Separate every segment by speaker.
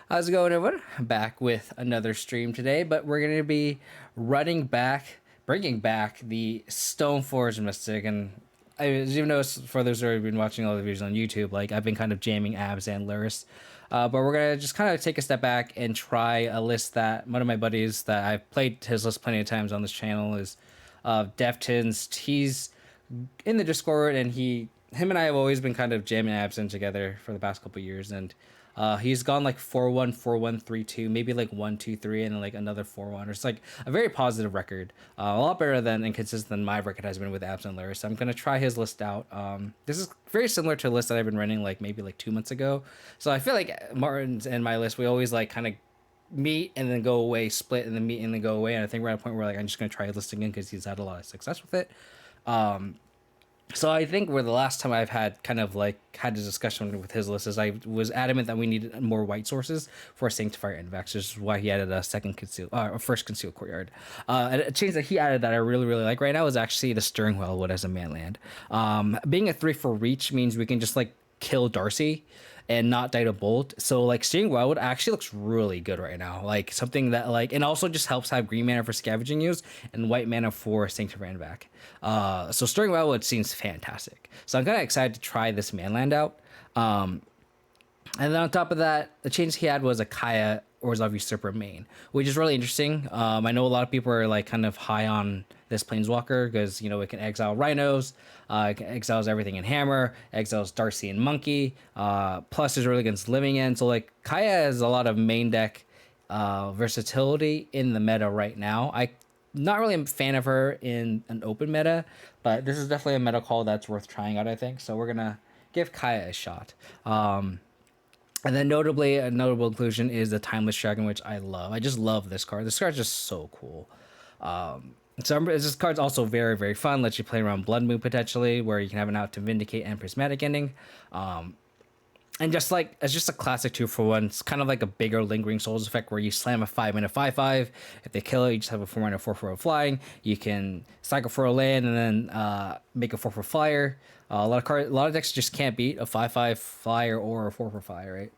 Speaker 1: How's it going, everyone? Back with another stream today, but we're going to be bringing back the Stoneforge Mystic. And as you know, for those who have been watching all the videos on YouTube, like I've been kind of jamming Abzan Luris. But we're going to just kind of take a step back and try a list that one of my buddies that I've played his list plenty of times on this channel is Deftins. He's in the Discord, and him and I have always been kind of jamming Abzan together for the past couple years, and he's gone like 4-1, 4-1, 3-2, maybe like 1-2-3, and then like another 4-1. It's like a very positive record, a lot better than and consistent than my record has been with Abzan Luris. So I'm gonna try his list out. This is very similar to a list that I've been running like maybe like 2 months ago. So I feel like Martin's and my list, we always like kind of meet and then go away, split and then meet and then go away. And I think we're at a point where like I'm just gonna try his list again because he's had a lot of success with it. So I think where the last time I've had kind of like had a discussion with his list is I was adamant that we needed more white sources for Sanctifier Invex, which is why he added a first conceal courtyard. A change that he added that I really like right now is actually the Stirring Wellwood as a man land. Being a 3 for reach means we can just like kill Darcy and not die to bolt. So like Stirring Wildwood actually looks really good right now. Like something that like, and also just helps have green mana for scavenging use and white mana for Sanctuary and back. So Stirring Wildwood seems fantastic. So I'm kind of excited to try this manland out. And then on top of that, the change he had was a Kaya Orzhov Usurper main, which is really interesting. I know a lot of people are like kind of high on this Planeswalker because, you know, it can exile Rhinos, it exiles everything in Hammer, exiles Darcy and Monkey, plus is really against Living End. So like Kaya has a lot of main deck versatility in the meta right now. I not really a fan of her in an open meta, but this is definitely a meta call that's worth trying out, I think. So we're gonna give Kaya a shot. And then notably, a notable inclusion is the Timeless Dragon, which I love. I just love this card. This card's just so cool. So this card's also very fun. Lets you play around Blood Moon potentially, where you can have an out to Vindicate and Prismatic Ending. And just like, it's just a classic 2-for-1. It's kind of like a bigger Lingering Souls effect where you slam a 5-mana 5/5. If they kill it, you just have a 4-mana 4/4 flying. You can cycle for a land and then make a 4/4 flyer. A lot of decks just can't beat a 5/5 flyer or a 4/4 flyer, right?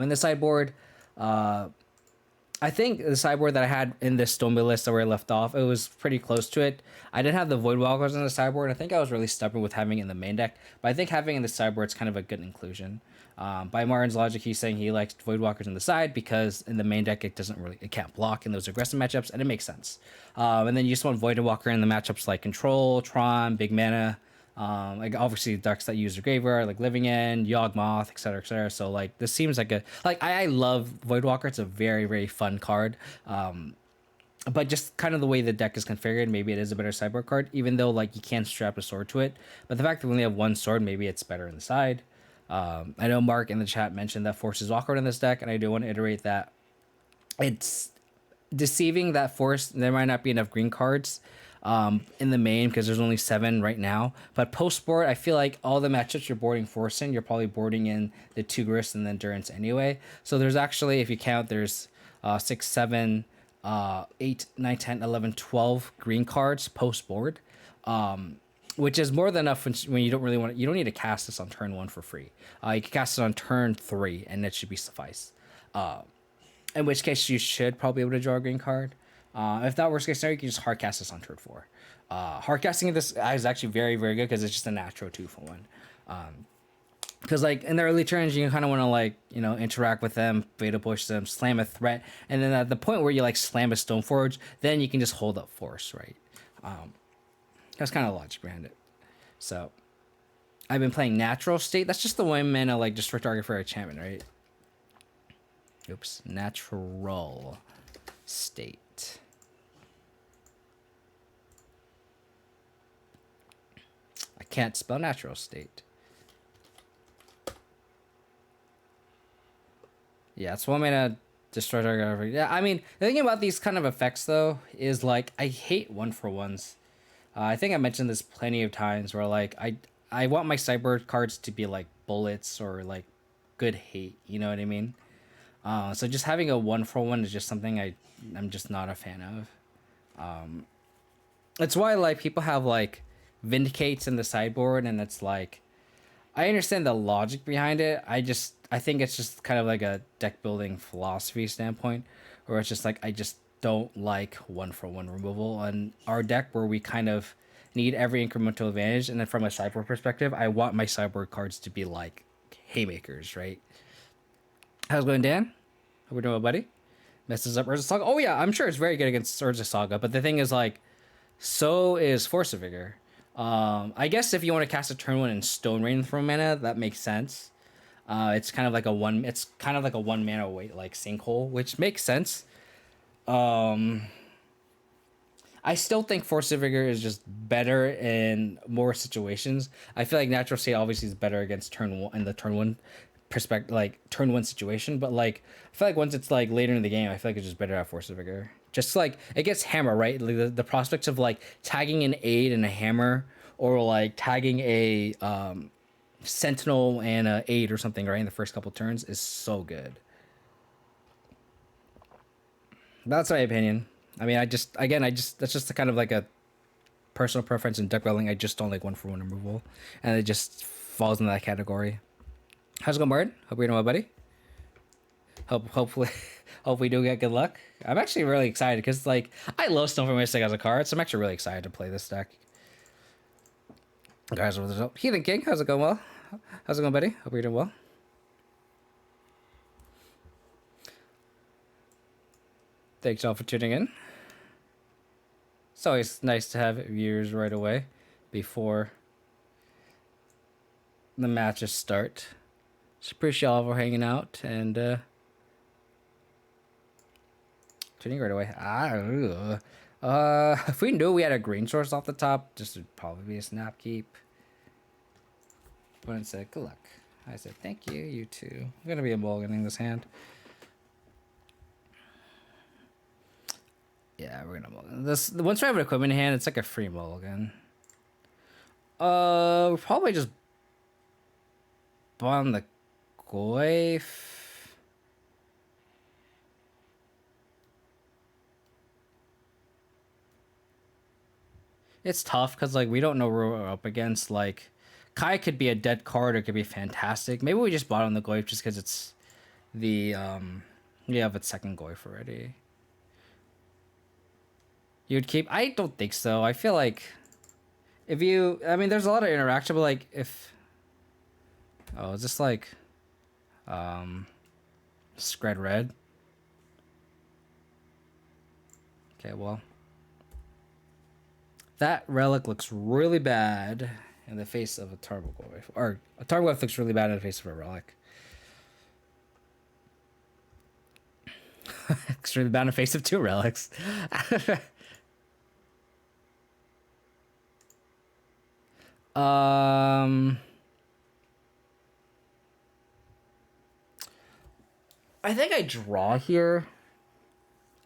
Speaker 1: In the sideboard, I think the sideboard that I had in this Stoneblade list where I left off, it was pretty close to it. I didn't have the Voidwalkers in the sideboard. I think I was really stubborn with having it in the main deck, but I think having it in the sideboard is kind of a good inclusion. By Martin's logic, he's saying he likes Voidwalkers in the side because in the main deck it can't block in those aggressive matchups, and it makes sense. And then you just want Voidwalker in the matchups like Control, Tron, Big Mana. Like obviously decks that use the graveyard like Living End, Yawgmoth, etc. So like this seems like I love Voidwalker. It's a very fun card. But just kind of the way the deck is configured, maybe it is a better sideboard card, even though like you can't strap a sword to it. But the fact that we only have one sword, maybe it's better in the side. I know Mark in the chat mentioned that Force is awkward in this deck, and I do want to iterate that it's deceiving that Force, there might not be enough green cards in the main because there's only 7 right now. But post board, I feel like all the matchups you're boarding Force in, you're probably boarding in the Tigris and the Endurance anyway. So there's actually, if you count, there's 6, 7, 8, 9, 10, 11, 12 green cards post board, which is more than enough when you don't really want. You don't need to cast this on turn 1 for free. You can cast it on turn 3, and it should be suffice. In which case, you should probably be able to draw a green card. If that worst case scenario, you can just hard cast this on turn 4. Hard casting this is actually very good because it's just a natural 2-for-1. Because like in the early turns, you kind of want to like, you know, interact with them, beta push them, slam a threat, and then at the point where you like slam a Stoneforge, then you can just hold up Force, right? That's kind of the logic behind it. So I've been playing Natural State. That's just the 1 mana like just for target for enchantment, right? Oops, Natural State. I can't spell Natural State. Yeah, it's 1 mana destroy target. Yeah, I mean, the thing about these kind of effects though is like I hate 1-for-1s. I think I mentioned this plenty of times where like I want my sideboard cards to be like bullets or like good hate. You know what I mean? So just having a 1-for-1 is just something I'm just not a fan of. It's why like people have like Vindicates in the sideboard, and it's like I understand the logic behind it. I think it's just kind of like a deck building philosophy standpoint, where it's just like I just don't like one for one removal on our deck where we kind of need every incremental advantage. And then from a sideboard perspective, I want my sideboard cards to be like haymakers, right? How's it going, Dan? How we doing, buddy? Messes up Urza Saga. Oh yeah, I'm sure it's very good against Urza Saga, but the thing is like, so is Force of Vigor. I guess if you want to cast a turn one in Stone Rain from mana, that makes sense. It's kind of like a one. It's kind of like a one mana weight like Sinkhole, which makes sense. I still think Force of Vigor is just better in more situations. I feel like Natural State obviously is better against turn one in the turn one perspective, like turn one situation. But like, I feel like once it's like later in the game, I feel like it's just better at Force of Vigor. Just like it gets hammer, right? Like the prospects of like tagging an aid and a hammer, or like tagging a sentinel and a aid or something, right? In the first couple turns is so good. That's my opinion. I mean, that's just a kind of like a personal preference in deck building. I just don't like one for one removal, and it just falls in that category. How's it going, Bard? Hope you're doing well, buddy. Hopefully, hope we do get good luck. I'm actually really excited because like I love Stoneforge Mystic as a card, so I'm actually really excited to play this deck. Guys, what's up? Heathen King, how's it going? Well, how's it going, buddy? Hope you're doing well. Thanks all for tuning in. It's always nice to have viewers right away before the matches start. Just appreciate all for hanging out and tuning right away. If we knew we had a green source off the top, this would probably be a snap keep. But it said, good luck. I said, thank you, you too. I'm gonna be mulliganing this hand. Yeah, we're gonna mulligan this. Once we have an equipment in hand, it's like a free mulligan. We'll probably just bond the Goyf. It's tough because like we don't know where we're up against. Like Kai could be a dead card or it could be fantastic. Maybe we just bought on the Goyf just because it's the we have its second Goyf already. You'd keep? I don't think so. I feel like if you, I mean, there's a lot of interaction, but like if, oh, is this like, Skred Red? Okay, well, that relic looks really bad in the face of a Tarmogoyf, or a Tarmogoyf looks really bad in the face of a relic. Looks really bad in the face of two relics. I think I draw here.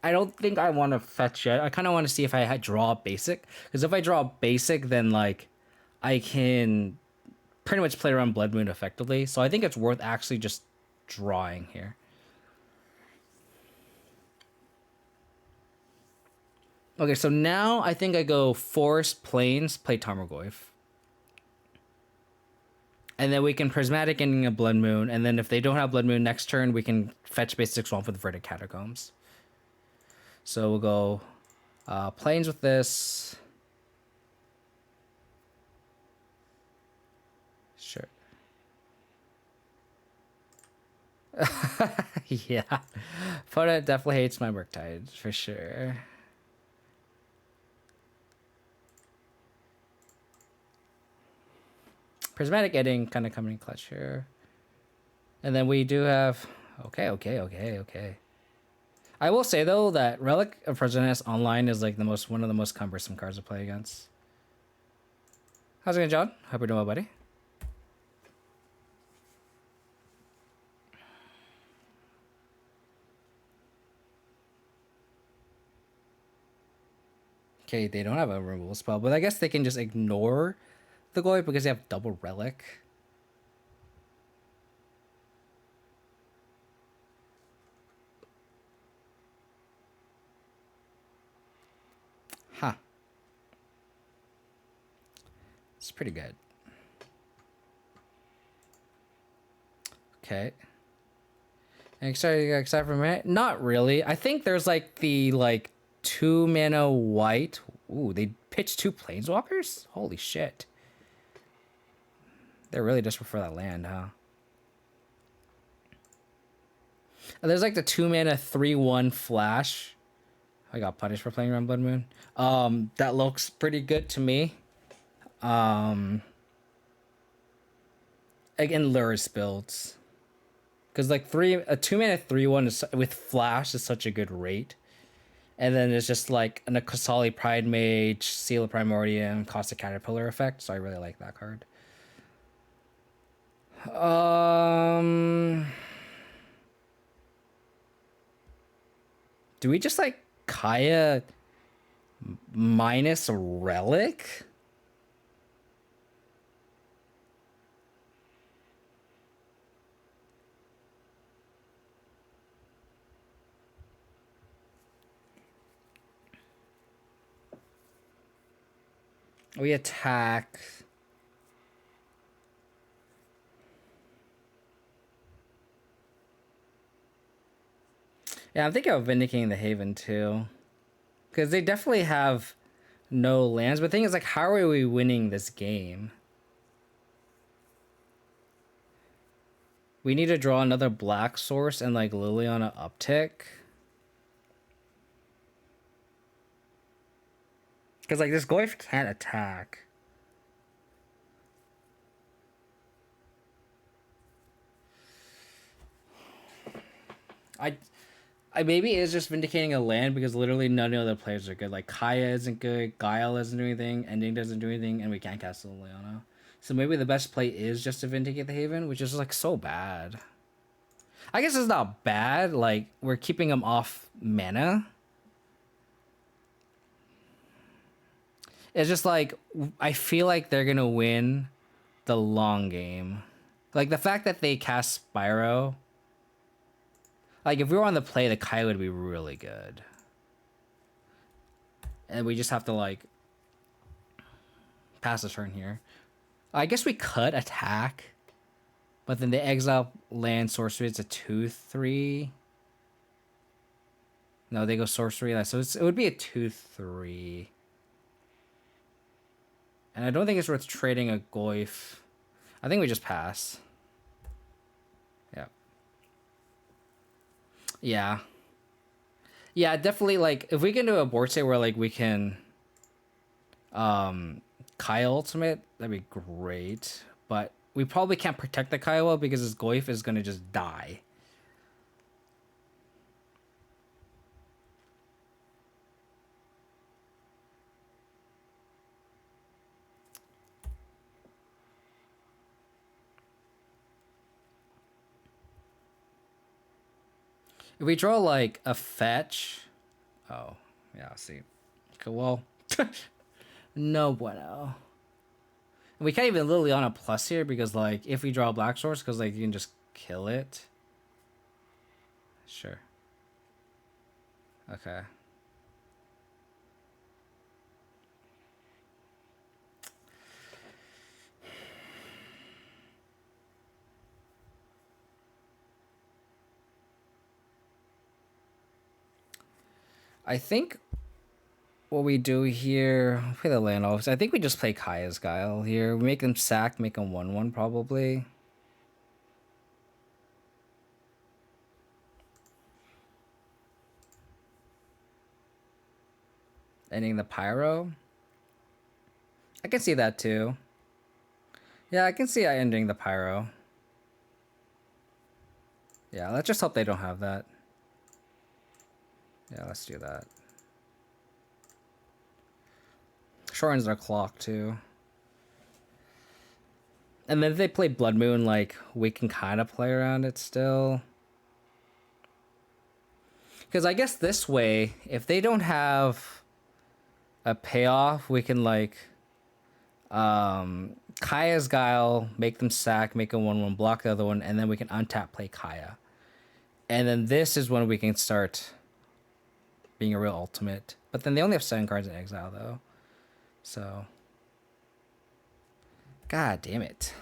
Speaker 1: I don't think I want to fetch yet. I kind of want to see if I draw basic, because if I draw basic, then like I can pretty much play around Blood Moon effectively. So I think it's worth actually just drawing here. Okay, so now I think I go Forest Plains, play Tarmogoyf. And then we can Prismatic Ending a Blood Moon, and then if they don't have Blood Moon next turn, we can fetch basic Swamp with Verdant Catacombs. So we'll go Plains with this. Sure. Yeah. Opponent definitely hates my Murktide, for sure. Prismatic Ending kind of coming in clutch here. And then we do have... Okay. I will say, though, that Relic of Presidentess online is like one of the most cumbersome cards to play against. How's it going, John? Hope you're doing well, buddy. Okay, they don't have a removal spell, but I guess they can just ignore the Goy because they have double Relic. Huh. It's pretty good. Okay. Except for a minute? Not really. I think there's like the 2 mana white. Ooh, they pitched 2 planeswalkers? Holy shit. They're really desperate for that land, huh? And there's like the 2 mana 3/1 flash. I got punished for playing around Blood Moon. That looks pretty good to me. Again, Lurrus builds. Because like a 2 mana 3/1 is, with flash is such a good rate. And then it's just like an Akasali Pride Mage, Seal of Primordium, Cost of Caterpillar effect. So I really like that card. Do we just like Kaya minus a relic? We attack. Yeah, I'm thinking of Vindicating the Haven too. Because they definitely have no lands. But the thing is, like, how are we winning this game? We need to draw another black source and like Liliana uptick. Because like this Goyf can't attack. I maybe it's just Vindicating a land because literally none of the other players are good. Like Kaya isn't good, Guile doesn't do anything, Ending doesn't do anything, and we can't cast Liliana. So maybe the best play is just to Vindicate the Haven, which is like so bad. I guess it's not bad. Like we're keeping them off mana. It's just like I feel like they're gonna win the long game. Like the fact that they cast Spyro. Like if we were on the play, the Kai would be really good. And we just have to like pass the turn here. I guess we could attack. But then the exile land sorcery, it's a 2/3. No, they go sorcery. So it would be a 2/3. And I don't think it's worth trading a Goyf. I think we just pass. Yeah. Yeah. Yeah, definitely, like, if we can do a board state where, like, we can Kai ultimate, that'd be great. But we probably can't protect the Kiowa because his Goyf is going to just die. If we draw like a fetch, oh yeah, see, okay, well, no bueno. We can't even Liliana plus here because like if we draw a black source, because like you can just kill it. Sure. Okay. I think what we do here, play the land off. I think we just play Kaya's Guile here. We make them sack, make them 1/1 probably. Ending the Pyro. I can see that too. Yeah, I can see ending the Pyro. Yeah, let's just hope they don't have that. Yeah, let's do that. Shortens their clock too. And then if they play Blood Moon, like, we can kind of play around it still. Because I guess this way, if they don't have a payoff, we can, like, Kaya's Guile, make them sack, make a 1/1, block the other one, and then we can untap, play Kaya. And then this is when we can start being a real ultimate. But then they only have 7 cards in exile, though. So, god damn it.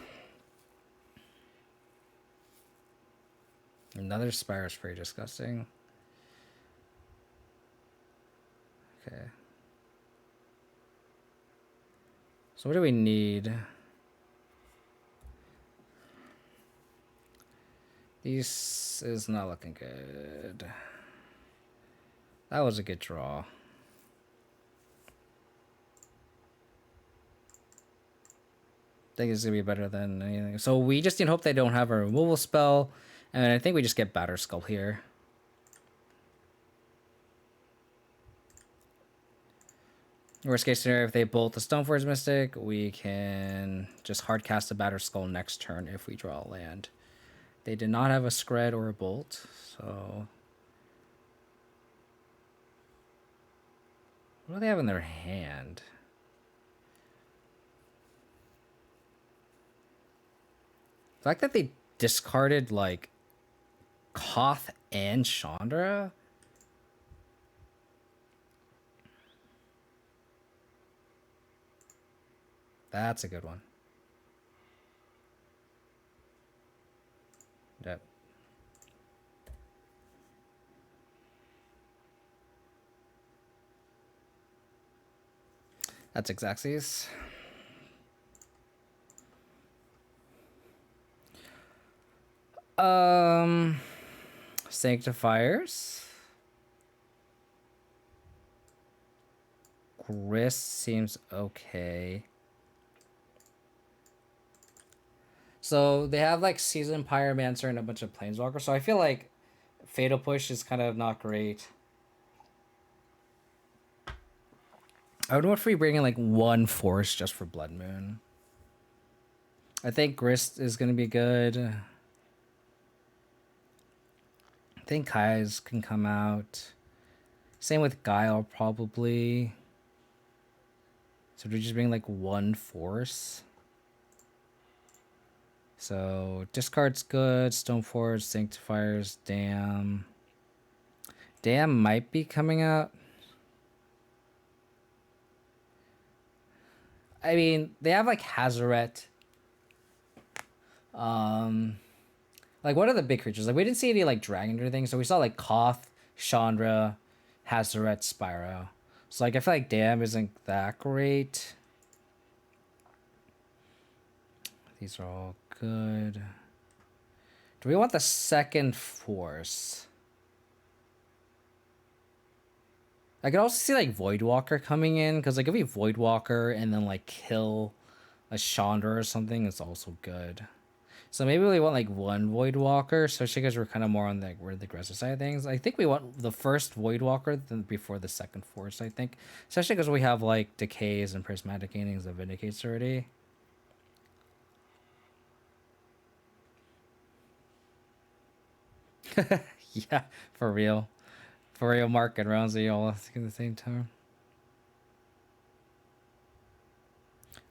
Speaker 1: Another Spire is pretty disgusting. Okay. So what do we need? This is not looking good. That was a good draw. I think it's gonna be better than anything. So we just need to hope they don't have a removal spell, and I think we just get Batter Skull here. Worst case scenario, if they bolt the Stoneforge Mystic, we can just hard cast a Batter Skull next turn if we draw a land. They did not have a Skred or a Bolt, so what do they have in their hand? The fact that they discarded like Koth and Chandra. That's a good one. Yep. That's Xaxes. Sanctifiers. Grist seems okay. So they have like Seasoned Pyromancer and a bunch of Planeswalkers. So I feel like Fatal Push is kind of not great. I would know if we bring in like one Force just for Blood Moon. I think Grist is going to be good. I think Kai's can come out. Same with Guile, probably. So we just bring like one Force. So discard's good. Stoneforge, Sanctifiers, Dam. Dam might be coming out. I mean, they have like Hazoret. Like what are the big creatures? Like we didn't see any like dragon or anything, so we saw like Koth, Chandra, Hazoret, Spyro. So like I feel like Dam isn't that great. These are all good. Do we want the second Force? I could also see like Voidwalker coming in, because like if we Voidwalker and then like kill a Chandra or something, it's also good. So maybe we want like one Voidwalker, especially because we're kind of more on the aggressive side of things. I think we want the first Voidwalker before the second Force, I think. Especially because we have like Decays and Prismatic Gaining that Vindicates already. Yeah, for real. For real, Mark and Roundsy all at the same time.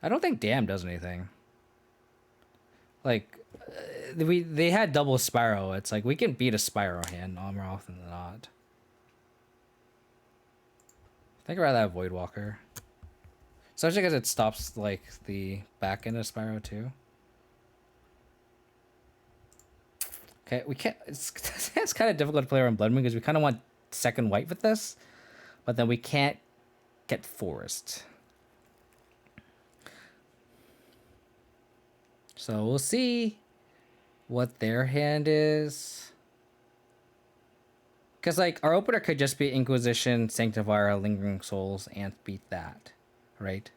Speaker 1: I don't think Dam does anything. Like, they had double Spyro. It's like we can beat a Spyro hand more often than not. I think I'd rather have Voidwalker. Especially because it stops like the back end of Spyro too. Okay, we can't. It's kind of difficult to play around Blood Moon because we kind of want second white with this, but then we can't get Forest. So we'll see what their hand is. Because like our opener could just be Inquisition, Sanctifier, Lingering Souls, and beat that, right?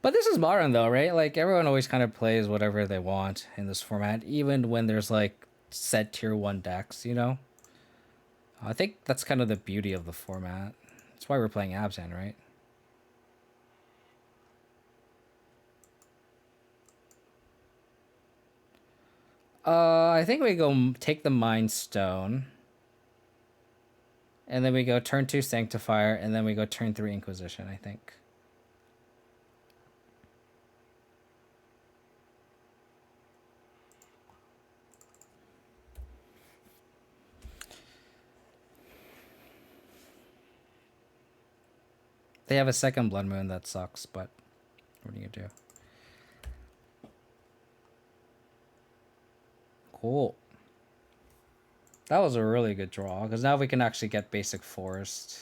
Speaker 1: But this is modern though, right? Like everyone always kind of plays whatever they want in this format, even when there's like set tier 1 decks, you know? I think that's kind of the beauty of the format. That's why we're playing Abzan, right? I think we go take the Mind Stone. And then we go turn 2 Sanctifier, and then we go turn 3 Inquisition, I think. They have a second Blood Moon that sucks, but what are you gonna do? Cool. That was a really good draw, because now we can actually get basic forest.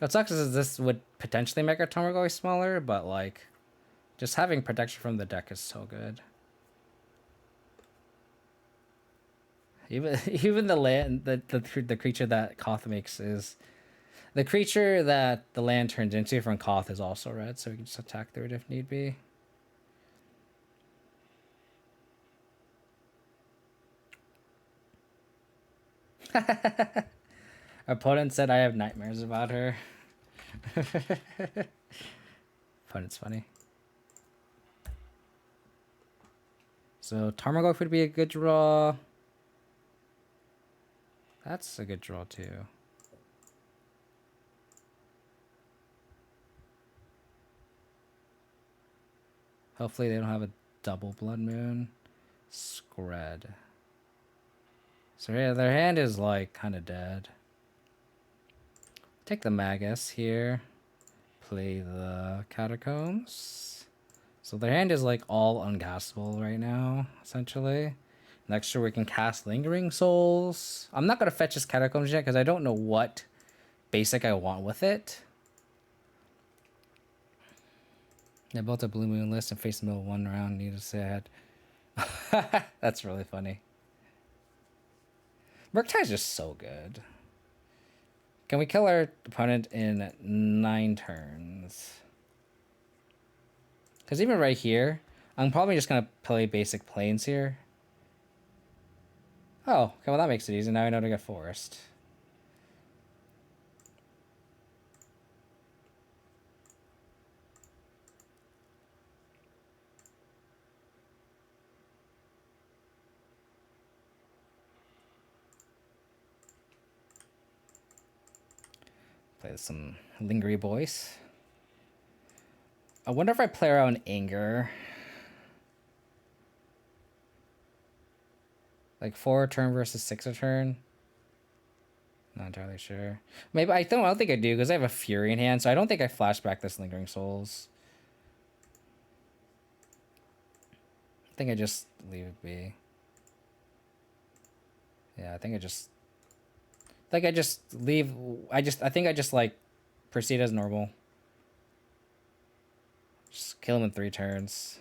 Speaker 1: What sucks is this would potentially make our Tarmogoyf smaller, but like, just having protection from the deck is so good. Even the land, the creature that Koth makes is, the creature that the land turns into from Koth is also red, so we can just attack through it if need be. Opponent said I have nightmares about her. Opponent's funny. So Tarmogoyf would be a good draw. That's a good draw too. Hopefully they don't have a double Blood Moon. Skred. So yeah, their hand is like kind of dead. Take the Magus here. Play the Catacombs. So their hand is like all uncastable right now, essentially. Next turn we can cast Lingering Souls. I'm not going to fetch this Catacombs yet because I don't know what basic I want with it. I built a Blue Moon list and faced the middle one round. Need to say I had. That's really funny. Murktide is just so good. Can we kill our opponent in 9 turns? Because even right here, I'm probably just going to play basic planes here. Oh, okay, well that makes it easy. Now I know to get forest. Play some Lingery Boys. I wonder if I play around Anger. Like 4 a turn versus 6 a turn. Not entirely sure. Maybe I don't think I do because I have a Fury in hand, so I don't think I flashback this Lingering Souls. I think I just leave it be. Yeah, I think I just leave. I think I just like proceed as normal. Just kill them in 3 turns.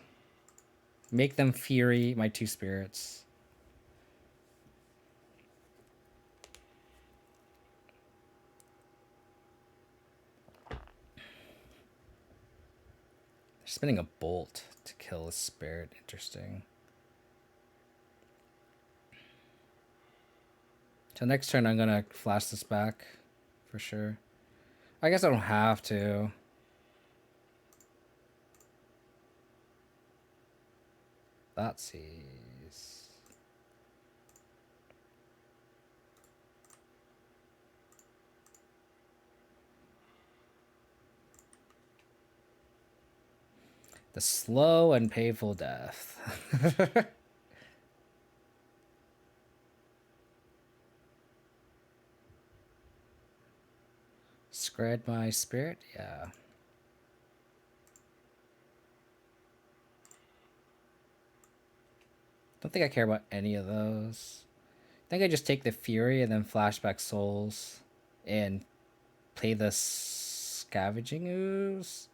Speaker 1: Make them Fury my 2 spirits. They're spinning a bolt to kill a spirit. Interesting. So next turn I'm gonna flash this back for sure. I guess I don't have to. That sees. The slow and painful death. Skred my spirit? Yeah. Don't think I care about any of those. I think I just take the Fury and then flashback Souls and play the Scavenging Ooze.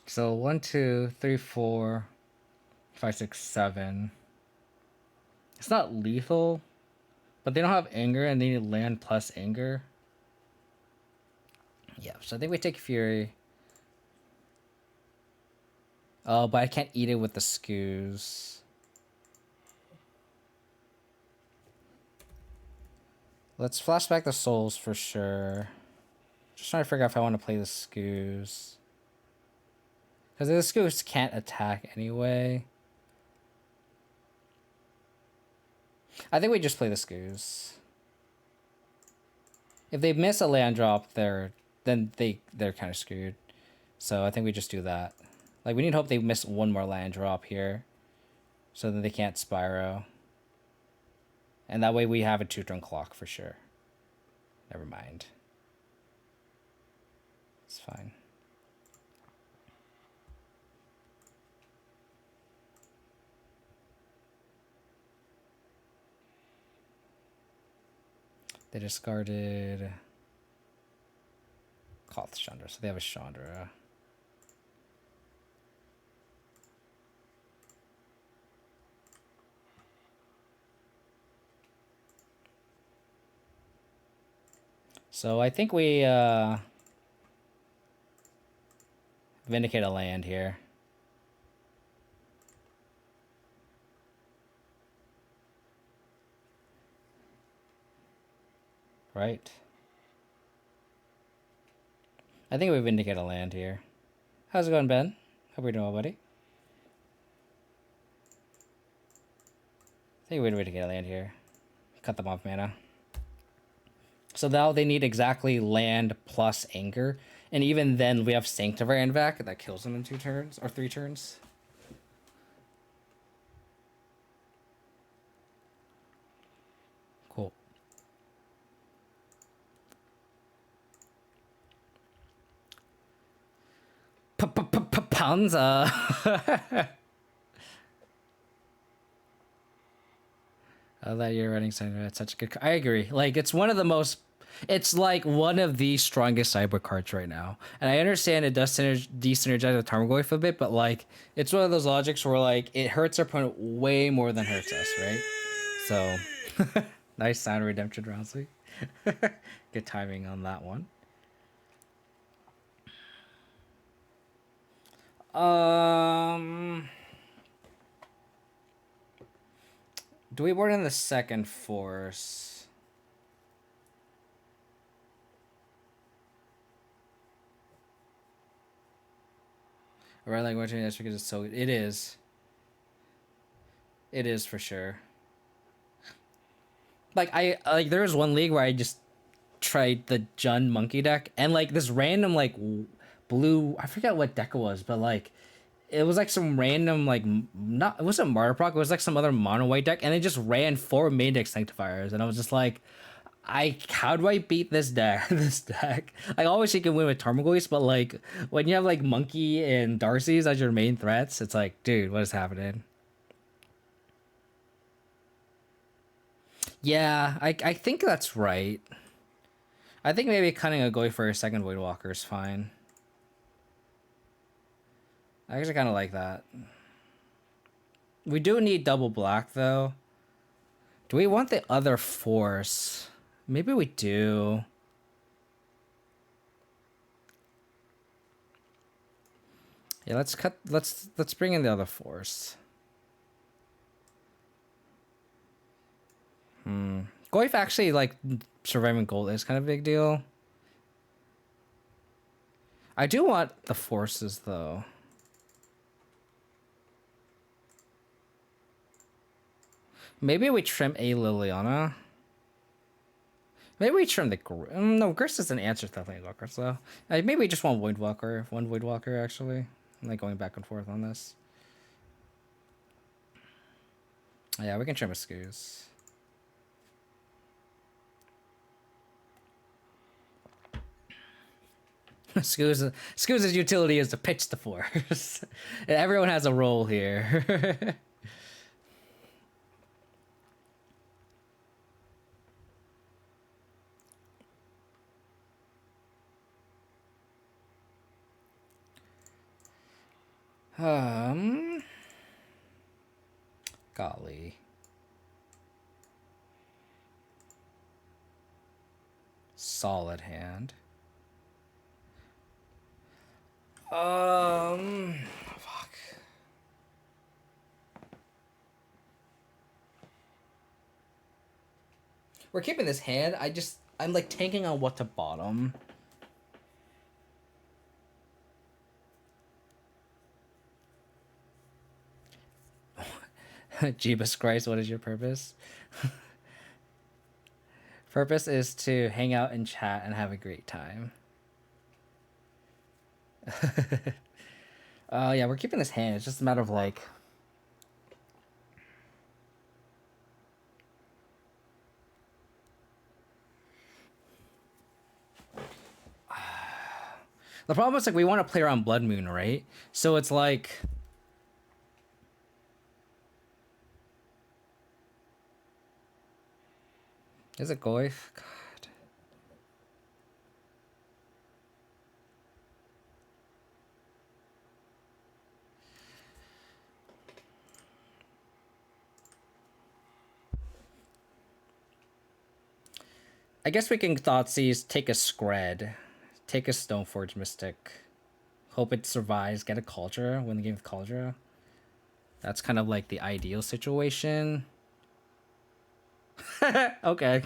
Speaker 1: So 1, 2, 3, 4, 5, 6, 7. It's not lethal, but they don't have Anger and they need land plus Anger. Yeah, so I think we take Fury. Oh, but I can't eat it with the Scoos. Let's flashback the Souls for sure. Just trying to figure out if I want to play the Scoos. Because the Scoos can't attack anyway. I think we just play the Scoos. If they miss a land drop, they're kind of screwed. So I think we just do that. Like, we need to hope they miss one more land drop here. So that they can't Spyro. And that way we have a 2-turn clock for sure. Never mind. It's fine. They discarded Koth Chandra, so they have a Chandra. So I think we vindicate a land here. Right. I think we vindicate a land here. How's it going, Ben? Hope you're doing well, buddy. I think we vindicate a land here. Cut them off mana. So now they need exactly land plus anger. And even then, we have Sanctifier in back that kills them in 2 turns or 3 turns. Cool. Panza. I thought you're running Sanctifier. It's such a good. I agree. Like it's one of the most. It's like one of the strongest cyber cards right now. And I understand it does de-synergize with Tarmogoyf a bit, but like it's one of those logics where like it hurts our opponent way more than hurts us, right? So nice sound redemption, Rousley. Good timing on that one. Do we board in the second force? Right, like watching this because it's so. It is. It is for sure. Like there was one league where I just tried the Jun monkey deck and like this random like blue. I forget what deck it was, but like it was like some random like not it wasn't Martyr Proc. It was like some other mono white deck, and it just ran 4 main deck Sanctifiers, and I was just like. How do I beat this deck? This deck. Like always you can win with Tarmogoyf, but like when you have like Monkey and Darcy's as your main threats, it's like, dude, what is happening? Yeah, I think that's right. I think maybe cutting a Goy for a second Voidwalker is fine. I actually kind of like that. We do need double black though. Do we want the other force? Maybe we do. Yeah, let's bring in the other force. Goyf actually like surviving gold is kind of a big deal. I do want the forces though. Maybe we trim a Liliana. Maybe we trim the no, Grixis is an answer to Voidwalker, so maybe we just want Voidwalker. One Voidwalker actually. I'm like going back and forth on this. Yeah, we can trim a Skoos. Skoos' utility is to pitch the force. And everyone has a role here. Golly. Solid hand. Fuck. We're keeping this hand. I'm like tanking on what to bottom. Jeebus Christ, what is your purpose? Purpose is to hang out and chat and have a great time. Yeah, we're keeping this hand. It's just a matter of like The problem is like we want to play around Blood Moon, right? So it's like. Is it Goyf? God. I guess we can Thoughtseize, take a Skred, take a Stoneforge Mystic, hope it survives, get a Cauldron, win the game with Cauldron. That's kind of like the ideal situation. Okay.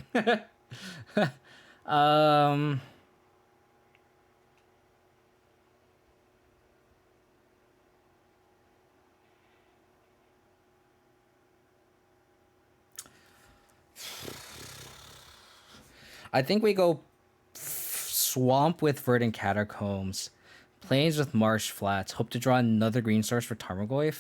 Speaker 1: I think we go Swamp with Verdant Catacombs, Plains with Marsh Flats, hope to draw another green source for Tarmogoyf.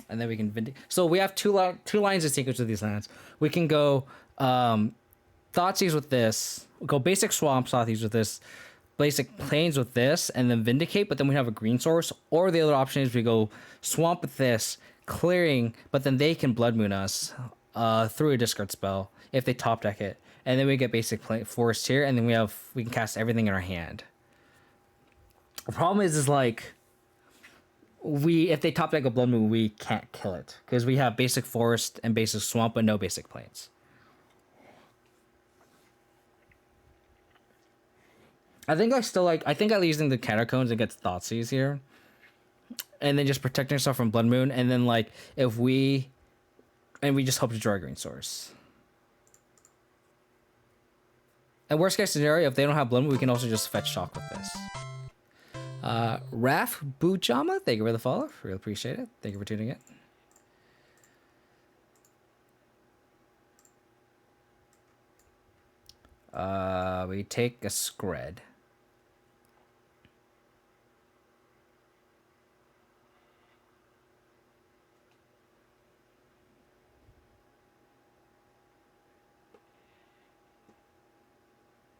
Speaker 1: And then we can vindicate. So we have two lines of sequence with these lands. We can go Thoughtseize with this, go basic Swamp Thoughtseize with this, basic Plains with this, and then Vindicate, but then we have a green source. Or the other option is we go Swamp with this, clearing, but then they can Blood Moon us through a discard spell if they top deck it. And then we get basic Forest here, and then we can cast everything in our hand. The problem is like if they top deck a Blood Moon, we can't kill it because we have basic Forest and basic Swamp, but no basic Plains. I think I'm using the Catacombs against Thoughtseize here. And then just protecting yourself from Blood Moon. And then like we just hope to draw a green source. And worst case scenario, if they don't have Blood Moon, we can also just fetch Shock with this. Raf Bujama, thank you for the follow. Really appreciate it. Thank you for tuning in. We take a Skred.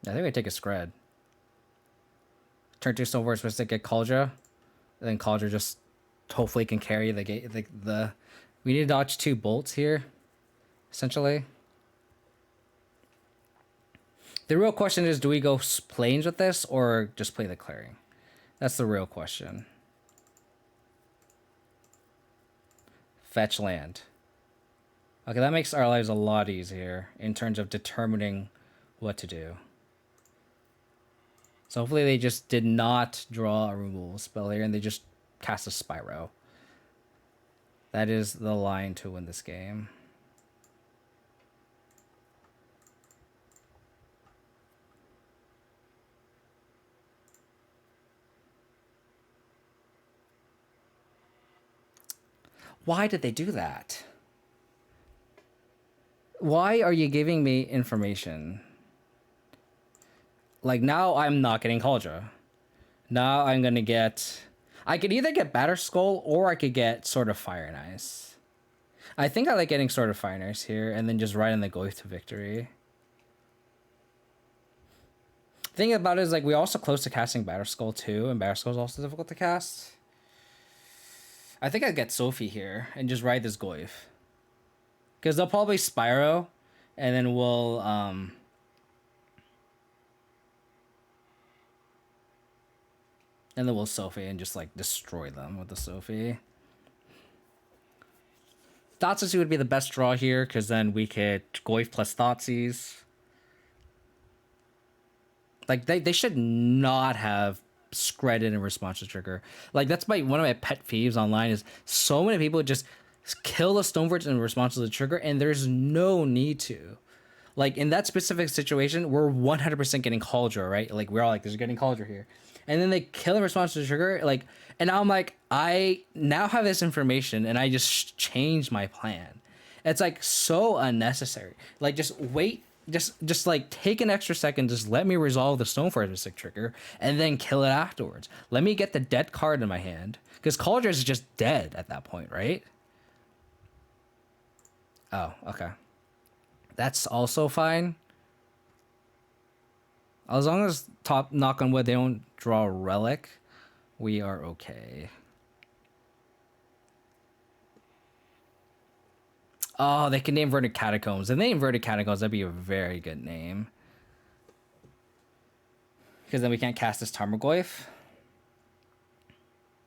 Speaker 1: I think we take a Skred. Turn 2 Stoneforge Mystic, get Cauldron. And then Cauldron just hopefully can carry the gate. We need to dodge 2 bolts here, essentially. The real question is, do we go Plains with this or just play the clearing? That's the real question. Fetch land. Okay, that makes our lives a lot easier in terms of determining what to do. So hopefully they just did not draw a removal spell here and they just cast a Spyro. That is the line to win this game. Why did they do that? Why are you giving me information? Like, now I'm not getting Cauldron. Now I'm gonna get... I could either get Batterskull or I could get Sword of Fire and Ice. I think I like getting Sword of Fire and Ice here and then just riding the Goyf to victory. The thing about it is, like, we're also close to casting Batterskull too, and Batterskull is also difficult to cast. I think I'd get Sophie here and just ride this Goyf. Because they'll probably Spyro, and then we'll... And then we'll Sophie and just, like, destroy them with the Sophie. Thoughtseize would be the best draw here, because then we could Goyf plus Thoughtseize. Like, they should not have Skredded in response to trigger. Like, that's one of my pet peeves online is so many people just kill the Stoneforge in response to the trigger, and there's no need to. Like, in that specific situation, we're 100% getting Cauldron, right? Like, we're all like, there's getting Cauldron here. And then they kill in response to the trigger, like, and now I'm like, I now have this information, and I just changed my plan. It's, like, so unnecessary. Like, just wait, just like, take an extra second, just let me resolve the Stoneforge Mystic trigger, and then kill it afterwards. Let me get the dead card in my hand, because Cauldron is just dead at that point, right? Oh, okay. That's also fine. As long as top knock on wood they don't draw a relic, we are okay. Oh, they can name Verdant Catacombs. If they name Verdant Catacombs, that'd be a very good name. Because then we can't cast this Tarmogoyf.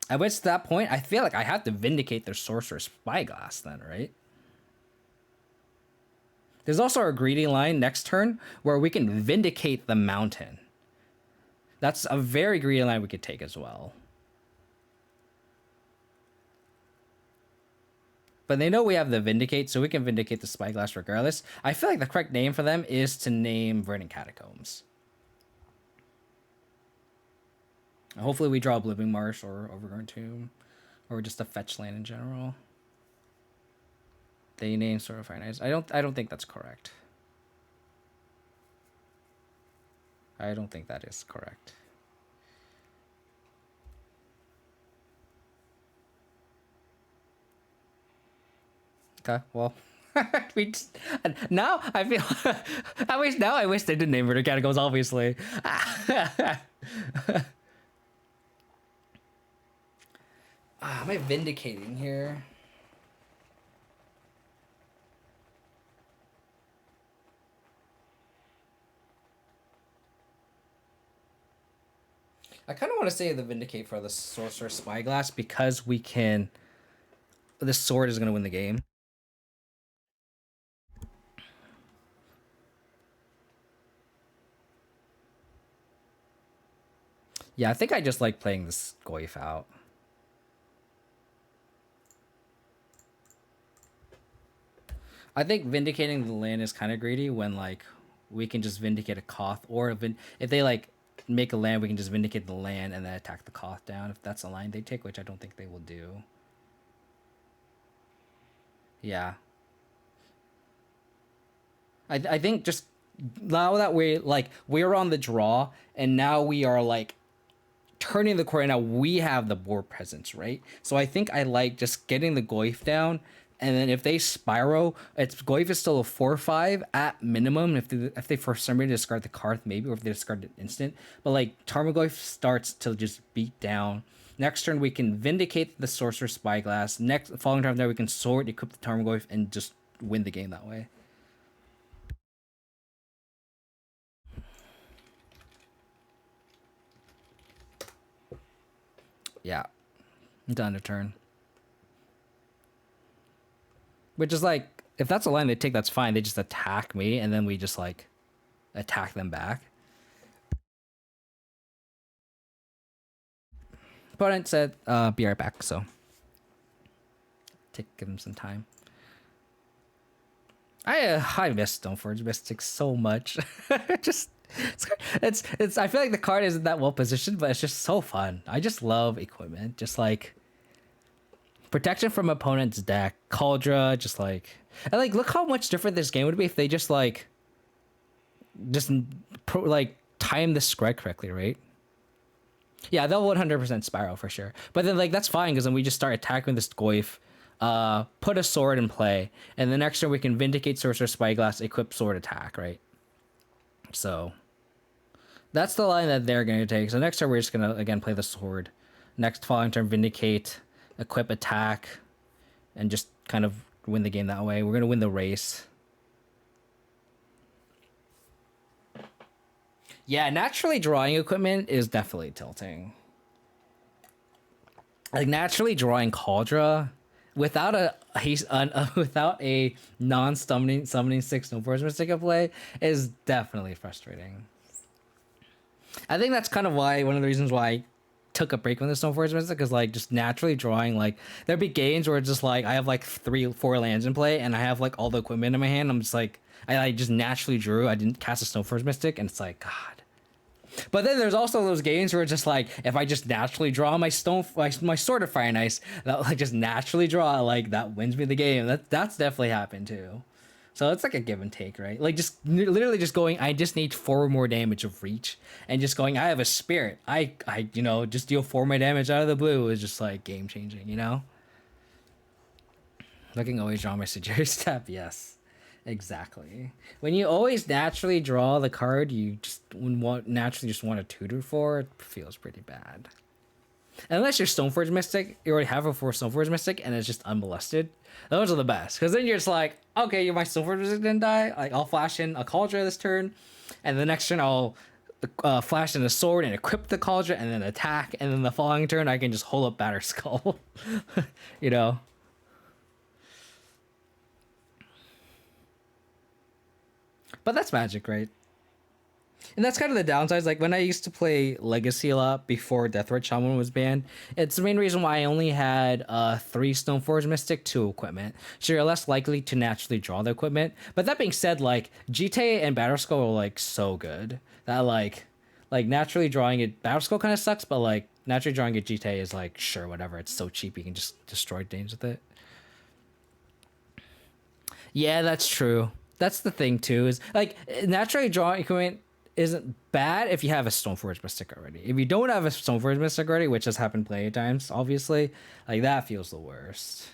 Speaker 1: At which at that point, I feel like I have to vindicate their Sorcerer's Spyglass then, right? There's also a greedy line next turn where we can vindicate the mountain. That's a very greedy line we could take as well. But they know we have the Vindicate, so we can Vindicate the Spyglass regardless. I feel like the correct name for them is to name Verdant Catacombs. Hopefully we draw Oblivion Marsh or Overgrown Tomb, or just a fetch land in general. They name Sword of Fire Knights. I don't think that's correct. I don't think that is correct. Okay, well, we just, now I feel I wish they didn't name Verdant Catacombs, obviously. Am I vindicating here? I kind of want to say the Vindicate for the Sorcerer's Spyglass because we can. The sword is going to win the game. Yeah, I think I just like playing this Goyf out. I think vindicating the land is kind of greedy when like we can just vindicate a Koth, or if they like make a land, we can just vindicate the land and then attack the Koth down if that's a line they take, which I don't think they will do. Yeah. I think just now that we're on the draw and now we are like turning the corner, now we have the board presence, right? So I think I like just getting the Goyf down, and then if they Spyro, Goyf is still a 4/5 at minimum. If they for some reason discard the card, maybe, or if they discard it instant. But like Tarmogoyf starts to just beat down. Next turn we can vindicate the Sorcerer's Spyglass. Next following turn there we can sword equip the Tarmogoyf and just win the game that way. Yeah, done a turn. Which is like, if that's a line they take, that's fine. They just attack me, and then we just like attack them back. Opponent said, "Be right back." So, give them some time. I miss Stoneforge Mystic so much. Just it's. I feel like the card isn't that well positioned, but it's just so fun. I just love equipment. Just like protection from opponent's deck, Cauldra, just like, and like look how much different this game would be if they just like time the Skred correctly, right? Yeah, they'll 100% Spiral for sure. But then like that's fine because then we just start attacking this Goyf, put a sword in play, and the next turn we can Vindicate Sorcerer's Spyglass, equip sword attack, right? So that's the line that they're gonna take. So next turn we're just gonna again play the sword. Next following turn Vindicate, equip attack, and just kind of win the game that way. We're gonna win the race. Yeah, naturally drawing equipment is definitely tilting. Like naturally drawing Cauldra without without a non-summoning 6 Stoneforge Mystic in play is definitely frustrating. I think that's kind of why one of the reasons why I took a break from the Stoneforge Mystic, because like just naturally drawing, like there'd be games where it's just like I have like 3-4 lands in play and I have like all the equipment in my hand. I'm just like I just naturally drew. I didn't cast a Stoneforge Mystic, and it's like God. But then there's also those games where it's just like if I just naturally draw my Sword of Fire Knights, that like just naturally draw, like that wins me the game. That's definitely happened too. So it's like a give and take, right? Like just literally just going, I just need 4 more damage of reach, and just going, I have a spirit. I just deal 4 more damage out of the blue is just like game changing, you know? Looking always draw my Suggested Step, yes. Exactly. When you always naturally draw the card you just naturally just want to tutor for, it feels pretty bad. Unless you're Stoneforge Mystic, you already have a 4 Stoneforge Mystic and it's just unmolested. Those are the best. Because then you're just like, okay, my Stoneforge Mystic didn't die. Like, I'll flash in a Cauldron this turn, and the next turn I'll flash in a sword and equip the Cauldron and then attack, and then the following turn I can just hold up Batter Skull. you know? But that's Magic, right? And that's kind of the downsides. Like when I used to play Legacy a lot before Deathward Shaman was banned, it's the main reason why I only had 3 Stoneforge Mystic, 2 equipment. So you're less likely to naturally draw the equipment. But that being said, like GT and Battle Skull are like so good that like naturally drawing it, Battle Skull kind of sucks, but like naturally drawing it GT is like sure whatever. It's so cheap you can just destroy things with it. Yeah, that's true. That's the thing too. Is like naturally drawing equipment isn't bad if you have a Stoneforge Mystic already. If you don't have a Stoneforge Mystic already, which has happened plenty of times, obviously, like that feels the worst.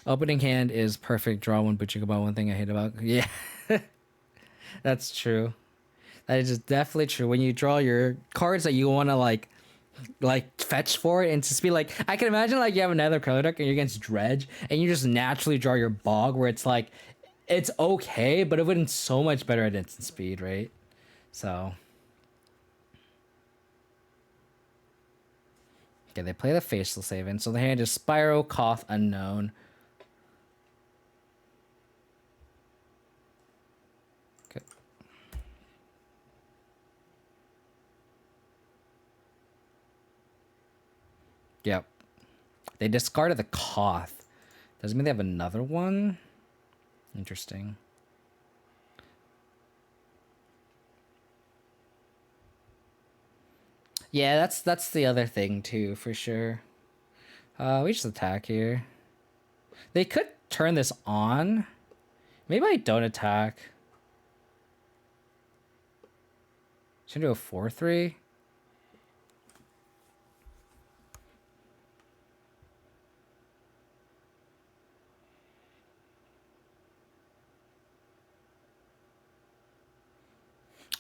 Speaker 1: Opening hand is perfect draw one butching about one thing I hate about. Yeah, that's true. That is just definitely true. When you draw your cards that you want to like fetch for it and just be like, I can imagine like you have another color deck and you're against Dredge and you just naturally draw your Bog where it's like it's okay, but it would have been so much better at instant speed, right? So okay, they play the Faceless Haven, so the hand is Spyro, Koth, Unknown. Okay. Yep. They discarded the Koth. Doesn't mean they have another one. Interesting. Yeah, that's the other thing too, for sure. We just attack here. They could turn this on. Maybe I don't attack. Should I do a 4-3?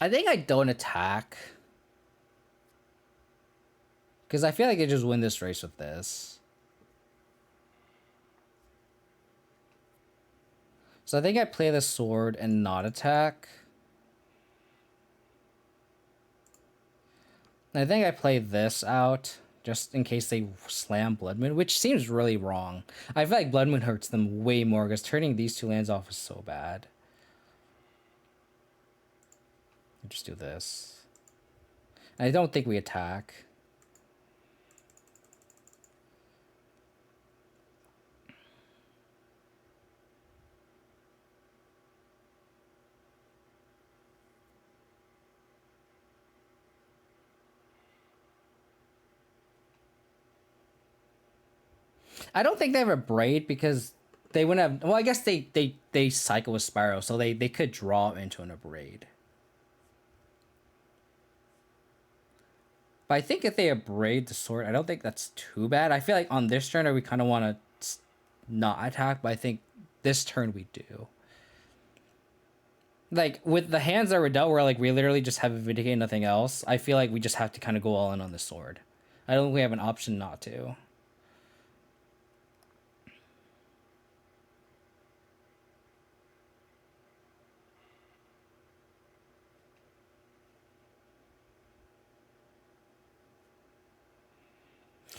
Speaker 1: I think I don't attack. Because I feel like I just win this race with this. So I think I play the sword and not attack. I think I play this out just in case they slam Blood Moon, which seems really wrong. I feel like Blood Moon hurts them way more because turning these 2 lands off is so bad. I'll just do this. I don't think we attack. I don't think they have a Braid because they wouldn't have. Well, I guess they cycle with Spyro, so they could draw into an Braid. But I think if they abrade the sword, I don't think that's too bad. I feel like on this turn, we kind of want to not attack, but I think this turn we do. Like, with the hands that were dealt where, like, we literally just have a Vindicate, nothing else, I feel like we just have to kind of go all in on the sword. I don't think we have an option not to.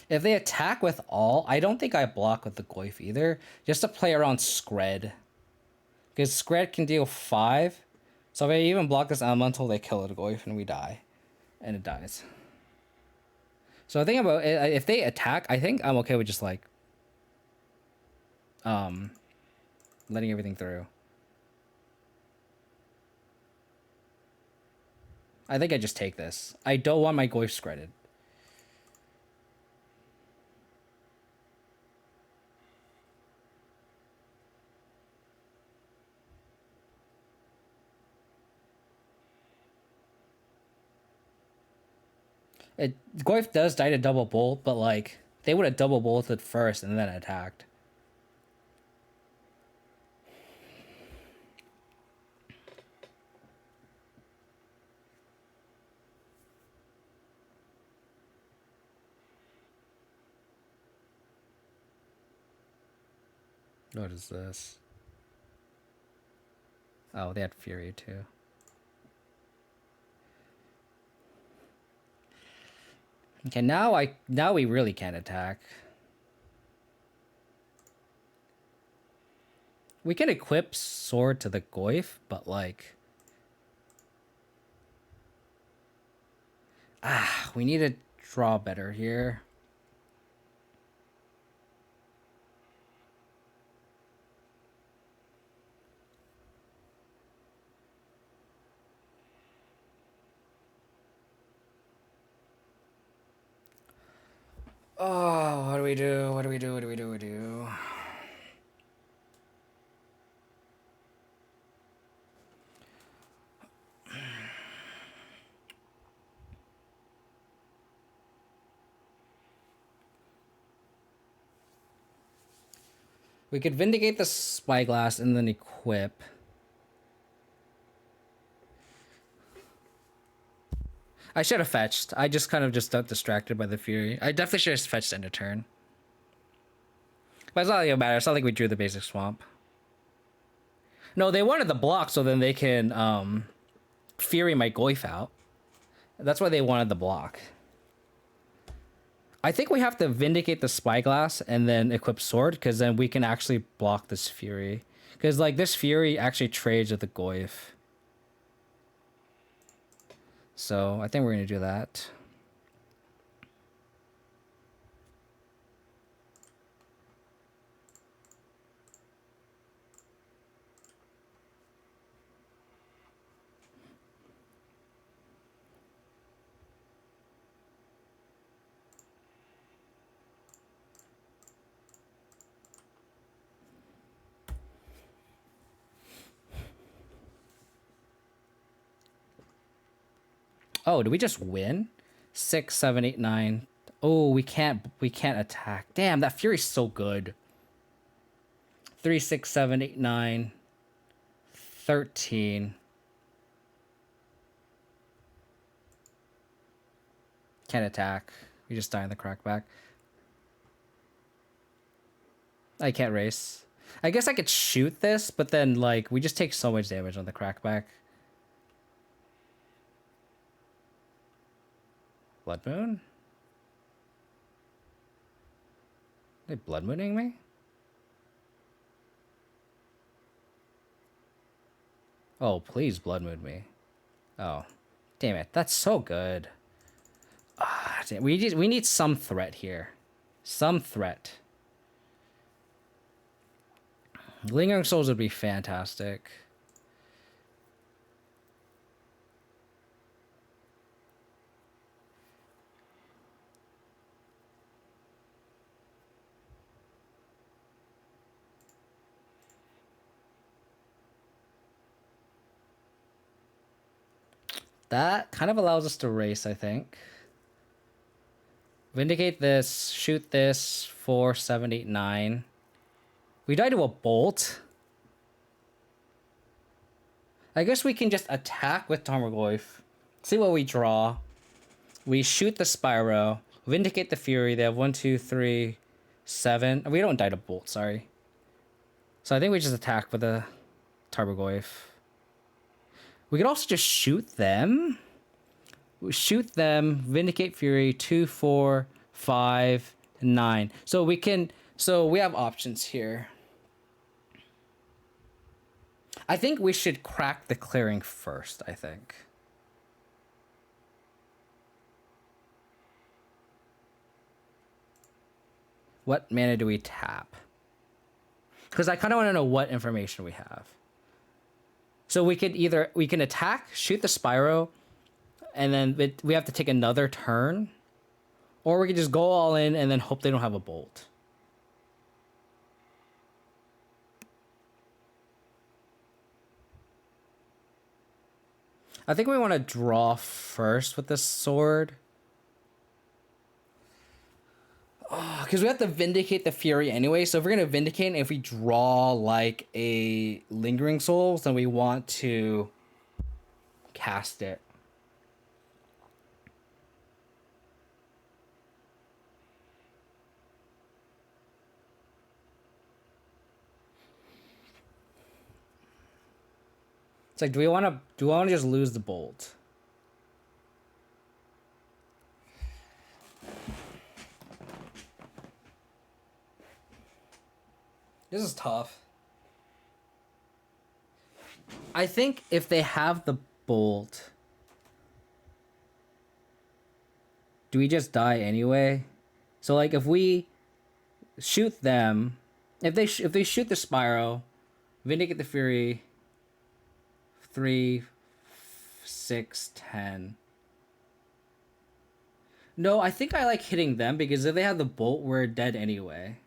Speaker 1: If they attack with all, I don't think I block with the Goyf either. Just to play around Skred. Because Skred can deal 5. So if I even block this elemental, they kill it Goyf and we die. And it dies. So I think about it, if they attack, I think I'm okay with just like letting everything through. I think I just take this. I don't want my Goyf Skredded. Goyf does die to double bolt, but like They would have double bolted first and then attacked. What is this? Oh, they had Fury too. Okay, now we really can't attack. We can equip Sword to the Goyf, but like... we need to draw better here. Oh, what do we do? What do we do? What do we do? What do we do? We could Vindicate the Spyglass and then equip. I should have fetched. I just kind of just got distracted by the Fury. I definitely should have fetched end of turn. But it's not like it matters. It's not like we drew the basic swamp. No, they wanted the block so then they can Fury my Goyf out. That's why they wanted the block. I think we have to Vindicate the Spyglass and then equip Sword, because then we can actually block this Fury. Because like this Fury actually trades with the Goyf. So I think we're going to do that. Oh, did we just win? 6, 7, 8, 9. Oh, we can't attack. Damn, that Fury's so good. 3, 6, 7, 8, 9. 13. Can't attack. We just die in the crackback. I can't race. I guess I could shoot this, but then like we just take so much damage on the crackback. Blood Moon? Are they Blood Mooning me? Oh, please Blood Moon me. Oh, damn it. That's so good. Damn. We need some threat here. Some threat. Lingering Souls would be fantastic. That kind of allows us to race, I think. Vindicate this, shoot this, 4, 7, 8, 9. We die to a bolt. I guess we can just attack with Tarmogoyf. See what we draw. We shoot the Spyro. Vindicate the Fury. They have 1, 2, 3, 7. We don't die to bolt, sorry. So I think we just attack with a Tarmogoyf. We could also just shoot them. We shoot them, Vindicate Fury, 2, 4, 5, 9. So we can, so we have options here. I think we should crack the clearing first, I think. What mana do we tap? Because I kind of want to know what information we have. So we can attack, shoot the Spyro, and then we have to take another turn, or we can just go all in and then hope they don't have a bolt. I think we want to draw first with this sword. Because we have to Vindicate the Fury anyway, so if we're going to Vindicate, and if we draw, like, a Lingering Souls, then we want to cast it. It's like, do we want to just lose the Bolt? This is tough. I think if they have the Bolt, do we just die anyway? So like if we shoot them, if they shoot the Spyro, Vindicate the Fury, 3, 6, 10. No, I think I like hitting them because if they have the Bolt, we're dead anyway.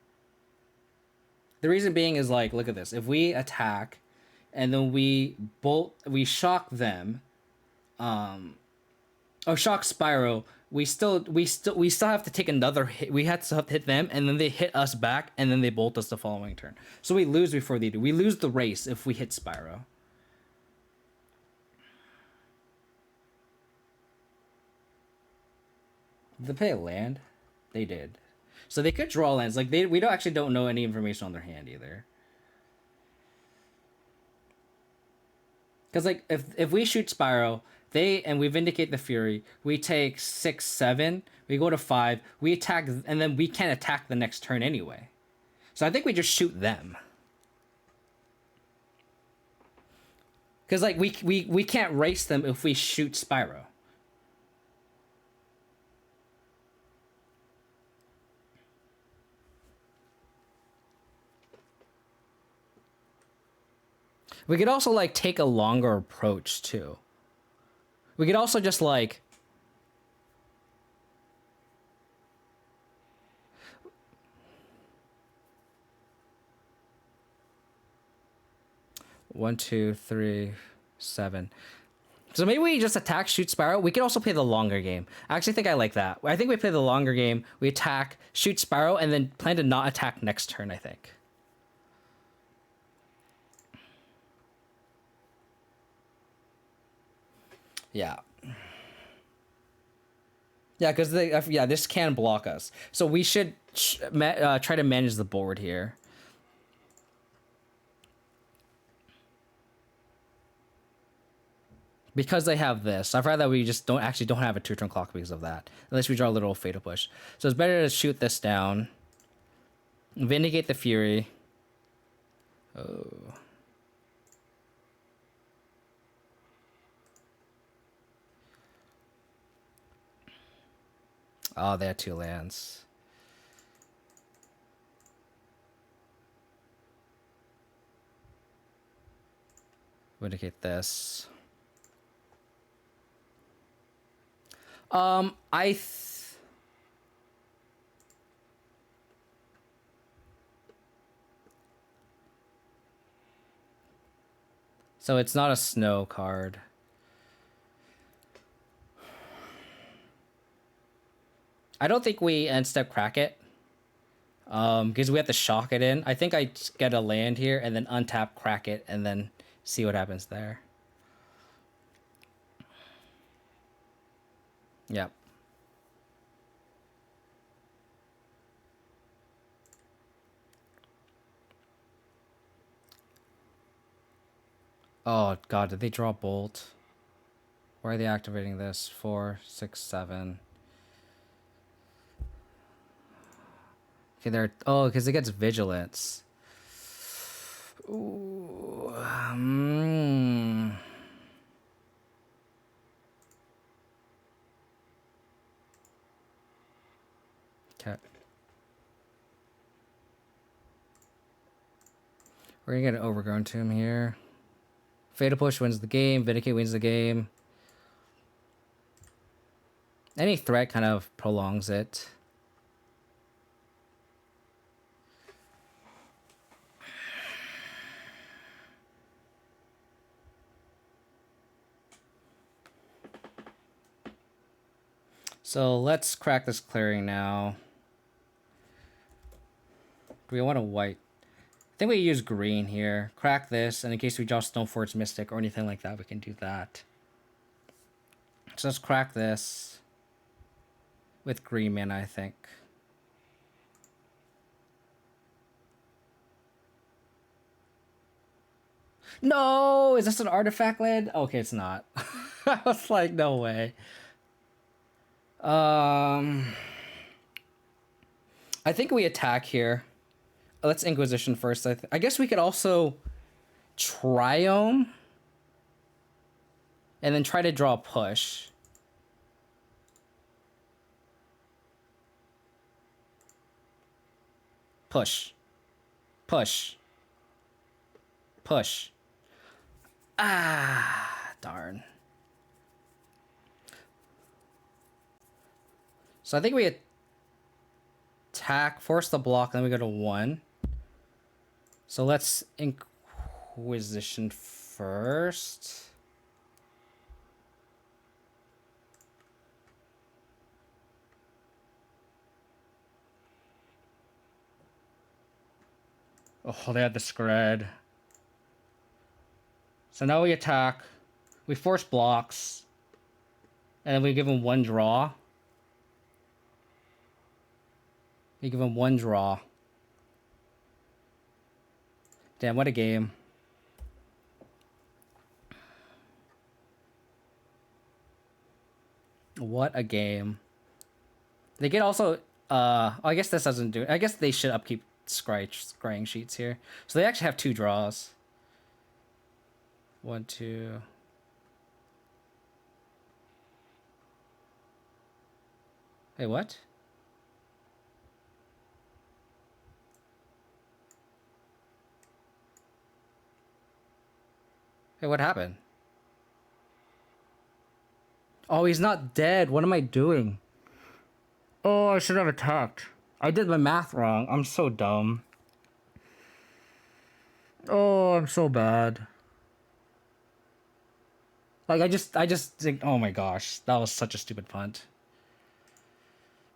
Speaker 1: The reason being is like, look at this. If we attack and then we shock them, shock Spyro, we still have to take another hit. We have to hit them and then they hit us back and then they bolt us the following turn. So we lose before they do. We lose the race if we hit Spyro. Did they play a land? They did. So they could draw lands. Like we don't know any information on their hand either. Because like if we shoot Spyro, and we Vindicate the Fury, we take 6, 7, we go to 5, we attack, and then we can't attack the next turn anyway. So I think we just shoot them. Because like we can't race them if we shoot Spyro. We could also like take a longer approach too. We could also just like one, 2, 3, 7. So maybe we just attack, shoot Spyro. We could also play the longer game. I actually think I like that. I think we play the longer game. We attack, shoot Spyro, and then plan to not attack next turn, I think. Yeah. Yeah, because this can block us. So we should try to manage the board here. Because they have this, I'd rather we just don't have a 2-turn clock because of that. Unless we draw a little Fatal Push. So it's better to shoot this down. Vindicate the Fury. Oh. Oh, they had 2 lands. Vindicate this. So it's not a snow card. I don't think we end step crack it. Because we have to shock it in. I think I get a land here and then untap, crack it, and then see what happens there. Yep. Oh god, did they draw Bolt? Why are they activating this? 4, 6, 7. Okay, because it gets Vigilance. Ooh. Okay. We're gonna get an Overgrown Tomb here. Fatal Push wins the game. Vindicate wins the game. Any threat kind of prolongs it. So let's crack this clearing now. Do we want a white? I think we use green here. Crack this, and in case we draw Stoneforge Mystic or anything like that, we can do that. So let's crack this with green mana, I think. No! Is this an artifact land? Okay, it's not. I was like, no way. I think we attack here. Let's Inquisition first. I guess we could also Triome and then try to draw a push. Push. Push. Push. Ah, darn. So I think we attack, force the block, and then we go to 1. So let's Inquisition first. Oh, they had the Skred. So now we attack. We force blocks. And then we give him 1 draw. We give him 1 draw. Damn, what a game. What a game. They get also I guess this doesn't do it. I guess they should upkeep scrying sheets here. So they actually have 2 draws. 1, 2. Hey, what? Hey, what happened? Oh, he's not dead. What am I doing? Oh, I should have attacked. I did my math wrong. I'm so dumb. Oh, I'm so bad. Like, I just think, oh my gosh, that was such a stupid punt.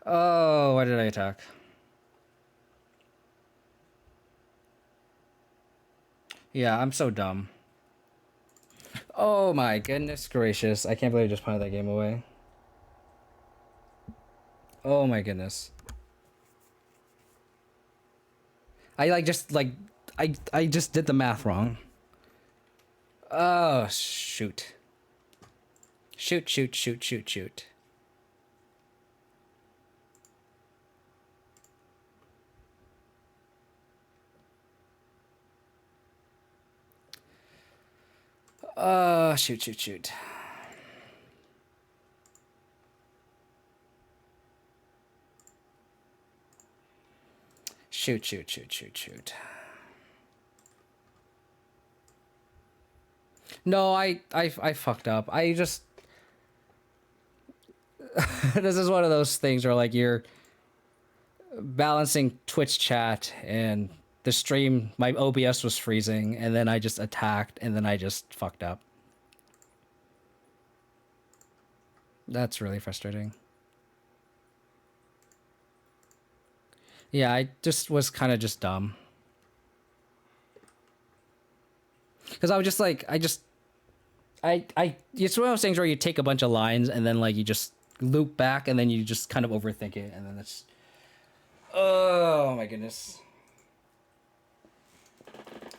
Speaker 1: Oh, why did I attack? Yeah, I'm so dumb. Oh my goodness gracious. I can't believe I just punted that game away. Oh my goodness. I just did the math wrong. Oh, shoot. Shoot. Shoot. Shoot. No, I fucked up. I just this is one of those things where like you're balancing Twitch chat and the stream, my OBS was freezing, and then I just attacked, and then I just fucked up. That's really frustrating. Yeah, I just was kind of just dumb. Because I was just like, it's one of those things where you take a bunch of lines, and then like you just loop back, and then you just kind of overthink it, and then it's... Oh my goodness.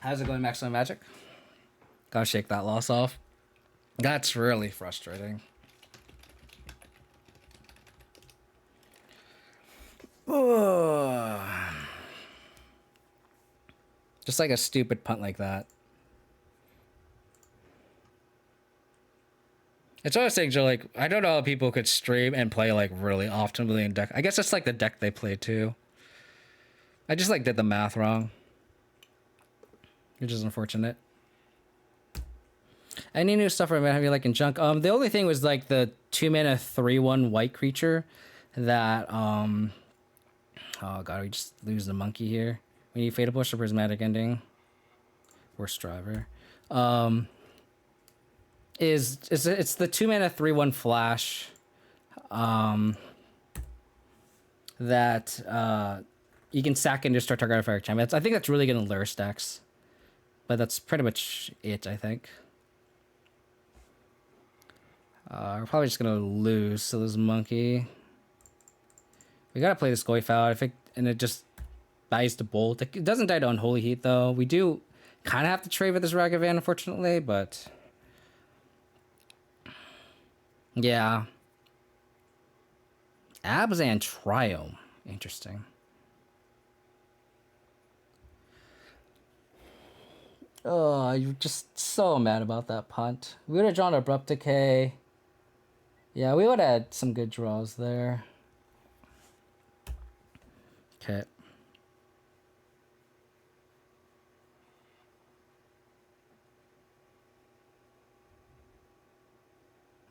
Speaker 1: How's it going, Maximum Magic? Gotta shake that loss off. That's really frustrating. Just like a stupid punt like that. It's one of those things where, like, I don't know how people could stream and play like really often with the deck. I guess it's like the deck they play too. I just like did the math wrong, which is unfortunate. Any new stuff I'm gonna have you like in junk? The only thing was like the 2-mana 3/1 white creature that oh god, we just lose the monkey here. We need Fatal Push or Prismatic Ending. Worst driver. It's the 2-mana 3/1 flash. That you can sack and just start target fire champion. I think that's really gonna lure stacks. But that's pretty much it, I think. We're probably just gonna lose to this monkey. We gotta play this Goyf out. I think, and it just dies to bolt. It doesn't die to unholy heat though. We do kind of have to trade with this Ragavan, unfortunately, but yeah. Abzan Triome. Interesting. Oh, you're just so mad about that punt. We would have drawn Abrupt Decay. Yeah, we would have had some good draws there. Okay.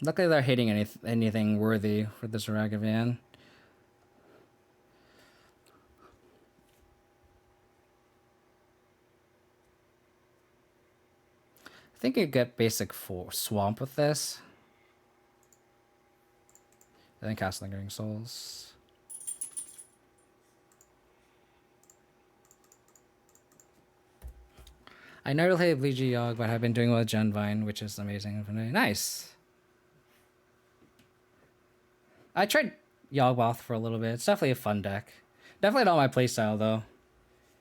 Speaker 1: Luckily they're hitting anything worthy for this Ragavan. I think you get basic for Swamp with this. And then cast Lingering Souls. I never played Bleachy Yogg, but I've been doing well with Genvine, which is amazing. Nice. I tried Yawgmoth for a little bit. It's definitely a fun deck. Definitely not my playstyle though.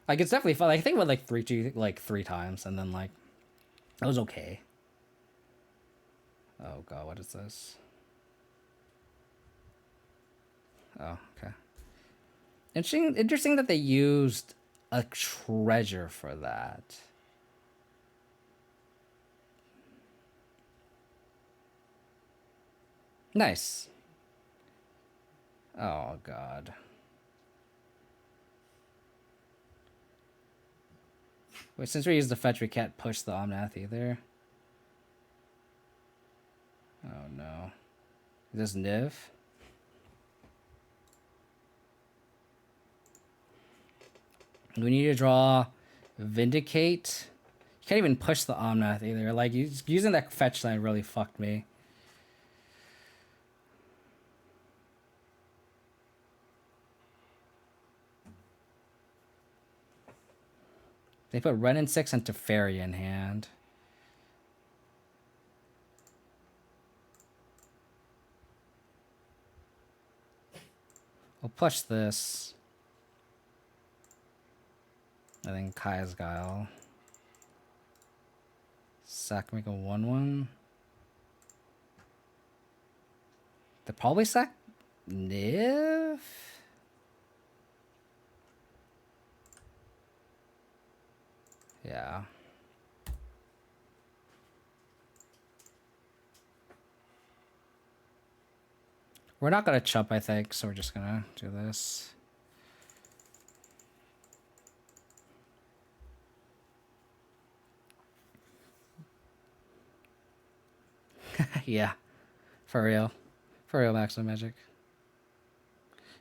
Speaker 1: Like it's definitely fun. Like, I think about like 3G like 3 times, and then like that was okay. Oh god, what is this? Oh, okay. Interesting that they used a treasure for that. Nice. Oh god. Wait, since we used the fetch, we can't push the Omnath either. Oh no. Is this Niv? We need to draw Vindicate. You can't even push the Omnath either. Like, using that fetch line really fucked me. They put Renin 6 and Teferi in hand. We'll push this. I think Kai's Guile. Sack, make a 1/1. They probably sack Niv? Yeah. We're not gonna chump, I think, so we're just gonna do this. Yeah. For real. For real, Maximum Magic.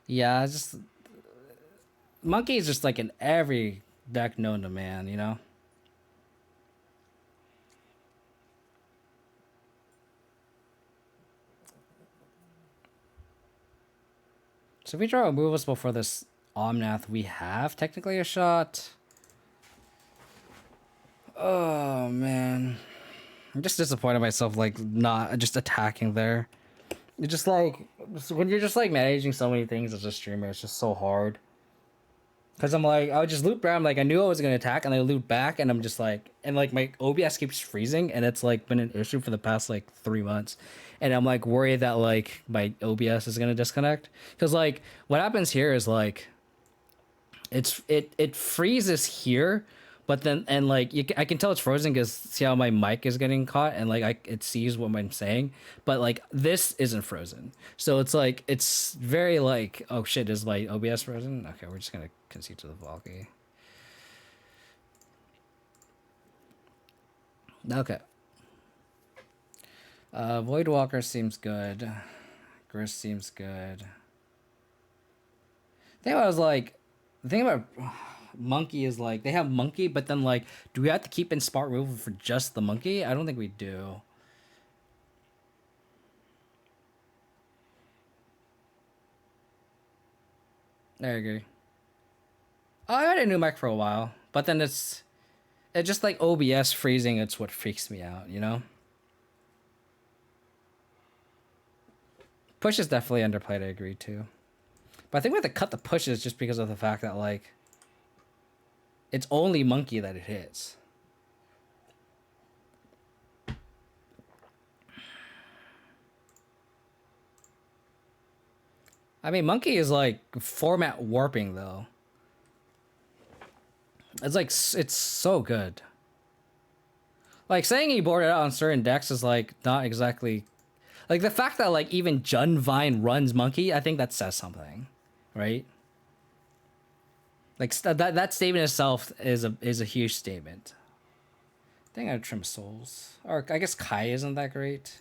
Speaker 1: Yeah, it's just... Monkey is just like in every deck known to man, you know? So if we draw a removals before this Omnath, we have technically a shot. Oh, man. I'm just disappointed in myself, like, not just attacking there. It's just like, when you're just like managing so many things as a streamer, it's just so hard. Because I'm like, I would just loop around, like, I knew I was going to attack, and I loop back, and I'm just like, and like, my OBS keeps freezing, and it's like been an issue for the past like 3 months. And I'm like worried that like my OBS is going to disconnect. Because like, what happens here is like, it freezes here, but then, and like I can tell it's frozen because see how my mic is getting caught, and like it sees what I'm saying, but like this isn't frozen, so it's like it's very like, oh shit, is my OBS frozen? Okay, we're just gonna concede to the Valky. Okay. Voidwalker seems good. Gris seems good. I think I was like, the thing about Monkey is like, they have Monkey, but then like, do we have to keep in spot removal for just the Monkey? I don't think we do. I agree. I had a new mech for a while, but then it's just like OBS freezing. It's what freaks me out, you know. Push is definitely underplayed. I agree too, but I think we have to cut the pushes just because of the fact that like it's only monkey that it hits. I mean, monkey is like format warping though. It's like it's so good. Like saying he boarded out on certain decks is like not exactly like the fact that like even Junvine runs monkey. I think that says something, right? Like that statement itself is a huge statement. I think I'd trim souls, or I guess Kaya isn't that great.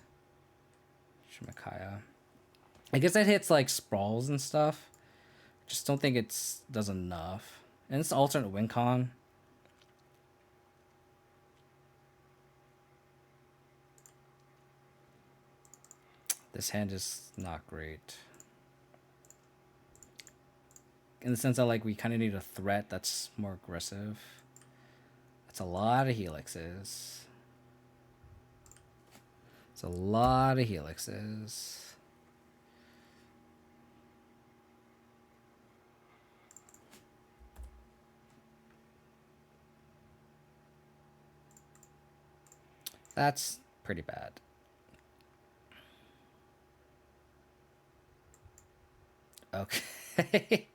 Speaker 1: Trim a Kaya. I guess it hits like sprawls and stuff. Just don't think it's does enough. And it's alternate win con. This hand is not great. In the sense that like we kind of need a threat that's more aggressive. That's a lot of helixes. It's a lot of helixes. That's pretty bad. Okay.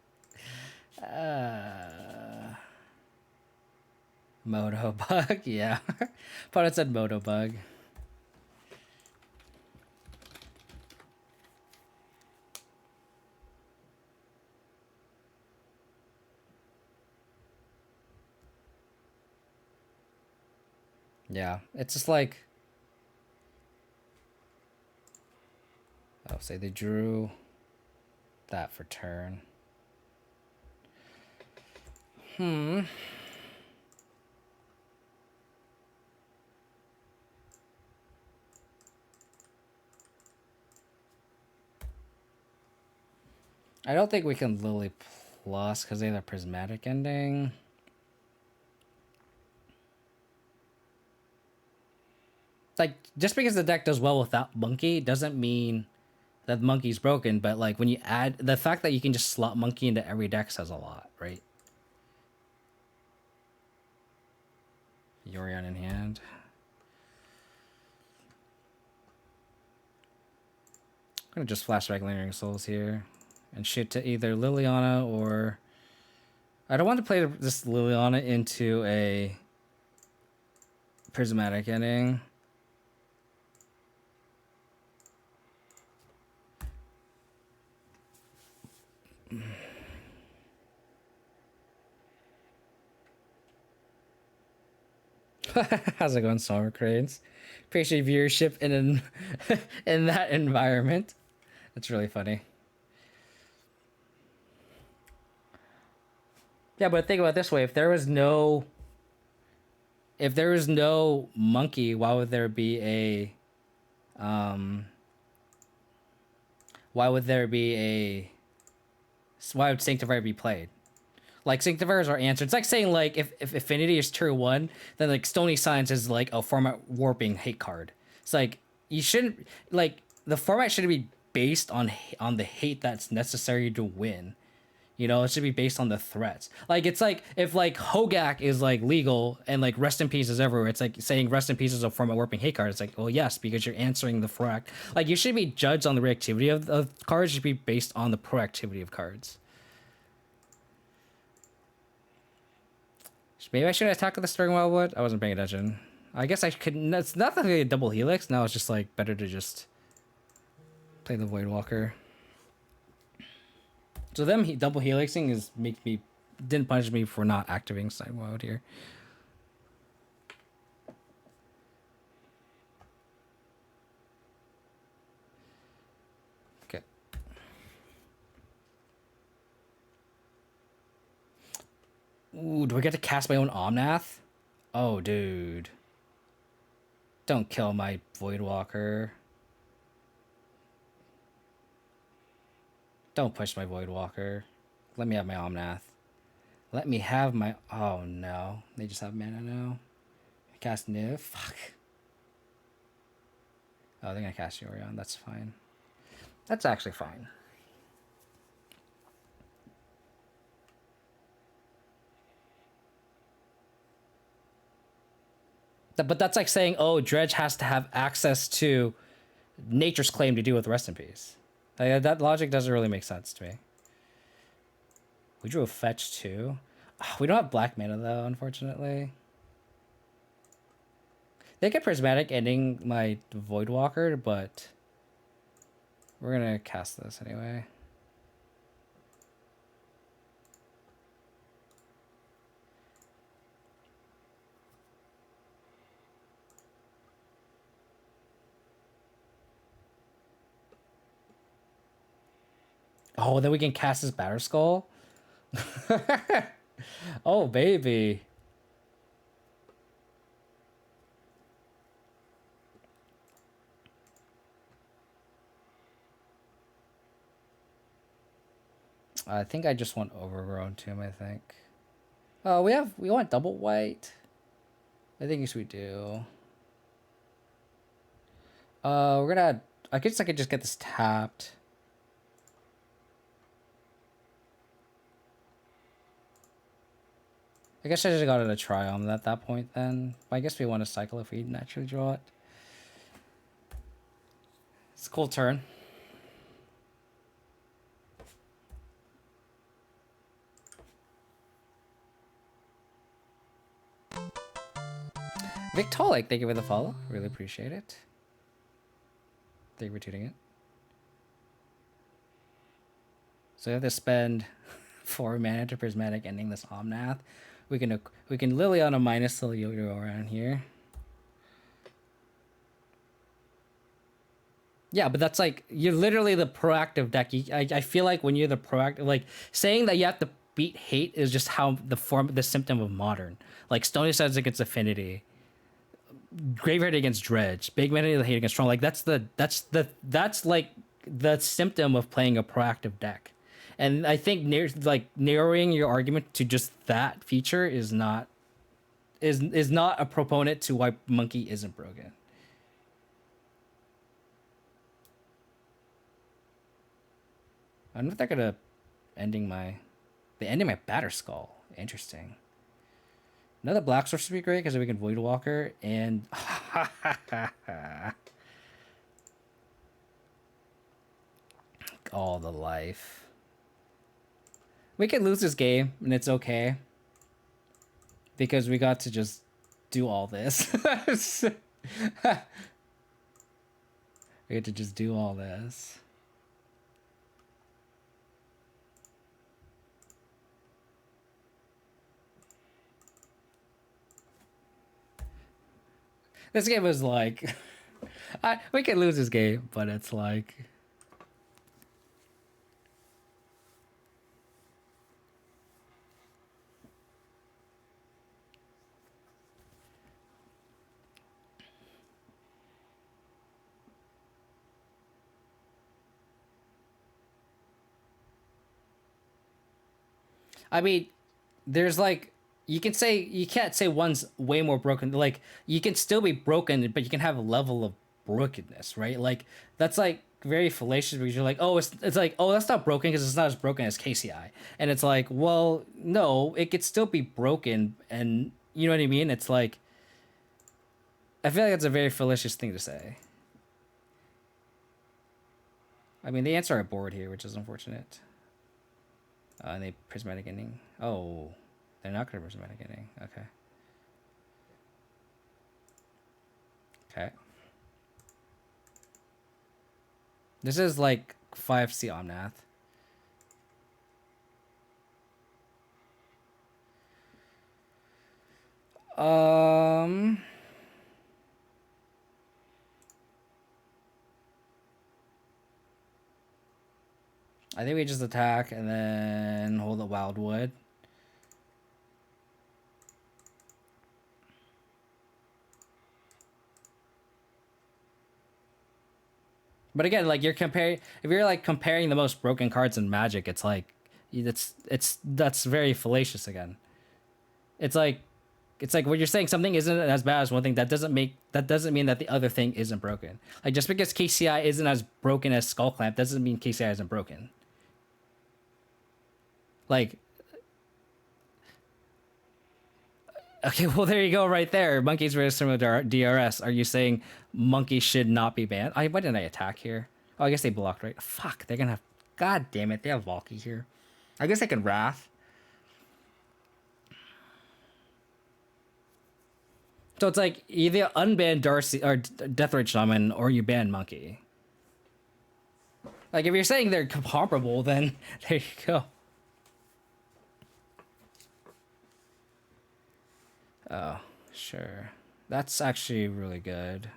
Speaker 1: Moto bug, yeah. But it said moto bug. Yeah, it's just like, oh, say they drew that for turn. I don't think we can Lily plus because they have a prismatic ending. Like, just because the deck does well without monkey doesn't mean that monkey's broken, but like when you add the fact that you can just slot monkey into every deck says a lot, right? Yorion in hand. I'm gonna just flashback Lingering Souls here and shoot to either Liliana or I don't want to play this Liliana into a prismatic ending. How's it going, Summer Cranes? Appreciate viewership in in that environment. That's really funny. Yeah, but think about it this way: if there was no monkey, why would there be a why would Sanctifier be played? Like, Sanctifier is our answer. It's like saying, like, if Affinity is tier 1, then, like, Stony Science is, like, a format warping hate card. It's like, you shouldn't, like, the format shouldn't be based on the hate that's necessary to win. You know, it should be based on the threats. Like, it's like, if, like, Hogak is, like, legal and, like, Rest in Peace is everywhere, it's like saying Rest in Peace is a format warping hate card. It's like, well, yes, because you're answering the like, you should be judged on the reactivity of cards. You should be based on the proactivity of cards. Maybe I should attack with the Stirring Wildwood. I wasn't paying attention. I guess I could. It's not really a double helix. Now it's just like better to just play the Voidwalker. So them double helixing didn't punish me for not activating Side Wild here. Okay. Ooh, do I get to cast my own Omnath? Oh, dude. Don't kill my Voidwalker. Don't push my Voidwalker. Let me have my Omnath. Let me have my... Oh, no. They just have mana now. Cast Niv. Fuck. Oh, they're going to cast Yorion. That's fine. That's actually fine. But that's like saying, oh, Dredge has to have access to Nature's Claim to deal with Rest in Peace. Like, that logic doesn't really make sense to me. We drew a fetch too. Oh, we don't have black mana though, unfortunately. They get Prismatic ending my Voidwalker, but we're gonna cast this anyway. Oh, then we can cast this Batter Skull. Oh, baby. I think I just want Overgrown Tomb, I think. Oh, we want double white. I think yes we do. We're gonna... I guess I could just get this tapped. I guess I just got it a try on at that point then. But I guess we want to cycle if we naturally draw it. It's a cool turn. Victolic, thank you for the follow. Really appreciate it. Thank you for tuning in. So we have to spend 4 mana to Prismatic ending this Omnath. We can Liliana minus the Yo-Yo around here. Yeah, but that's like, you're literally the proactive deck. I feel like when you're the proactive, like saying that you have to beat hate is just how the symptom of modern. Like Stony Sands against Affinity, Graveyard against Dredge, Big Mana hate against Tron. Like that's like the symptom of playing a proactive deck. And I think narrowing your argument to just that feature is not a proponent to why Monkey isn't broken. I wonder if they're gonna ending my Batter Skull. Interesting. Another black source would be great because we can Voidwalker and all the life. We could lose this game and it's okay because we got to just do all this. We had to just do all this. This game was like, we could lose this game, but it's like, I mean, there's like, you can't say one's way more broken. Like you can still be broken, but you can have a level of brokenness, right? Like that's like very fallacious because you're like, oh, it's like, oh, that's not broken because it's not as broken as KCI, and it's like, well, no, it could still be broken, and you know what I mean? It's like, I feel like it's a very fallacious thing to say. I mean, they answer our board here, which is unfortunate. And they Prismatic ending. Oh. They're not going to Prismatic ending. Okay. Okay. This is like 5C Omnath. I think we just attack and then hold the Wildwood. But again, like if you're like comparing the most broken cards in Magic, it's like That's very fallacious again. It's like when you're saying something isn't as bad as one thing, that doesn't mean that the other thing isn't broken. Like just because KCI isn't as broken as Skull Clamp doesn't mean KCI isn't broken. Like, okay, well there you go, right there. Monkey's very similar to DRS. Are you saying Monkey should not be banned? Why didn't I attack here? Oh, I guess they blocked, right? Fuck, they're gonna have. God damn it, they have Valky here. I guess I can Wrath. So it's like either unban Darcy or Deathrite Shaman or you ban Monkey. Like if you're saying they're comparable, then there you go. Oh, sure. That's actually really good.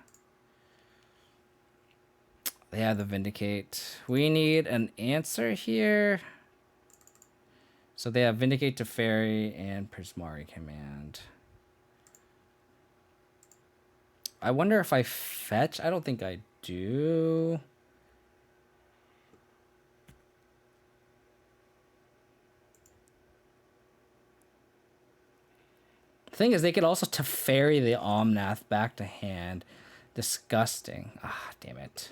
Speaker 1: They have the Vindicate. We need an answer here. So they have Vindicate to Fairy and Prismari Command. I wonder if I fetch. I don't think I do. The thing is, they could also Teferi the Omnath back to hand. Disgusting. Ah, damn it.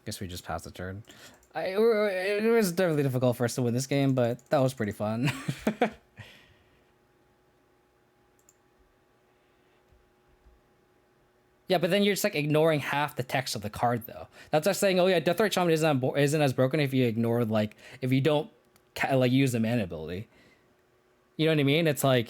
Speaker 1: Guess we just passed the turn. It was definitely difficult for us to win this game, but that was pretty fun. Yeah, but then you're just like ignoring half the text of the card, though. That's like saying, oh yeah, Deathrite Shaman isn't as broken if you ignore if you don't use the mana ability. You know what I mean? It's like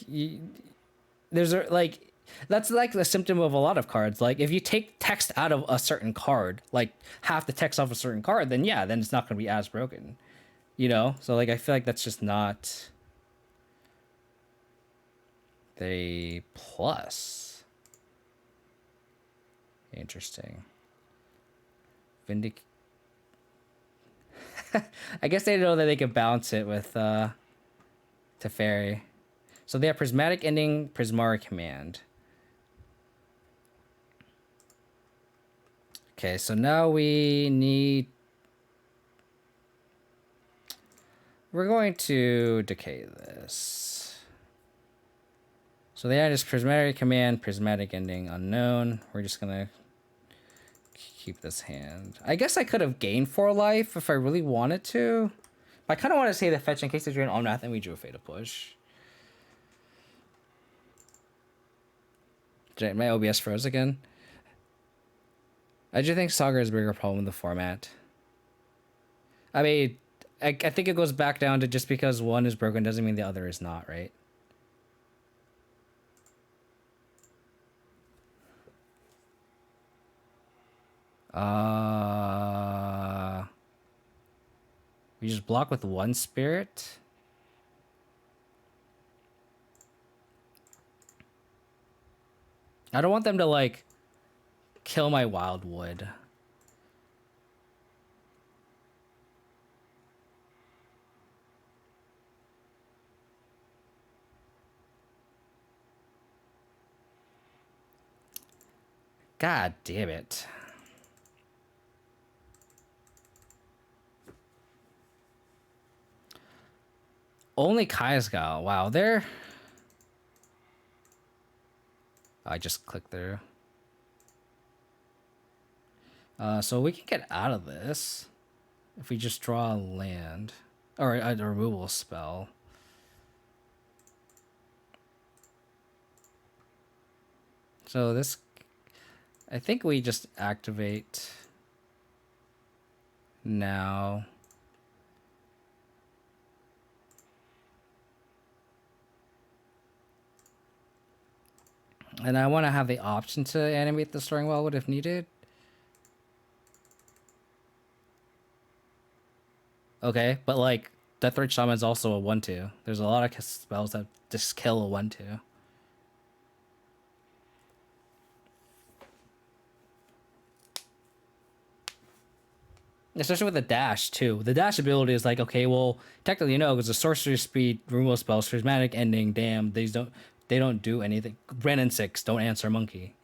Speaker 1: that's like the symptom of a lot of cards. Like if you take text out of a certain card, like half the text off a certain card, then yeah, then it's not going to be as broken. You know? So like I feel like that's just not the plus. Interesting. I guess they know that they can balance it with Teferi. So they have Prismatic Ending, Prismari Command. Okay, so now we're going to decay this. So they have this Prismatic Command, Prismatic Ending, Unknown. We're just gonna keep this hand. I guess I could have gained 4 life if I really wanted to. I kind of want to say the fetch in case they drew an Omnath and we drew a Fatal Push. My OBS froze again. I do think Saga is a bigger problem with the format. I mean, I think it goes back down to just because one is broken doesn't mean the other is not, right? We just block with 1 spirit. I don't want them to like kill my Wildwood. God damn it. Only Kai'Sgao. Wow, they're... I just clicked through. So we can get out of this if we just draw a land. Or a removal spell. So this... I think we just activate now. And I want to have the option to animate the Storing Wildwood if needed. Okay, but like, Deathrite Shaman is also a 1/2. There's a lot of spells that just kill a 1/2. Especially with the dash too. The dash ability is like, okay, well, technically no, because the sorcery speed removal spells, prismatic ending, damn, they don't do anything. Brennan 6, don't answer monkey.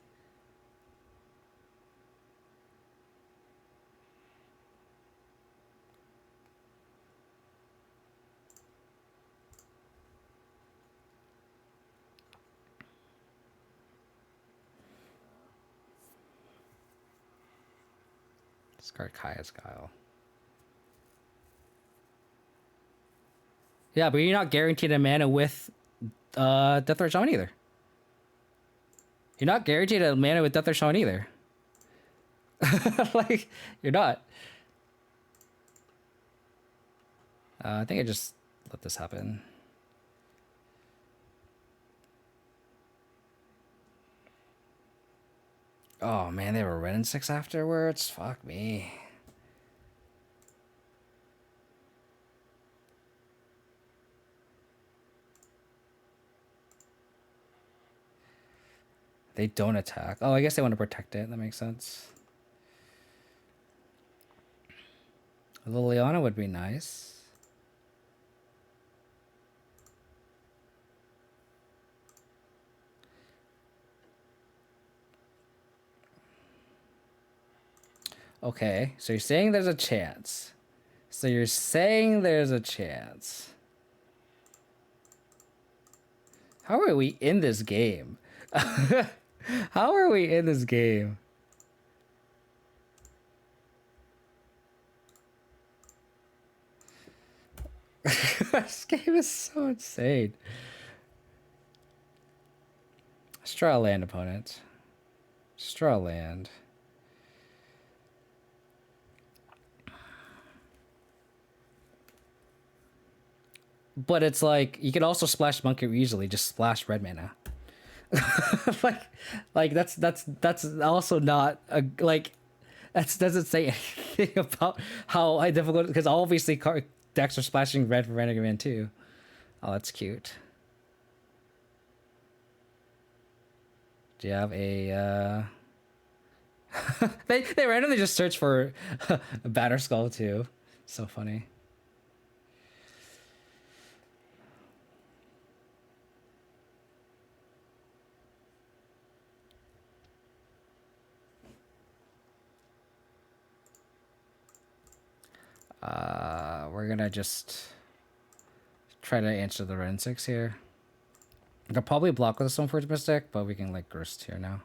Speaker 1: Discard Kaya's Guile. Yeah, but you're not guaranteed a mana with Death or Shaman either. You're not guaranteed a mana with Death or Shaman either. Like, you're not. I think I just let this happen. Oh man, they were red and 6 afterwards. Fuck me. They don't attack. Oh, I guess they want to protect it. That makes sense. Liliana would be nice. Okay, so you're saying there's a chance. So you're saying there's a chance. How are we in this game? How are we in this game? This game is so insane. Let's draw a land, opponent. Just draw a land. But it's like you can also splash Monkey easily. Just splash red mana. like that's also not a like. That doesn't say anything about how difficult, because obviously decks are splashing red for Renegade Man too. Oh, that's cute. Do you have a they randomly just search for a Batter Skull too. So funny. We're gonna just try to answer the Ren 6 here. I could probably block with a Stoneforge Mystic, but we can like Grist here now.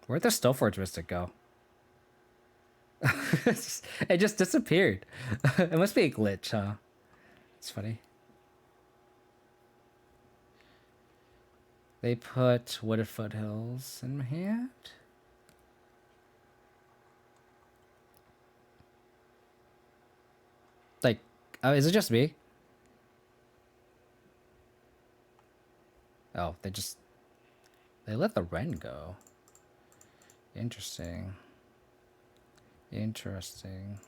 Speaker 1: Where'd the Stoneforge Mystic go? It just disappeared. It must be a glitch, huh? It's funny. They put Wooded Foothills in my hand. Like, is it just me? Oh, they let the Wren go. Interesting. Interesting.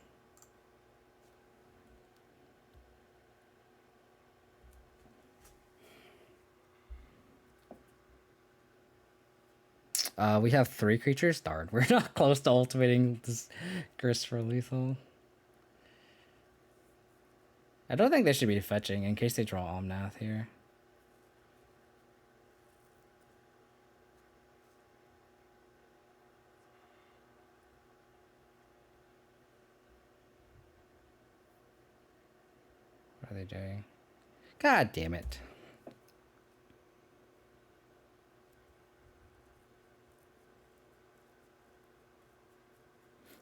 Speaker 1: We have 3 creatures. Darn, we're not close to ultimating this Grist for lethal. I don't think they should be fetching in case they draw Omnath here. What are they doing? God damn it.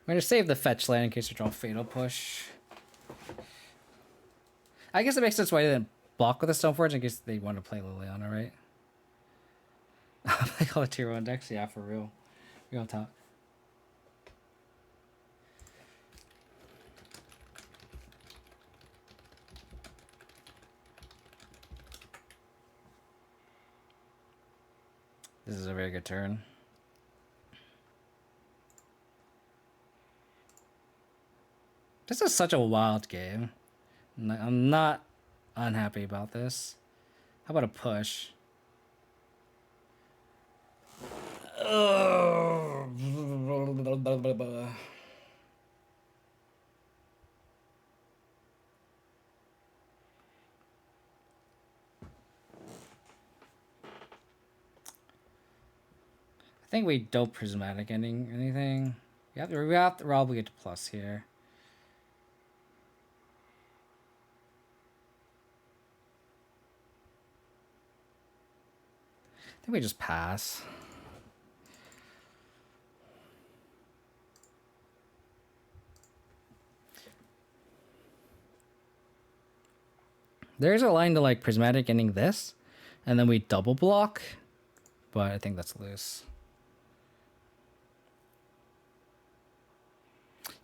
Speaker 1: I'm going to save the fetch land in case we draw Fatal Push. I guess it makes sense why they didn't block with the Stoneforge in case they want to play Liliana, right? Play all the tier 1 decks? Yeah, for real. Real talk. This is a very good turn. This is such a wild game. I'm not unhappy about this. How about a push? I think we don't prismatic ending anything. We have to probably get to plus here. think we just pass. There's a line to like prismatic ending this, and then we double block, but I think that's loose.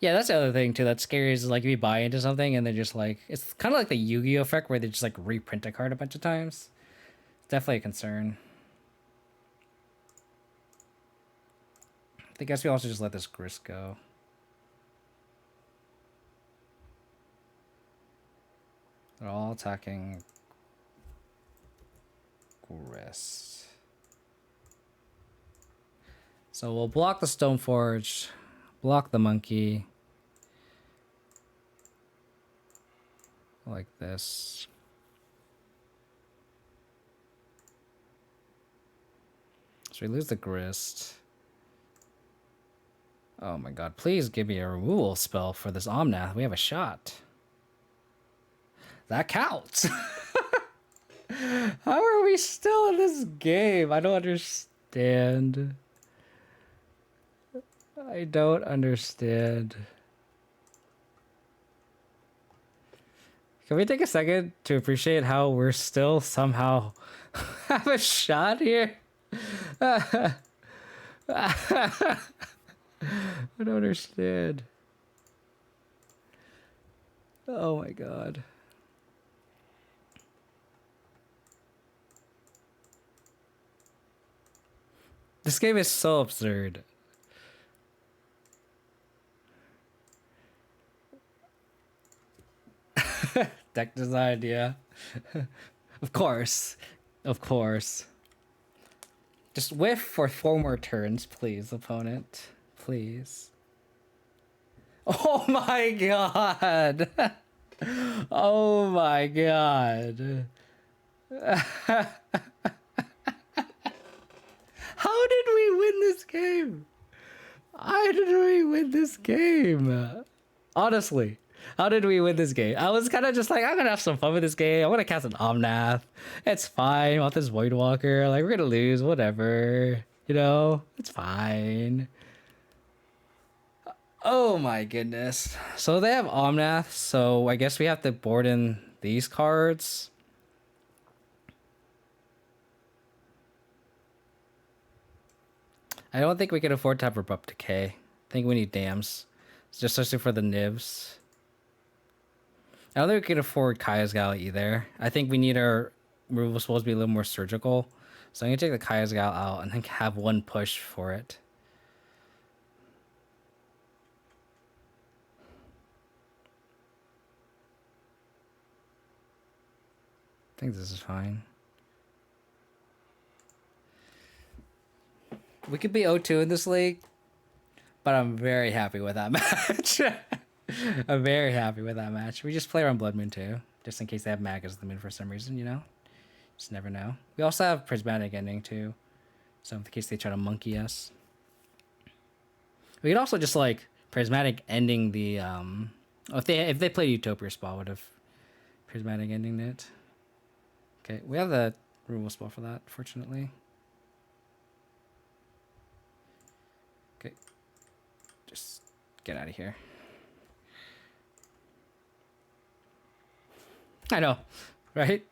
Speaker 1: Yeah, that's the other thing too that's scary is like if you buy into something and they're just like, it's kind of like the Yu-Gi-Oh effect where they just like reprint a card a bunch of times. It's definitely a concern. I guess we also just let this Grist go. They're all attacking Grist. So we'll block the Stoneforge, block the monkey. Like this. So we lose the Grist. Oh my god, please give me a removal spell for this Omnath. We have a shot. That counts. How are we still in this game? I don't understand. I don't understand. Can we take a second to appreciate how we're still somehow have a shot here? I don't understand. Oh my god. This game is so absurd. Deck design, yeah. Of course. Of course. Just whiff for 4 more turns, please, opponent. Please. Oh my god! Oh my god. How did we win this game? How did we win this game? Honestly, how did we win this game? I was kind of just like, I'm gonna have some fun with this game. I want to cast an Omnath. It's fine. I want this Voidwalker. Like, we're gonna lose, whatever. You know, it's fine. Oh my goodness. So they have Omnath, so I guess we have to board in these cards. I don't think we can afford to have Abrupt Decay. I think we need dams. Just especially for the Nivs. I don't think we can afford Kaya's Gal either. I think we need our removal spells to be a little more surgical. So I'm going to take the Kaya's Gal out and then have one push for it. I think this is fine. We could be 0-2 in this league, but I'm very happy with that match. I'm very happy with that match. We just play around Blood Moon too, just in case they have Mag as the moon for some reason, you know? Just never know. We also have Prismatic Ending too, so in case they try to monkey us. We could also just like Prismatic Ending the if they played Utopia Spa, would have Prismatic Ending it. Okay, we have the removal spell for that, fortunately. Okay, just get out of here. I know, right?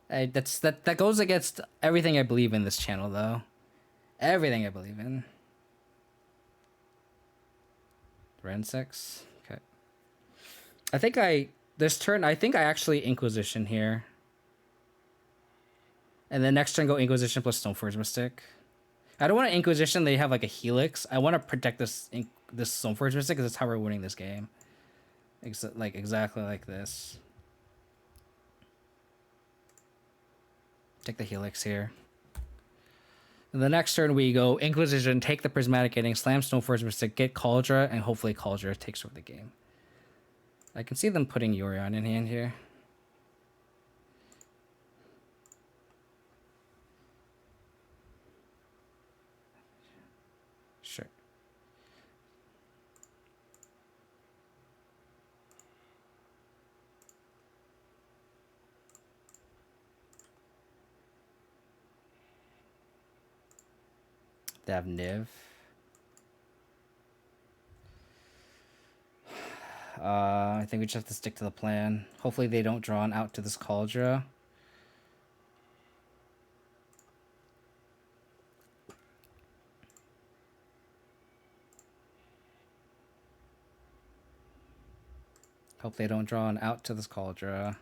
Speaker 1: That goes against everything I believe in this channel, though. Everything I believe in. Ren 6. Okay. I think this turn I actually Inquisition here. And then next turn go Inquisition plus Stoneforge Mystic. I don't want to Inquisition. They have like a Helix. I want to protect this Stoneforge Mystic because that's how we're winning this game. Exactly like this. Take the Helix here. And the next turn we go Inquisition, take the Prismatic Ending, slam Stoneforge Mystic, get Cauldra, and hopefully Cauldra takes over the game. I can see them putting Yorion in hand here. Sure. They have Niv. I think we just have to stick to the plan. Hopefully they don't draw an out to this Cauldron. Hope they don't draw an out to this Cauldron.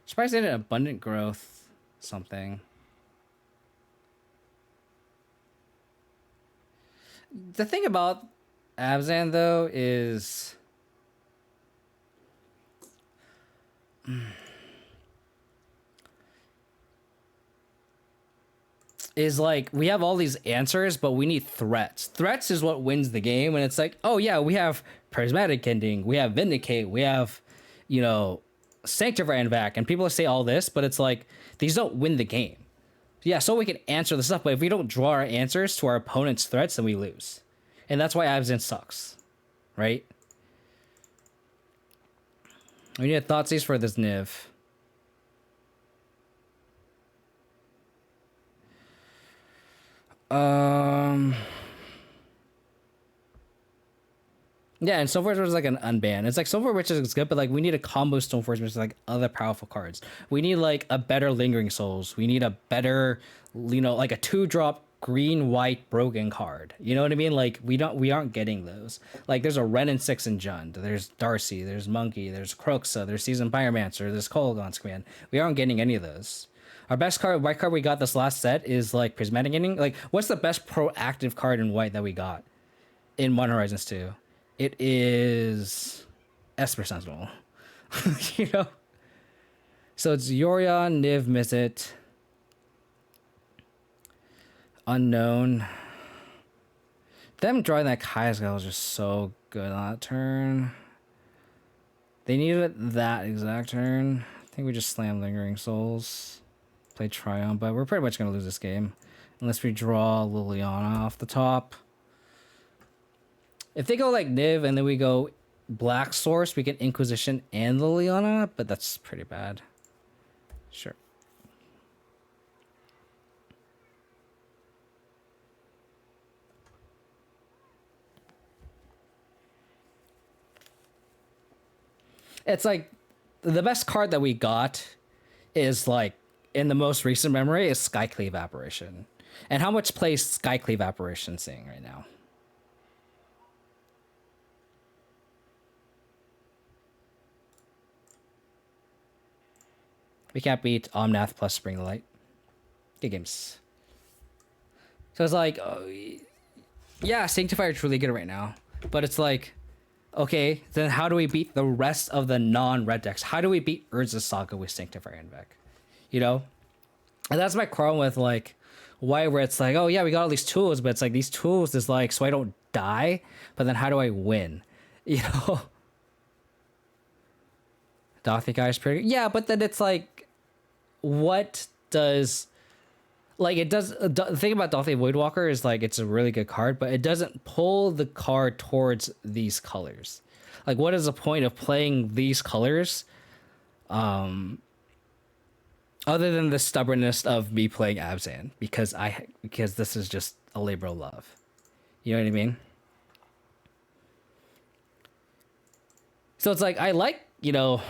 Speaker 1: Surprised they did abundant growth something. The thing about Abzan though is like we have all these answers, but we need threats. Threats is what wins the game, and it's like, oh yeah, we have Prismatic Ending, we have Vindicate, we have, you know, Sanctify and back, and people say all this, but it's like these don't win the game. Yeah, so we can answer the stuff, but if we don't draw our answers to our opponent's threats, then we lose. And that's why Abzan sucks, right? We need a Thoughtseize for this Niv. Yeah, and Stoneforge was like an unban. It's like Stoneforge Witch is good, but like we need a combo Stoneforge Witch with like other powerful cards. We need like a better Lingering Souls. We need a better, you know, like a 2-drop green white broken card. You know what I mean? Like we aren't getting those. Like there's a Ren and 6 in Jund. There's Darcy. There's Monkey. There's Croxa. There's Seasoned Pyromancer. There's Kolaghan's Command. We aren't getting any of those. Our best card, white card we got this last set is like Prismatic Ending. Like what's the best proactive card in white that we got in Modern Horizons 2? It is Esper Sentinel. You know? So it's Yorion, Niv Mizzet, Unknown. Them drawing that Kai'Sa was just so good on that turn. They needed it that exact turn. I think we just slam Lingering Souls. Play Tryon, but we're pretty much going to lose this game. Unless we draw Liliana off the top. If they go like Niv and then we go Black Source, we get Inquisition and Liliana, but that's pretty bad. Sure. It's like the best card that we got is like in the most recent memory is Skycleave Apparition. And how much plays Skycleave Apparition seeing right now? We can't beat Omnath plus Spring Light. Good games. So it's like, yeah, Sanctifier is really good right now. But it's like, okay, then how do we beat the rest of the non-red decks? How do we beat Urza's Saga with Sanctifier and Vec? You know? And that's my problem with like, why where it's like, oh yeah, we got all these tools, but it's like these tools is like, so I don't die, but then how do I win? You know? Dothy guy is pretty good. Yeah, but then it's like, what does like it does the thing about Dothy Voidwalker is like it's a really good card, but it doesn't pull the card towards these colors. Like what is the point of playing these colors other than the stubbornness of me playing Abzan because this is just a labor of love. You know what I mean? So it's like I like, you know,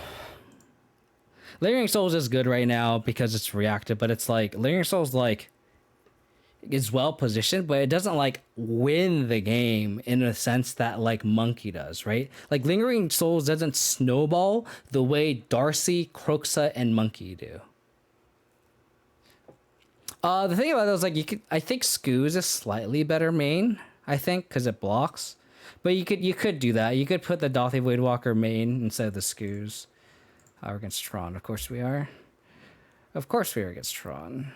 Speaker 1: Lingering Souls is good right now because it's reactive, but it's like Lingering Souls like is well positioned, but it doesn't like win the game in a sense that like Monkey does, right? Like Lingering Souls doesn't snowball the way Darcy, Croxa, and Monkey do. The thing about it is like I think Scooz is slightly better main, I think, because it blocks. But you could do that. You could put the Dothy Voidwalker main instead of the Scooz. We're against Tron. Of course we are. Of course we are against Tron.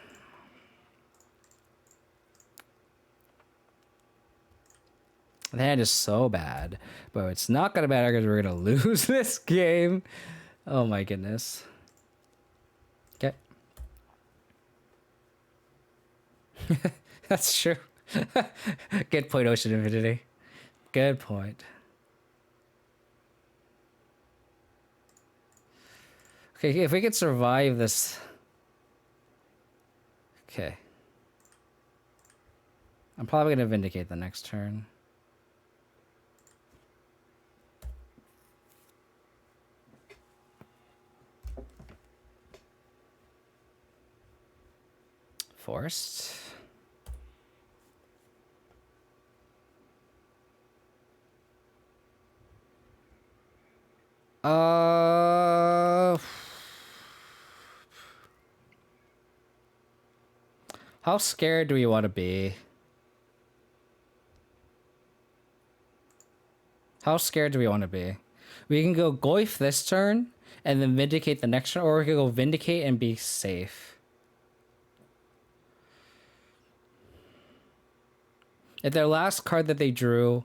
Speaker 1: The hand is so bad. But it's not going to matter because we're going to lose this game. Oh my goodness. Okay. That's true. Good point, Ocean Infinity. Good point. Okay, if we could survive this Okay. I'm probably going to Vindicate the next turn. Forced. How scared do we want to be? How scared do we want to be? We can go Goyf this turn and then Vindicate the next turn, or we can go Vindicate and be safe. If their last card that they drew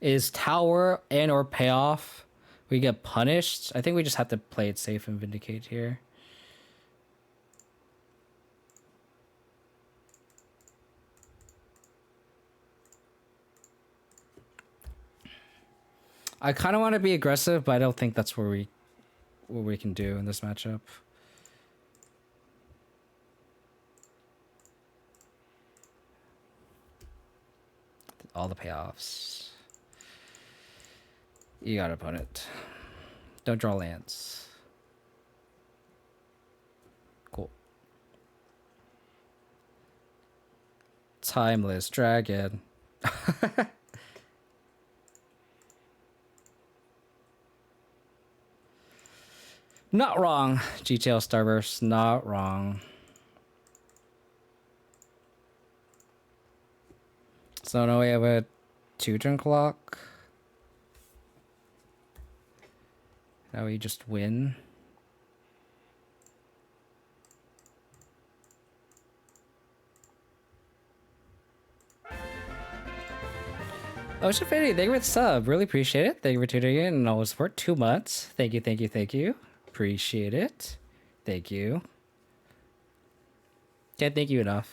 Speaker 1: is Tower and or Payoff, we get punished. I think we just have to play it safe and Vindicate here. I kind of want to be aggressive, but I don't think that's what we can do in this matchup. All the payoffs. You got opponent. Don't draw lands. Cool. Timeless Dragon. Not wrong, GTL Starburst. Not wrong. So now we have a 2-turn clock. Now we just win. Oh, Shafini, thank you for the sub. Really appreciate it. Thank you for tuning in and all the support. 2 months. Thank you, thank you, thank you. Appreciate it. Thank you. Can't thank you enough.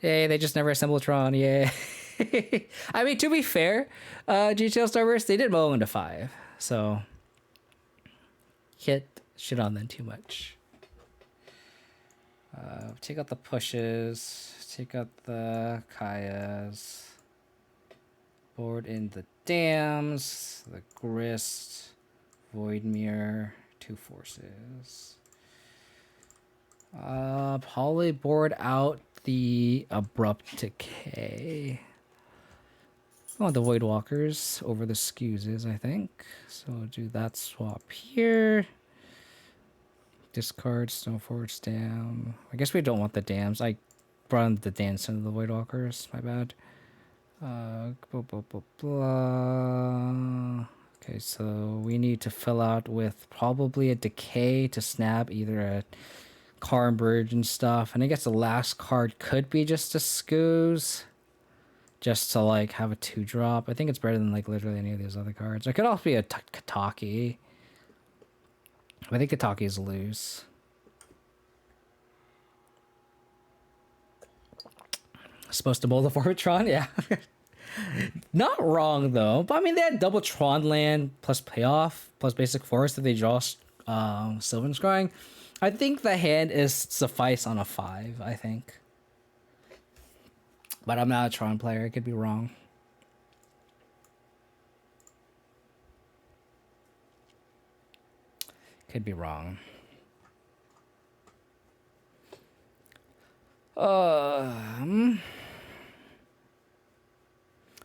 Speaker 1: Yay, they just never assembled Tron. Yay. I mean, to be fair, GTL Starburst, they did mow into 5. So, can't shit on them too much. Take out the pushes. Take out the Kayas. Board in the dams. The Grist. Void Mirror. 2 forces. Probably board out the Abrupt Decay. I want the Void Walkers over the Scuses, I think. So I'll do that swap here. Discard Stoneforge Dam. I guess we don't want the dams. I brought in the dance into the Void Walkers. My bad. Blah, blah, blah, blah. Okay, so we need to fill out with probably a Decay to snap either a Karn Bridge and stuff. And I guess the last card could be just a Scooze. Just to like have a 2-drop. I think it's better than like literally any of these other cards. It could also be a Kataki. I think Kataki is loose. Supposed to bowl the forward Tron? Yeah. Not wrong though. But I mean, they had double Tron land plus payoff plus basic forest if they draw Sylvan Scrying. I think the hand is suffice on a 5, I think. But I'm not a Tron player. I could be wrong. Could be wrong.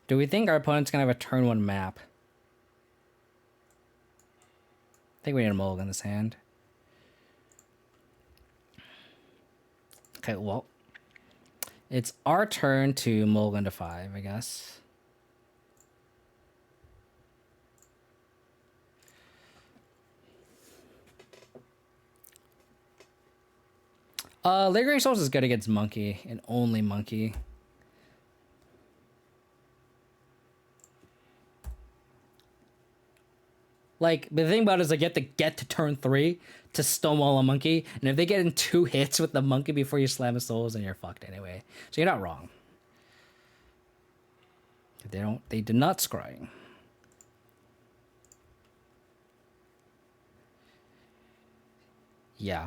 Speaker 1: Do we think our opponent's gonna have a turn 1 map? I think we need a mulligan in this hand. Okay, well. It's our turn to mulligan to 5, I guess. Lingering Souls is good against Monkey and only Monkey. Like, the thing about it is like you have to get to turn 3 to stonewall a Monkey, and if they get in 2 hits with the Monkey before you slam his souls, then you're fucked anyway. So you're not wrong. They did not scrying. Yeah.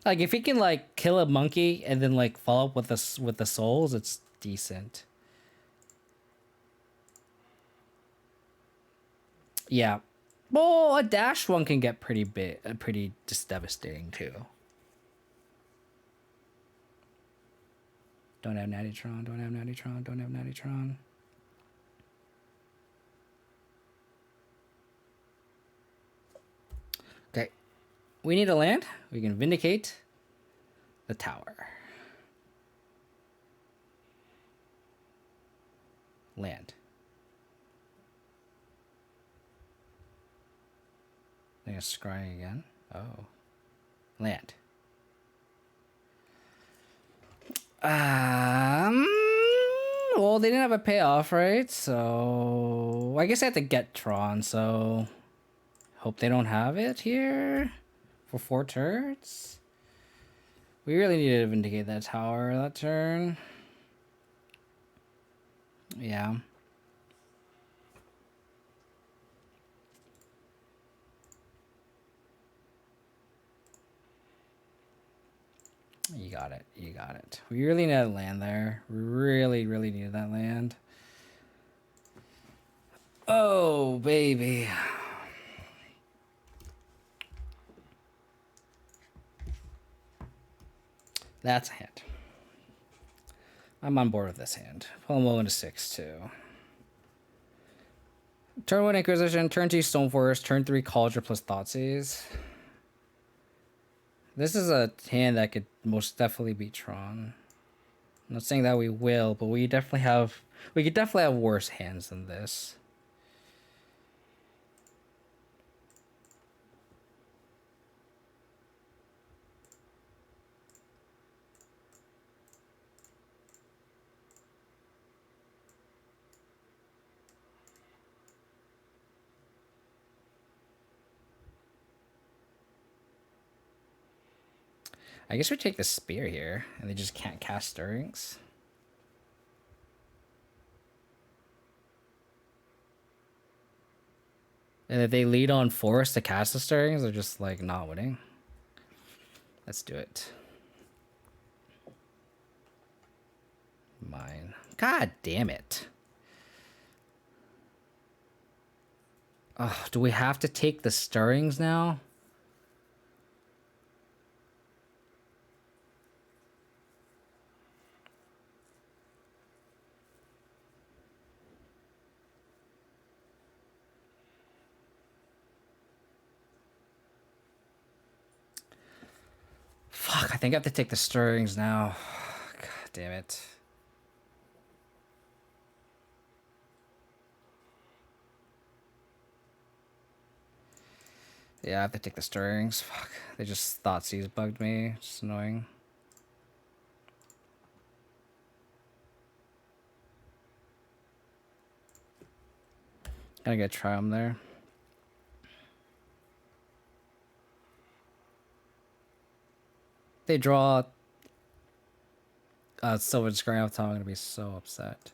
Speaker 1: Like if he can like kill a monkey and then like follow up with the souls, it's decent. Yeah. Well, a dash one can get pretty big, pretty just devastating too. Don't have Natty Tron, don't have Natty Tron, don't have Natty Tron. Okay. We need a land. We can vindicate the tower. Land. They're scrying again. Oh. Land. Well, they didn't have a payoff, right? So I guess I have to get Tron, so hope they don't have it here for 4 turns. We really needed to vindicate that tower that turn. Yeah. You got it. You got it. We really needed land there. We really, really needed that land. Oh, baby. That's a hand. I'm on board with this hand. Pull him low into 6, too. Turn 1 Inquisition, turn 2 Stoneforge, turn 3 Cauldron plus Thoughtseize. This is a hand that could most definitely beat Tron. I'm not saying that we will, but we could definitely have worse hands than this. I guess we take the spear here, and they just can't cast Stirrings. And if they lead on Forest to cast the Stirrings, they're just like not winning. Let's do it. Mine. God damn it. Oh, do we have to take the Stirrings now? Fuck, I think I have to take the Stirrings now. God damn it. Yeah, I have to take the Stirrings. Fuck. They just Thoughtseize bugged me. It's annoying. Gotta get Triumph there. They draw Silver Scram Top, I'm gonna be so upset.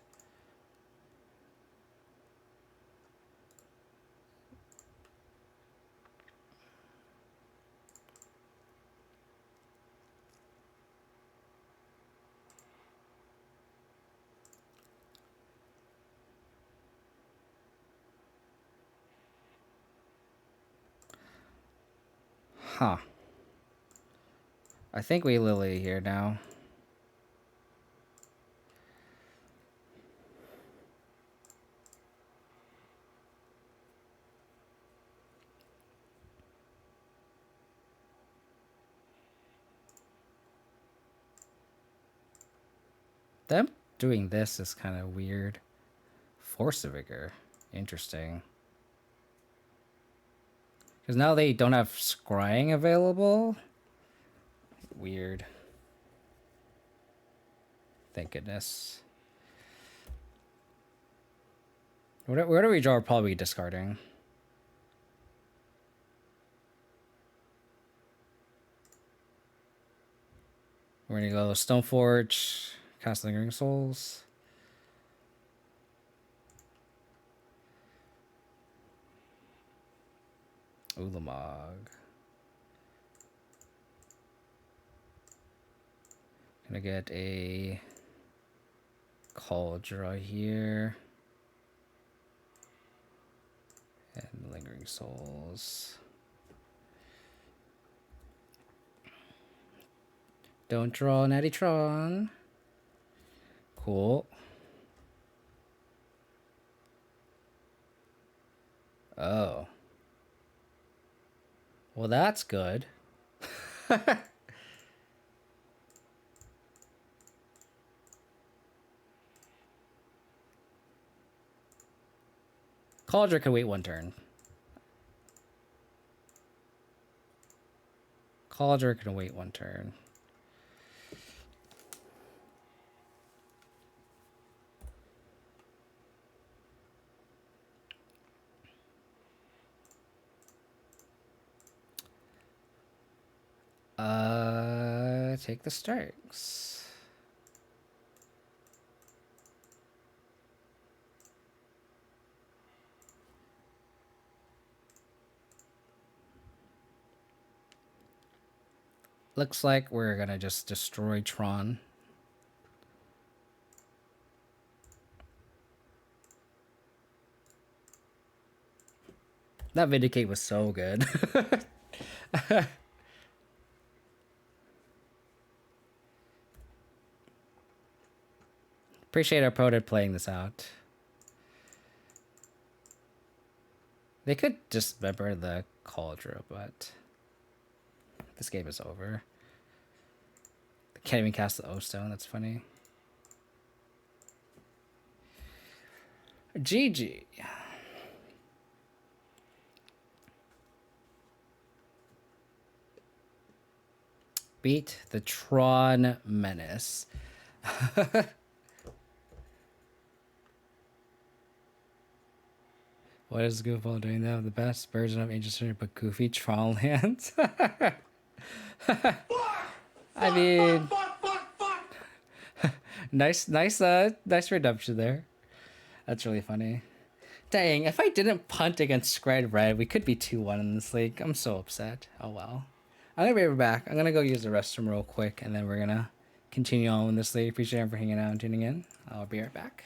Speaker 1: Huh. I think we Lily here now. Them doing this is kind of weird. Force of Vigor. Interesting. Because now they don't have Scrying available. Weird. Thank goodness. Where do we draw? We're probably discarding. We're gonna go Stoneforge, cast Lingering Souls. Ulamog. Gonna get a Cauldron here. And Lingering Souls. Don't draw Natty Tron. Cool. Oh. Well, that's good. Cauldron can wait one turn. Cauldron can wait one turn. Take the strikes. Looks like we're gonna just destroy Tron. That Vindicate was so good. Appreciate our opponent playing this out. They could just remember the Cauldron, but this game is over. Can't even cast the O-Stone, that's funny. GG. Beat the Tron Menace. What is Goofball doing now? The best version of Angel Center, but goofy Tron lands. I mean, nice redemption there. That's really funny. Dang, if I didn't punt against Skred Red, we could be 2-1 in this league. I'm so upset. Oh well. I'm gonna be right back. I'm gonna go use the restroom real quick, and then we're gonna continue on with this league. Appreciate everyone for hanging out and tuning in. I'll be right back.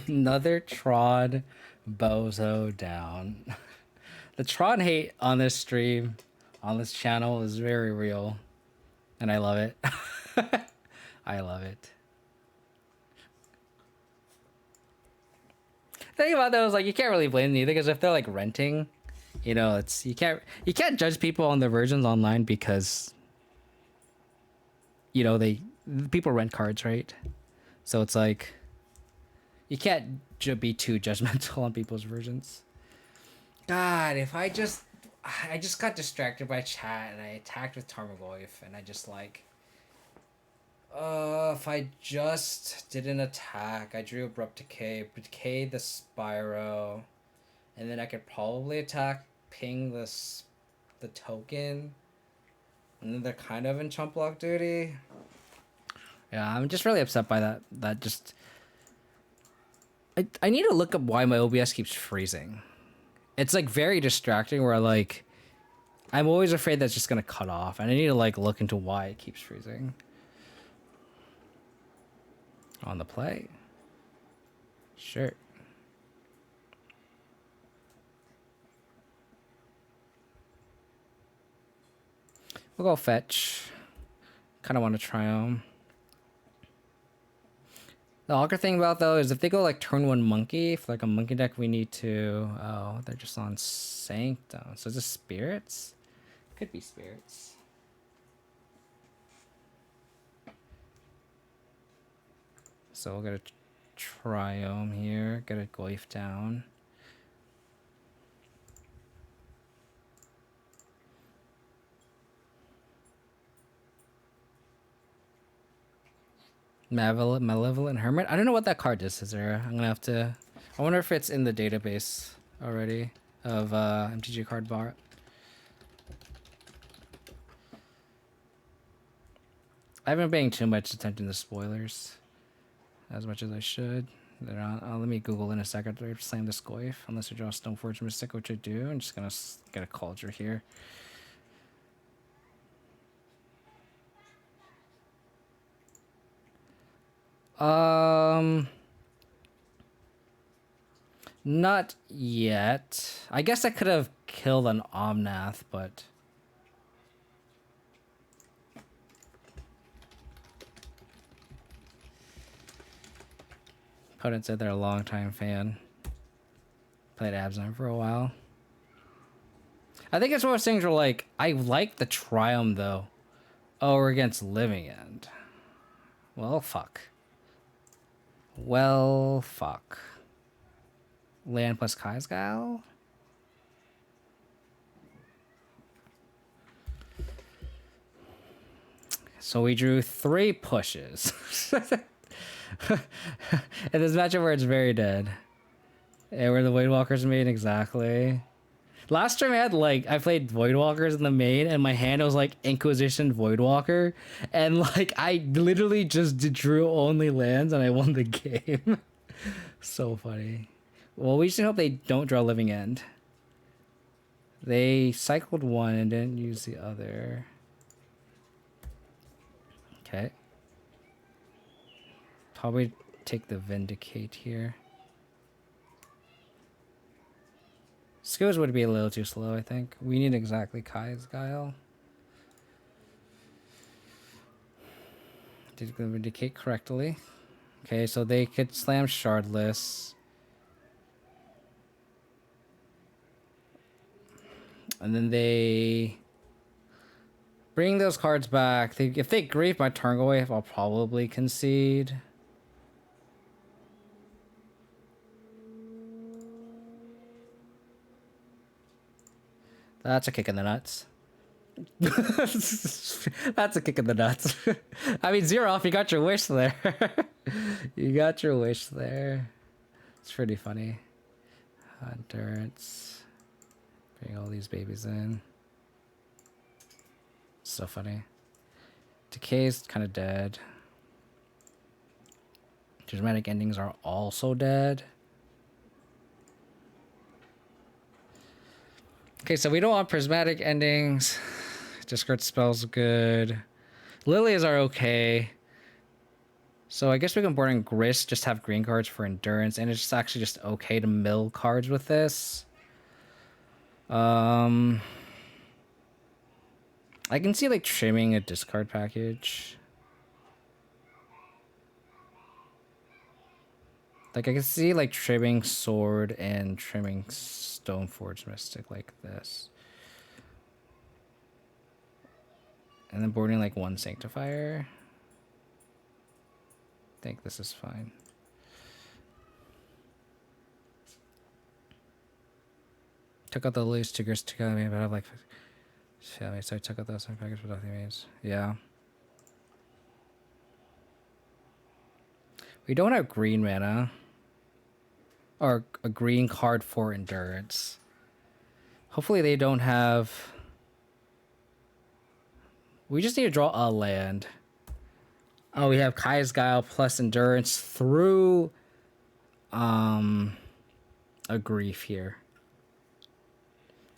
Speaker 1: Another Tron bozo down. The Tron hate on this stream, on this channel, is very real. And I love it. I love it. The thing about that is, like, you can't really blame them either, because if they're like renting, you know, it's you can't judge people on their versions online, because you know people rent cards, right? So it's like you can't be too judgmental on people's versions. God, if I just got distracted by chat and I attacked with Tarmogoyf, and I just like, if I just didn't attack, I drew Abrupt Decay the Spyro, and then I could probably attack, ping the token, and then they're kind of in chump block duty. Yeah, I'm just really upset by that. That just, I need to look up why my OBS keeps freezing. It's like very distracting, where like I'm always afraid that's just gonna cut off, and I need to like look into why it keeps freezing. On the play? Sure. We'll go fetch. Kind of want to try them. The awkward thing about though is if they go like turn 1 monkey, for like a monkey deck, we need to. Oh, they're just on Sanctum. So is this spirits? Could be spirits. So we'll get a Triome here, get a Goyf down. Malevolent Hermit. I don't know what that card is, Cesar. I'm gonna have to. I wonder if it's in the database already of MTG card bar. I haven't been paying too much attention to spoilers, as much as I should. Let me Google in a second to slam this Goyf, unless I draw Stoneforge Mystic, which I do. I'm just gonna get a Cauldron here. Not yet. I guess I could have killed an Omnath, but opponent said they're a longtime fan. Played Abzan for a while. I think it's one of those things where, like, I like the Triumph though. Oh, we're against Living End. Well, fuck. Well, fuck. Land plus Kai's Guile? So we drew 3 pushes. In this matchup where it's very dead. Yeah, where the Voidwalkers made, exactly. Last time I played Voidwalkers in the main, and my hand was like Inquisition Voidwalker, and like I literally just drew only lands and I won the game. So funny. Well, we should hope they don't draw Living End. They cycled 1 and didn't use the other. Okay. Probably take the Vindicate here. Skills would be a little too slow, I think. We need exactly Kai's Guile. Did the Vindicate correctly. Okay, so they could slam Shardless. And then they bring those cards back. If they grieve my turn away, I'll probably concede. That's a kick in the nuts. That's a kick in the nuts. I mean, 0 off, you got your wish there. You got your wish there. It's pretty funny. Endurance. Bring all these babies in. So funny. Decay's kind of dead. Dramatic Endings are also dead. Okay, so we don't want Prismatic Endings. Discard spells good. Lilies are okay. So I guess we can board in Grist, just have green cards for endurance, and it's just actually just okay to mill cards with this. I can see like trimming a discard package. Like I can see like trimming Sword and trimming Stoneforge Mystic like this. And then boarding like one Sanctifier. I think this is fine. Took out the loose to Grist to me, but I have like family, so I took out those package with nothing means. Yeah. We don't have green mana. Or a green card for endurance. Hopefully they don't have... We just need to draw a land. Oh, we have Kaya's Guile plus endurance through a grief here.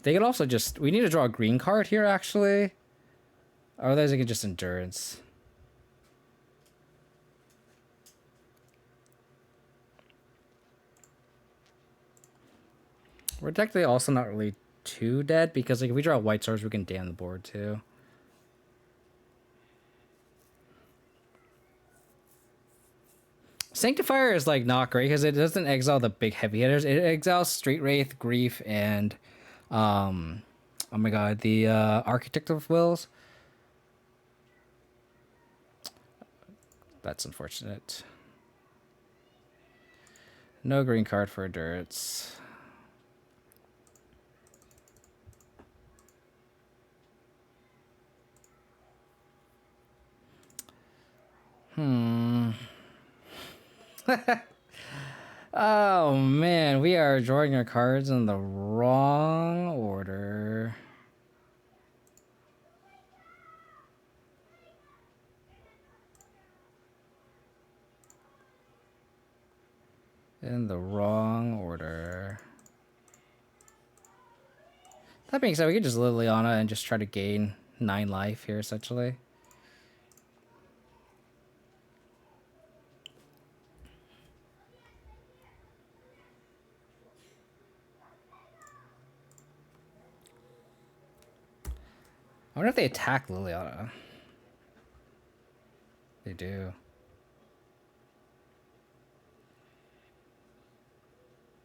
Speaker 1: They could also just... We need to draw a green card here, actually. Otherwise, they can just endurance. We're technically also not really too dead, because like if we draw white swords, we can dam the board, too. Sanctifier is like not great because it doesn't exile the big heavy hitters. It exiles Street Wraith, Grief, and oh my god, the Architect of Wills. That's unfortunate. No green card for endurance. Oh man, we are drawing our cards in the wrong order. In the wrong order. That being said, we could just Liliana and just try to gain 9 life here, essentially. I wonder if they attack Liliana. They do.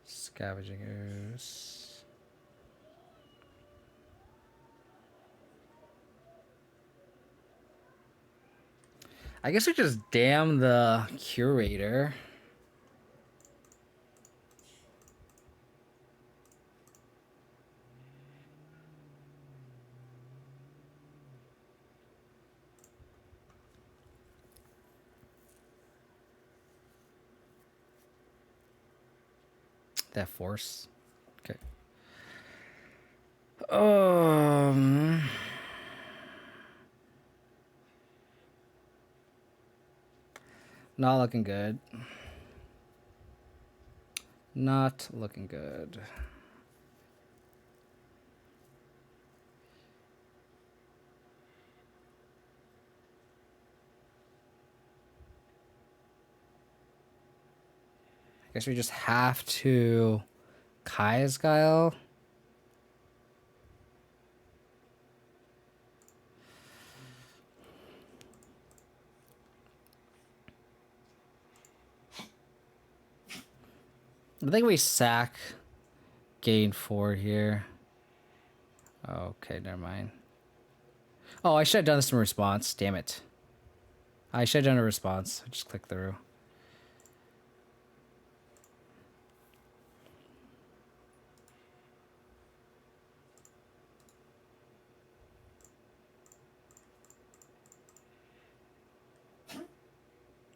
Speaker 1: Scavenging Ooze. I guess we just damn the Curator. That force. Okay. Not looking good. Not looking good. I guess we just have to Kaya's Guile. I think we sack gain 4 here. Okay, never mind. Oh, I should have done this in response. Damn it. I should have done a response. I just click through.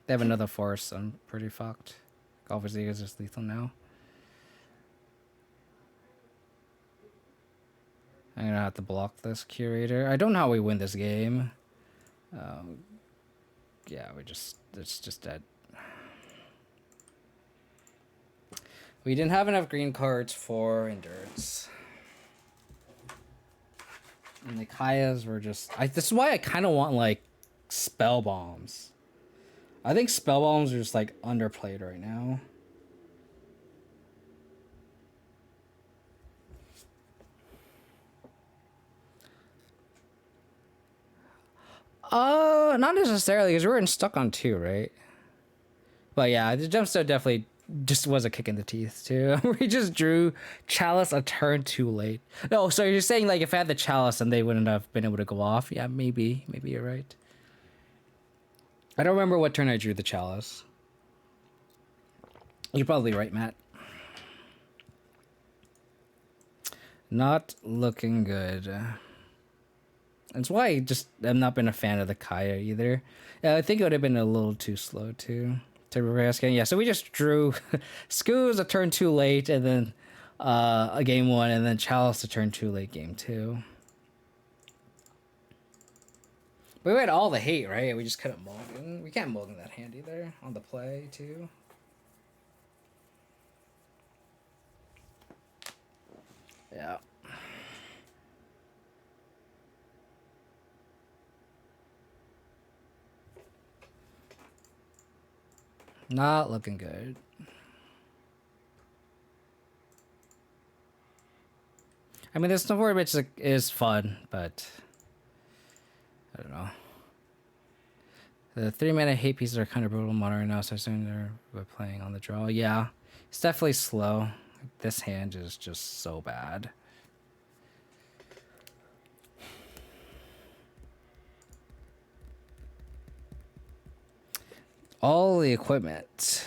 Speaker 1: They have another force. I'm pretty fucked. Obviously, it's just lethal now. I'm gonna have to block this Curator. I don't know how we win this game. Yeah, it's just dead. We didn't have enough green cards for endurance. And the Kayas were just... this is why I kind of want, like, spell bombs. I think spell bombs are just like underplayed right now. Not necessarily, because we're stuck on 2, right? But yeah, the jumpstone definitely just was a kick in the teeth too. We just drew Chalice a turn too late. Oh, so you're saying like if I had the Chalice and they wouldn't have been able to go off? Yeah, maybe you're right. I don't remember what turn I drew the Chalice. You're probably right, Matt. Not looking good. That's why I've not been a fan of the Kaya either. Yeah, I think it would have been a little too slow too to reverse game. Yeah, so we just drew Scoos a turn too late, and then a game 1, and then Chalice a turn too late game 2. But we had all the hate, right? We just couldn't mulligan. We can't mulligan that hand either on the play too. Yeah. Not looking good. I mean, this Stoneforge Mystic is fun, but I don't know. The 3-mana hate pieces are kind of brutal modern right now, so I assume they're playing on the draw. Yeah, it's definitely slow. This hand is just so bad. All the equipment.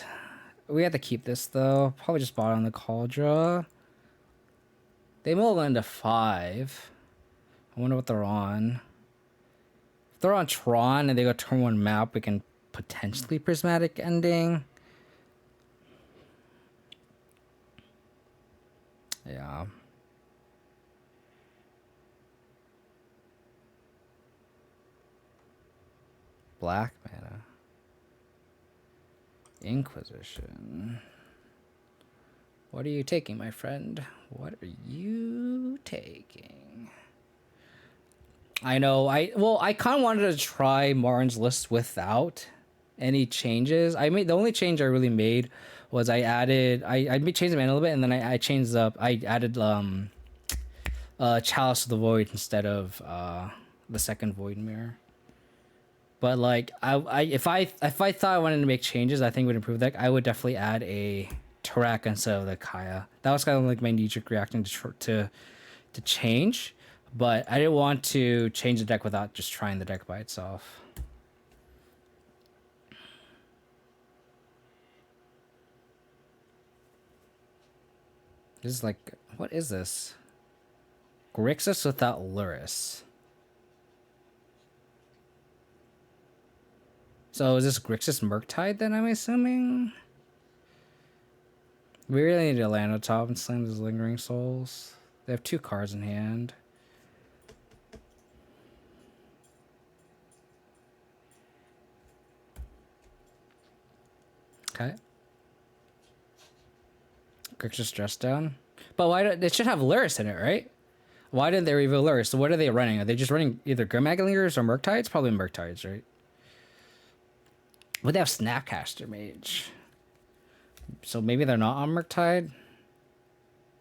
Speaker 1: We have to keep this though. Probably just bought on the call draw. They mill into 5. I wonder what they're on. If they're on Tron and they go turn 1 map, we can potentially prismatic ending. Yeah. Black mana. Inquisition. What are you taking, my friend? What are you taking? I know. I kind of wanted to try Martin's list without any changes. I made the only change I really made was I changed the mana a little bit, and then I changed up. I added Chalice of the Void instead of the second Void Mirror. But like if I thought I wanted to make changes, I think would improve that. I would definitely add a Tarak instead of the Kaya. That was kind of like my knee-jerk reaction to change, but I didn't want to change the deck without just trying the deck by itself. This is like, what is this? Grixis without Luris. So is this Grixis Murktide then, I'm assuming? We really need to land on top and slam those Lingering Souls. They have 2 cards in hand. Okay. Grixis Dress Down. But why they should have Luris in it, right? Why didn't they reveal Luris? So what are they running? Are they just running either Grimmaglingers or Murktides? Probably Murktides, right? But they have Snapcaster Mage. So maybe they're not on Murktide?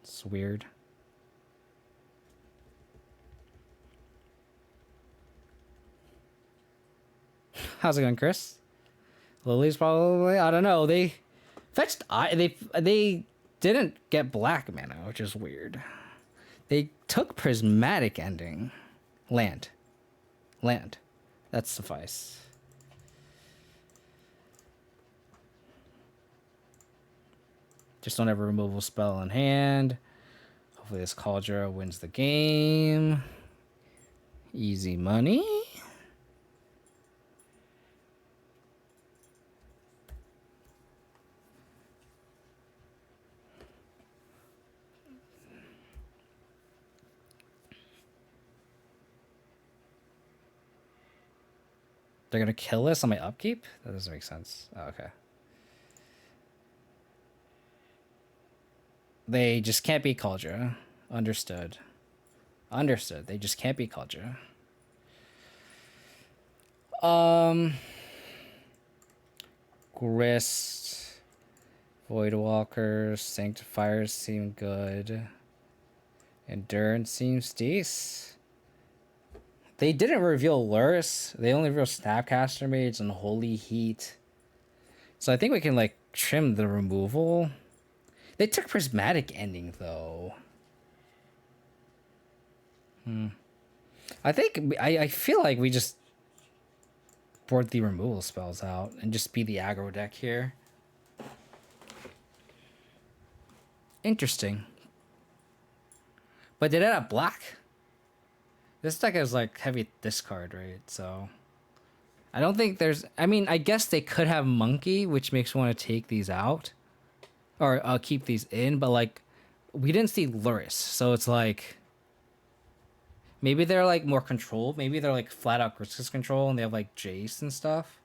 Speaker 1: It's weird. How's it going, Chris? Lily's probably, I don't know. They fetched they didn't get black mana, which is weird. They took prismatic ending. Land. That's suffice. Just don't have a removal spell in hand. Hopefully this Cauldra wins the game. Easy money. They're gonna kill this on my upkeep? That doesn't make sense. Oh, okay. They just can't beat Cauldra. Understood. They just can't beat Cauldra. Grist, Voidwalkers, Sanctifiers seem good. Endurance seems decent. They didn't reveal Luris. They only revealed Snapcaster Mage and Holy Heat. So I think we can like trim the removal. They took Prismatic Ending though. I think I feel like we just board the removal spells out and just be the aggro deck here. Interesting. But did it have black? This deck is like heavy discard, right? So I don't think there's... I mean, I guess they could have Monkey, which makes me want to take these out. Or keep these in, but like, we didn't see Luris. So it's like... Maybe they're like more controlled. Maybe they're like flat out Grixis control and they have like Jace and stuff.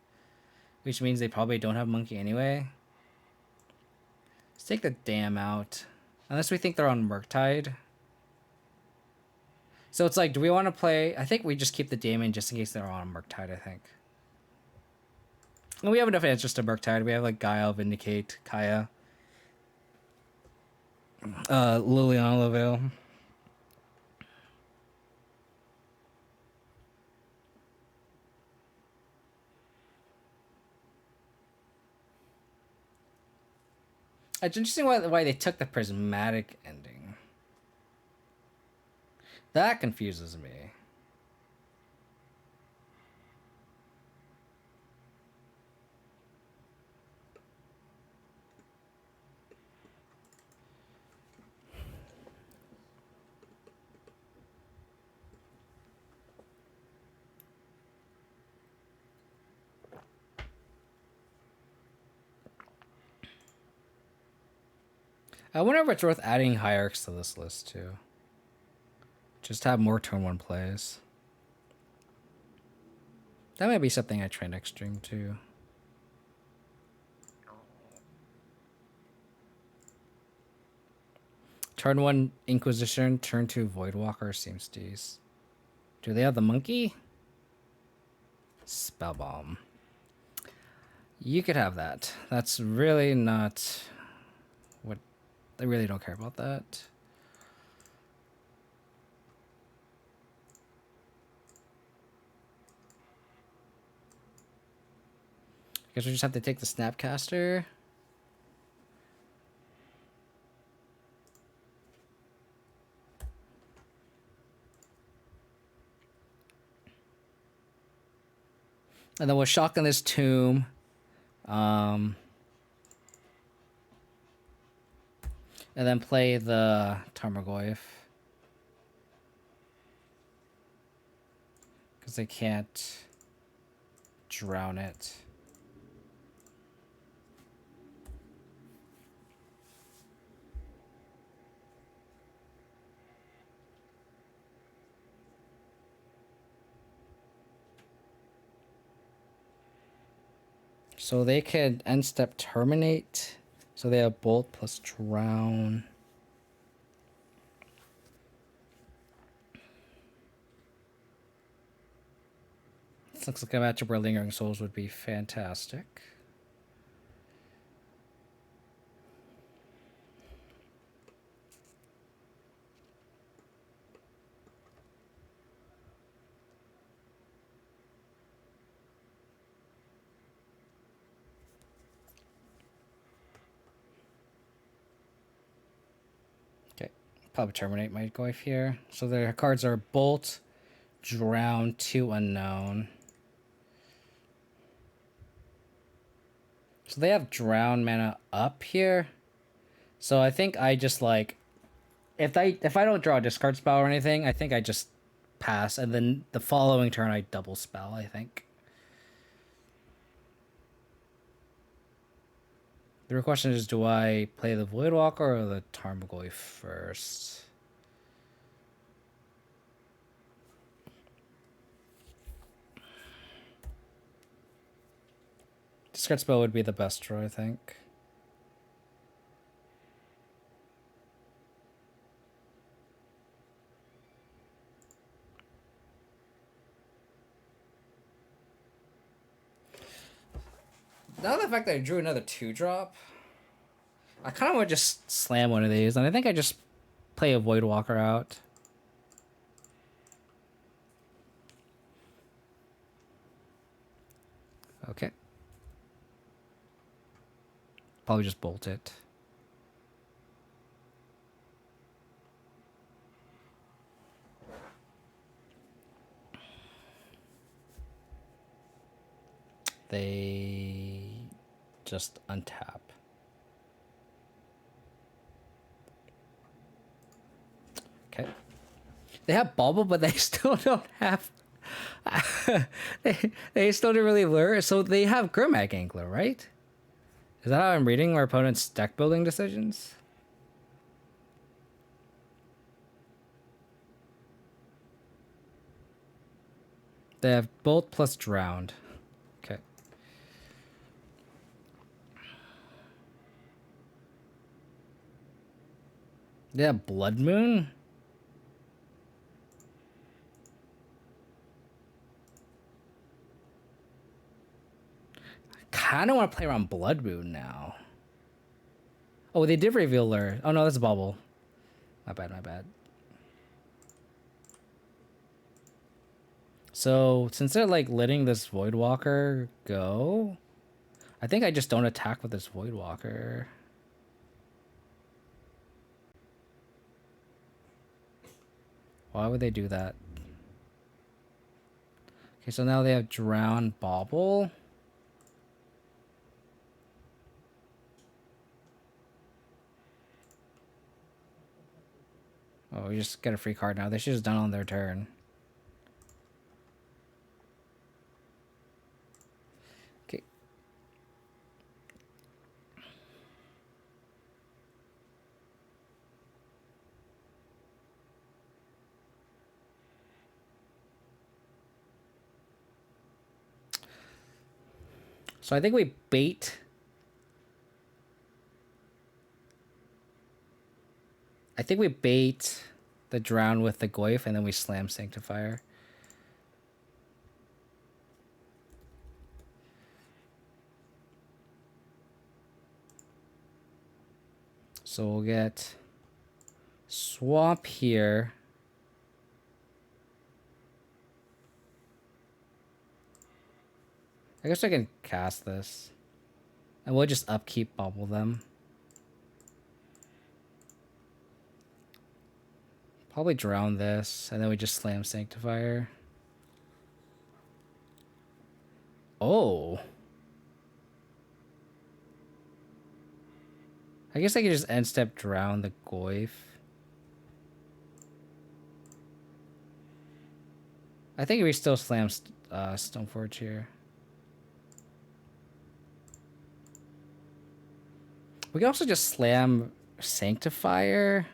Speaker 1: Which means they probably don't have Monkey anyway. Let's take the Dam out. Unless we think they're on Murktide. So it's like, do we want to play... I think we just keep the Dam in just in case they're on Murktide, I think. And we have enough answers to Murktide. We have like Guile, Vindicate, Kaya. Liliana Lavelle. It's interesting why they took the Prismatic Ending. That confuses me. I wonder if it's worth adding Hierarchs to this list too. Just have more turn 1 plays. That might be something I try next stream too. Turn 1 Inquisition, turn 2 Voidwalker seems decent. Do they have the Monkey? Spellbomb. You could have that. That's really not what... I really don't care about that. Guess we just have to take the Snapcaster. And then we'll shotgun this Tomb. And then play the Tarmogoyf. Because they can't drown it. So they could end step terminate. So they have bolt plus drown. This looks like a matchup where Lingering Souls would be fantastic. Probably terminate my Goyf here. So their cards are Bolt, Drown, 2 Unknown. So they have Drown mana up here. So I think I just like... If I don't draw a discard spell or anything, I think I just pass. And then the following turn I double spell, I think. The real question is, do I play the Voidwalker or the Tarmogoyf first? Discard spell would be the best draw, I think. Now the fact that I drew another 2-drop, I kind of want to just slam one of these, and I think I just play a Voidwalker out. Okay. Probably just bolt it. They just untap. Okay. They have Bauble, but they still don't have... they still don't really lure, so they have Grimag Angler, right? Is that how I'm reading our opponent's deck building decisions? They have Bolt plus Drowned. Okay. They have Blood Moon? Kind of want to play around Blood Moon now. Oh, they did reveal Lure. Oh no, that's a Bauble. My bad, my bad. So, since they're like letting this Voidwalker go, I think I just don't attack with this Voidwalker. Why would they do that? Okay, so now they have Drown Bauble. Oh, we just get a free card now. They should have done on their turn. Okay. So I think we bait. I think we bait the Drown with the Goyf, and then we slam Sanctifier. So we'll get Swamp here. I guess I can cast this. And we'll just upkeep Bubble them. Probably drown this, and then we just slam Sanctifier. Oh. I guess I could just end step drown the Goyf. I think we still slam Stoneforge here. We can also just slam Sanctifier.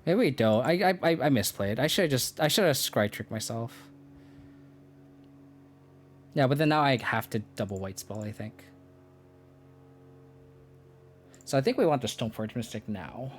Speaker 1: Maybe we don't. I misplayed. I should have Skred tricked myself. Yeah, but then now I have to double white spell, I think. So I think we want the Stoneforge Mystic now.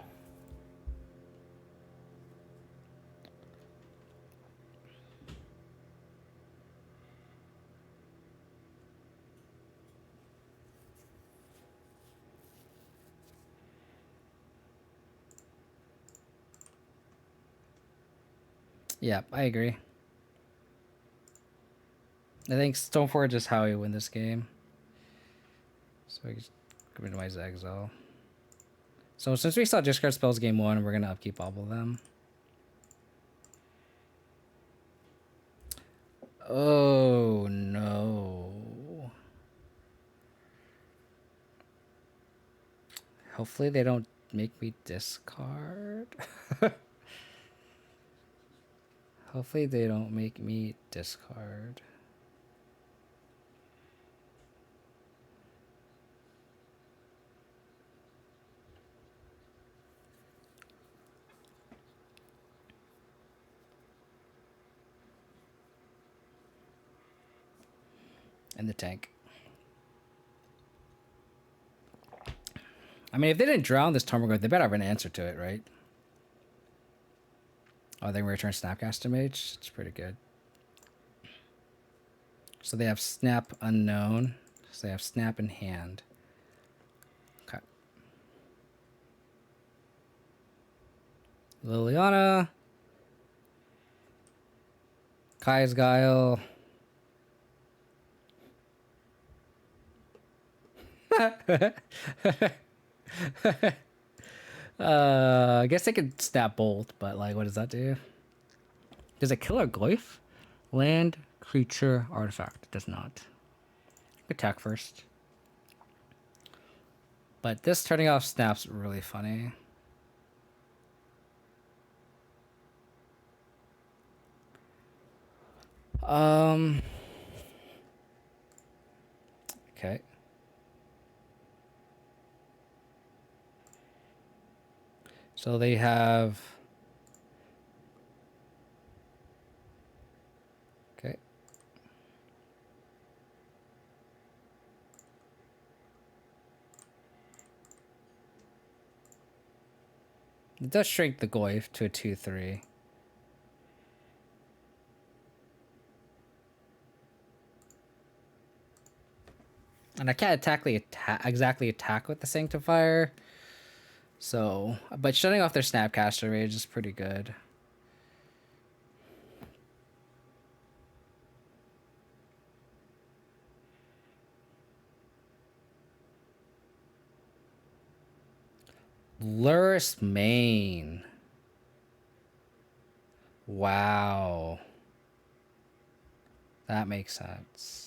Speaker 1: Yeah, I agree. I think Stoneforge is how we win this game. So I just minimize exile. So since we saw discard spells game 1, we're gonna upkeep all of them. Oh no. Hopefully they don't make me discard. Hopefully they don't make me discard. And the tank. I mean, if they didn't drown this Tarmogoyf, they better have an answer to it, right? Oh, they return Snapcaster Mage. It's pretty good. So they have Snap Unknown. So they have snap in hand. Okay. Liliana. Kai's Guile. I guess they could snap bolt, but like, what does that do? Does it kill our glyph? Land, creature, artifact. It does not. Attack first. But this turning off snap's really funny. Okay. So they have. Okay. It does shrink the Goyf to a 2/3. And I can't exactly attack with the Sanctifier. So, but shutting off their Snapcaster Rage is pretty good. Lurrus main. Wow. That makes sense.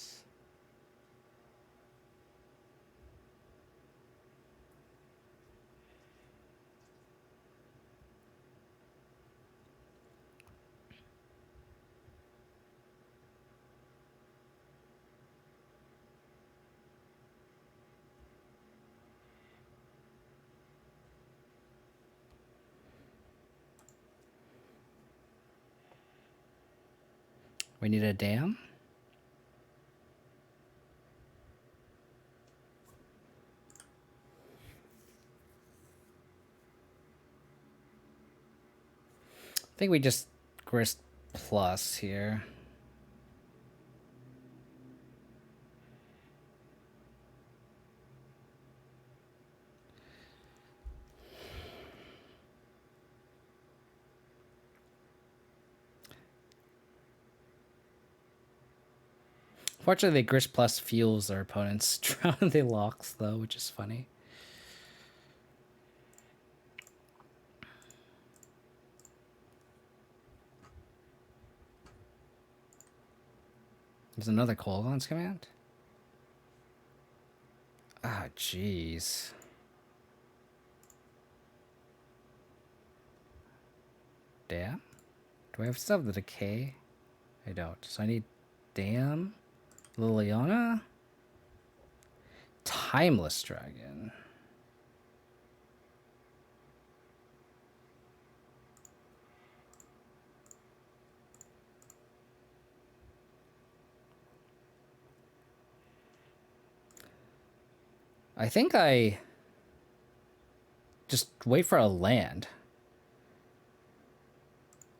Speaker 1: We need a dam. I think we just grist plus here. Fortunately, Grist Plus fuels their opponents drown the locks, though, which is funny. There's another Kolaghan's command. Ah, jeez. Damn? Do I have still have the decay? I don't. So I need Damn, Liliana, Timeless Dragon. I think I just wait for a land.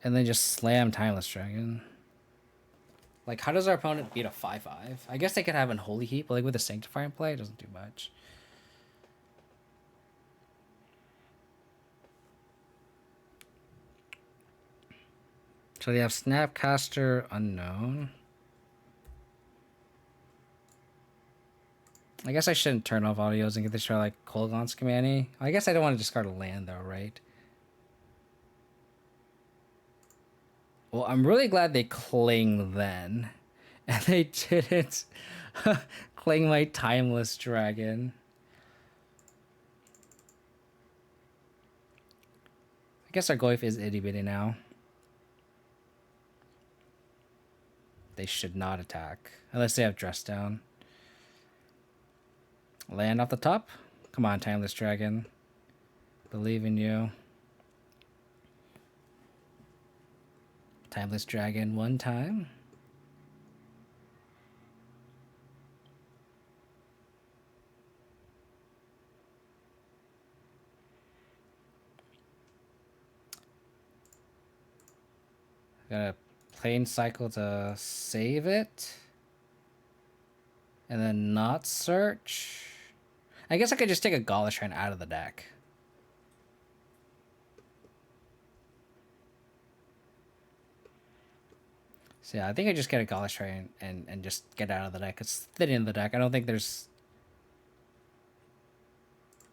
Speaker 1: And then just slam Timeless Dragon. Like, how does our opponent beat a 5/5? I guess they could have Unholy Heap, but like with a Sanctifier in play, it doesn't do much. So they have Snapcaster Unknown. I guess I shouldn't turn off audios and get this try like Kolaghan's Command. I guess I don't want to discard a land though, right? Well, I'm really glad they cling then. And they didn't cling my Timeless Dragon. I guess our Goyf is itty bitty now. They should not attack. Unless they have Dress Down. Land off the top? Come on, Timeless Dragon. Believe in you. Timeless Dragon one time. Got a Plane Cycle to save it. And then not search. I guess I could just take a Gauntlet Shrine out of the deck. So yeah, I think I just get a Gauntlet Shrine and just get out of the deck. It's thin in the deck. I don't think there's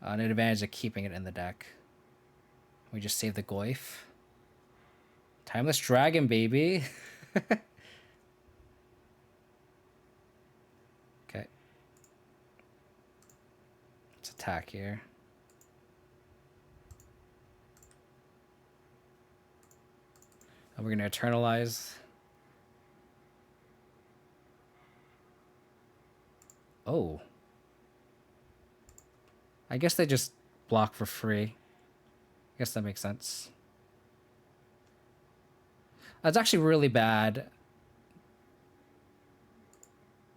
Speaker 1: an advantage of keeping it in the deck. We just save the Goyf. Timeless Dragon, baby. Okay. Let's attack here. And we're going to Eternalize. Oh. I guess they just block for free. I guess that makes sense. That's actually really bad.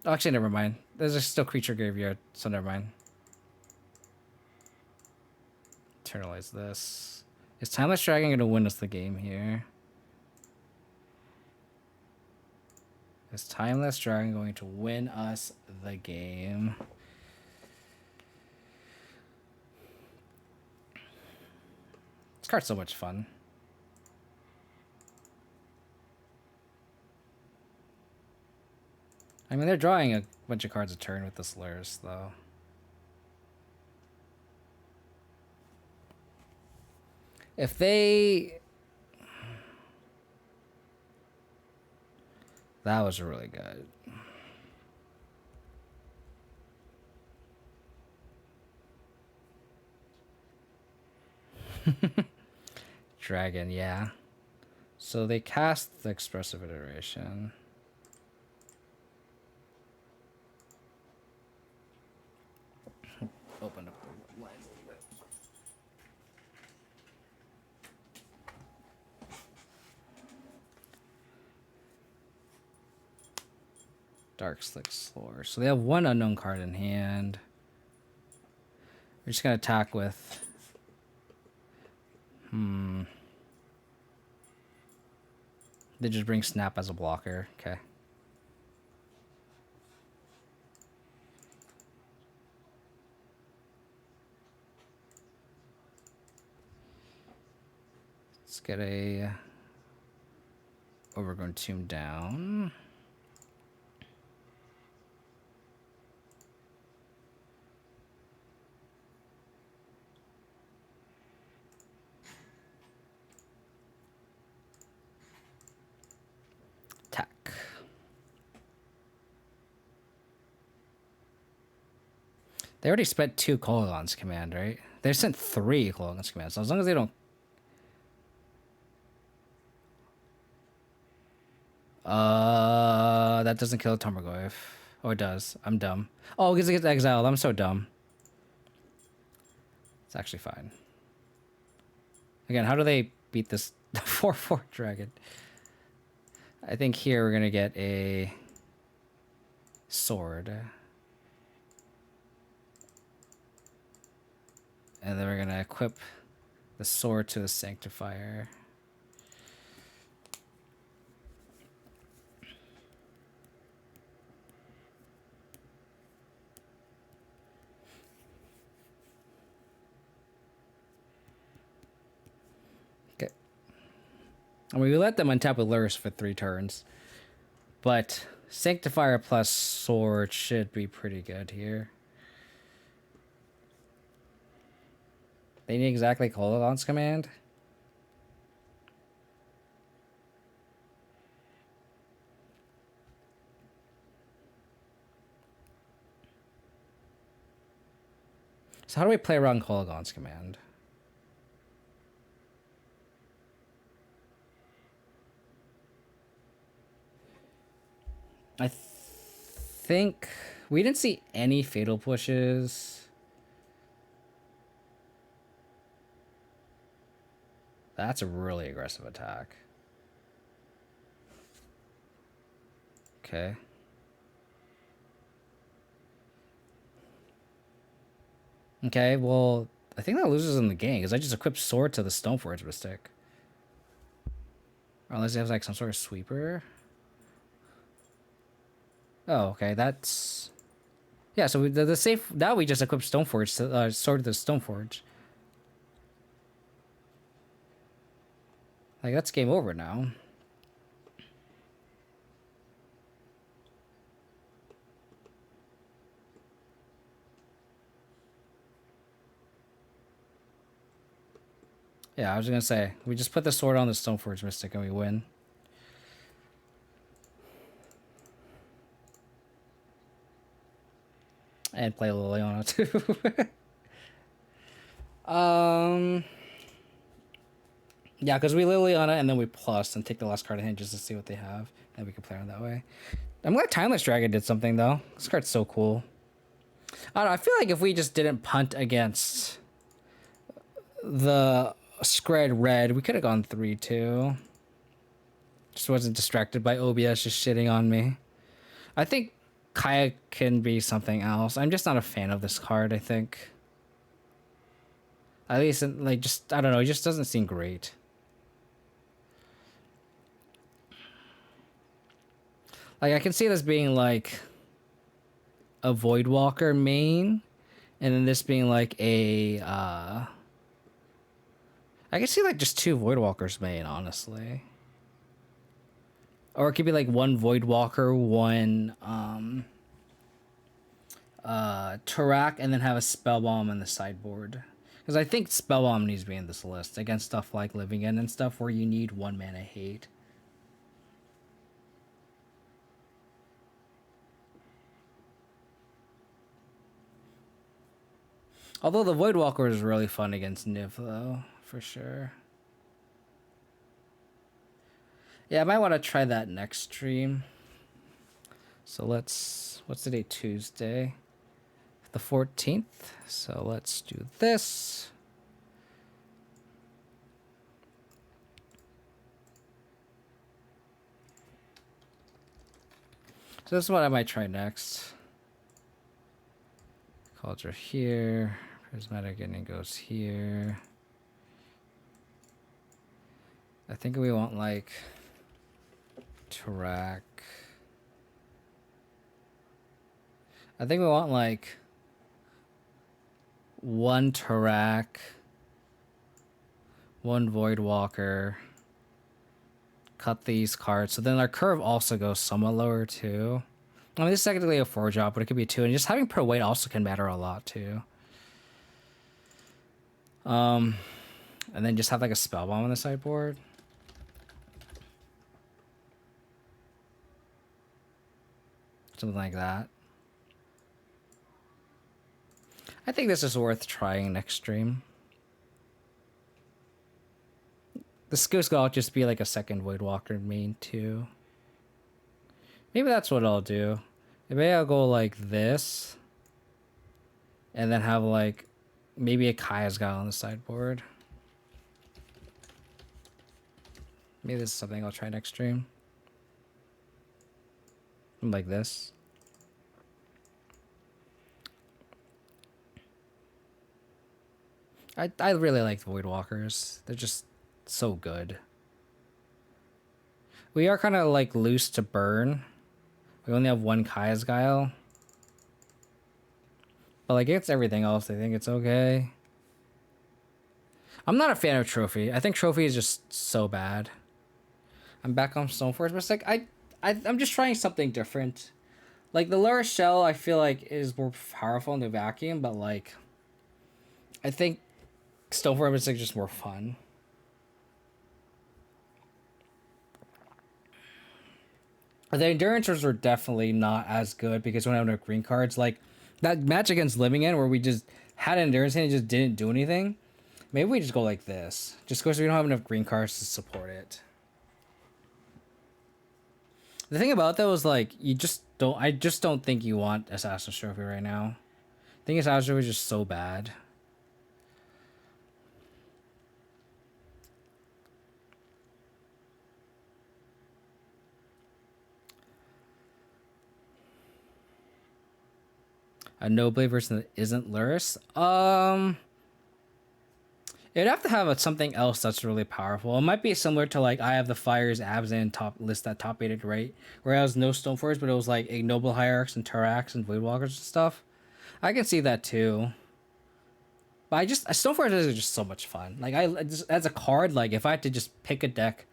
Speaker 1: Oh, actually, never mind. There's a still creature graveyard, so never mind. Eternalize this. Is Timeless Dragon going to win us the game here? Is Timeless Dragon going to win us the game? This card's so much fun. I mean, they're drawing a bunch of cards a turn with the slurs, though. If they... That was really good. Dragon, yeah. So they cast the Expressive Iteration. Open up the lines a little bit. Dark Slick Slore. So they have one unknown card in hand. We're just gonna attack with. They just bring Snap as a blocker. Okay. Let's get a Overgrown Tomb down. Attack. They already spent 2 Kolaghan's Command, right? They sent 3 Kolaghan's Command, so as long as they don't... That doesn't kill a Tarmogoyf. Oh, it does. I'm dumb. Oh, because it gets exiled. I'm so dumb. It's actually fine. Again, how do they beat this 4/4 dragon? I think here we're going to get a sword. And then we're going to equip the sword to the Sanctifier. Okay. I mean, we let them untap with Lurrus for 3 turns. But Sanctifier plus sword should be pretty good here. They need exactly Kolaghan's Command. So how do we play around Kolaghan's Command? I think we didn't see any fatal pushes. That's a really aggressive attack. Okay. Okay, well, I think that loses in the game because I just equipped sword to the Stoneforge Mystic. Or unless he has like some sort of sweeper. Oh, okay, that's... Yeah, so the safe now we just equip Stoneforge, Sword of the Stoneforge. Like that's game over now. Yeah, I was gonna say we just put the sword on the Stoneforge Mystic and we win. And play Liliana too. Yeah, because we Liliana and then we plus and take the last card in hand just to see what they have, and we can play on that way. I'm glad Timeless Dragon did something though. This card's so cool. I don't know. I feel like if we just didn't punt against the Skred Red, we could have gone 3-2. Just wasn't distracted by OBS just shitting on me. I think Kaya can be something else. I'm just not a fan of this card, I think. At least, like, just, I don't know, it just doesn't seem great. Like, I can see this being, like, a Voidwalker main, and then this being, like, a, I can see, like, just 2 Voidwalkers main, honestly. Or it could be, like, 1 Voidwalker, 1, Tarak, and then have a Spellbomb in the sideboard. Because I think Spellbomb needs to be in this list against stuff like Living End and stuff where you need 1 mana hate. Although the Voidwalker is really fun against Niv, though, for sure. Yeah, I might want to try that next stream. So let's... What's the date? Tuesday. The 14th. So let's do this. So this is what I might try next. Culture here. Prismatic Ending goes here. I think we want like Tarak. I think we want like 1 Tarak, 1 Voidwalker. Cut these cards. So then our curve also goes somewhat lower too. I mean, this is technically a 4 drop, but it could be a 2. And just having pro weight also can matter a lot too. And then just have like a Spellbomb on the sideboard. Something like that. I think this is worth trying next stream. The Skew's gonna just be like a second Voidwalker main too. Maybe that's what I'll do. Maybe I'll go like this. And then have like maybe a Kaya's guy on the sideboard. Maybe this is something I'll try next stream. Like this. I really like the Voidwalkers. They're just so good. We are kind of like loose to burn. We only have 1 Kaya's Guile. But like against everything else, I think it's okay. I'm not a fan of Trophy. I think Trophy is just so bad. I'm back on Stoneforge Mystic. I'm just trying something different. Like the lower shell, I feel like is more powerful in the vacuum, but like I think Stoneforge Mystic is just more fun. The Endurances were definitely not as good because we don't have no green cards. Like that match against Living End where we just had an Endurance and it just didn't do anything. Maybe we just go like this. Just because we don't have enough green cards to support it. The thing about that was like you just don't. I just don't think you want Assassin's Trophy right now. I think Assassin's Trophy is just so bad. A no blade version that isn't Luris. It'd have to have something else that's really powerful. It might be similar to like I have the Fires Abzan top list that top aided, right? Where I was no Stoneforge, but it was like Ignoble Hierarchs and Turax and Voidwalkers and stuff. I can see that too. But I just Stoneforge is just so much fun. Like I just as a card, like if I had to just pick a deck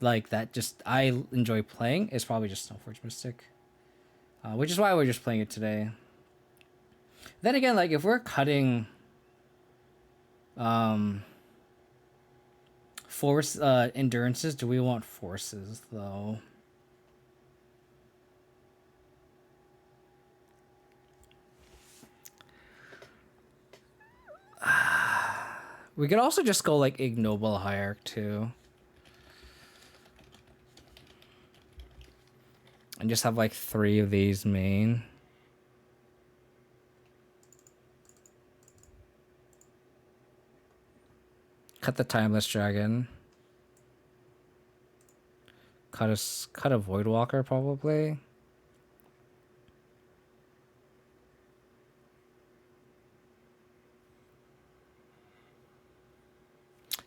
Speaker 1: like that, just I enjoy playing, it's probably just Stoneforge Mystic, which is why we're just playing it today. Then again, like if we're cutting force endurances, do we want forces though? We could also just go like Ignoble Hierarch too. And just have like 3 of these main. Cut the Timeless Dragon. Cut a Voidwalker probably.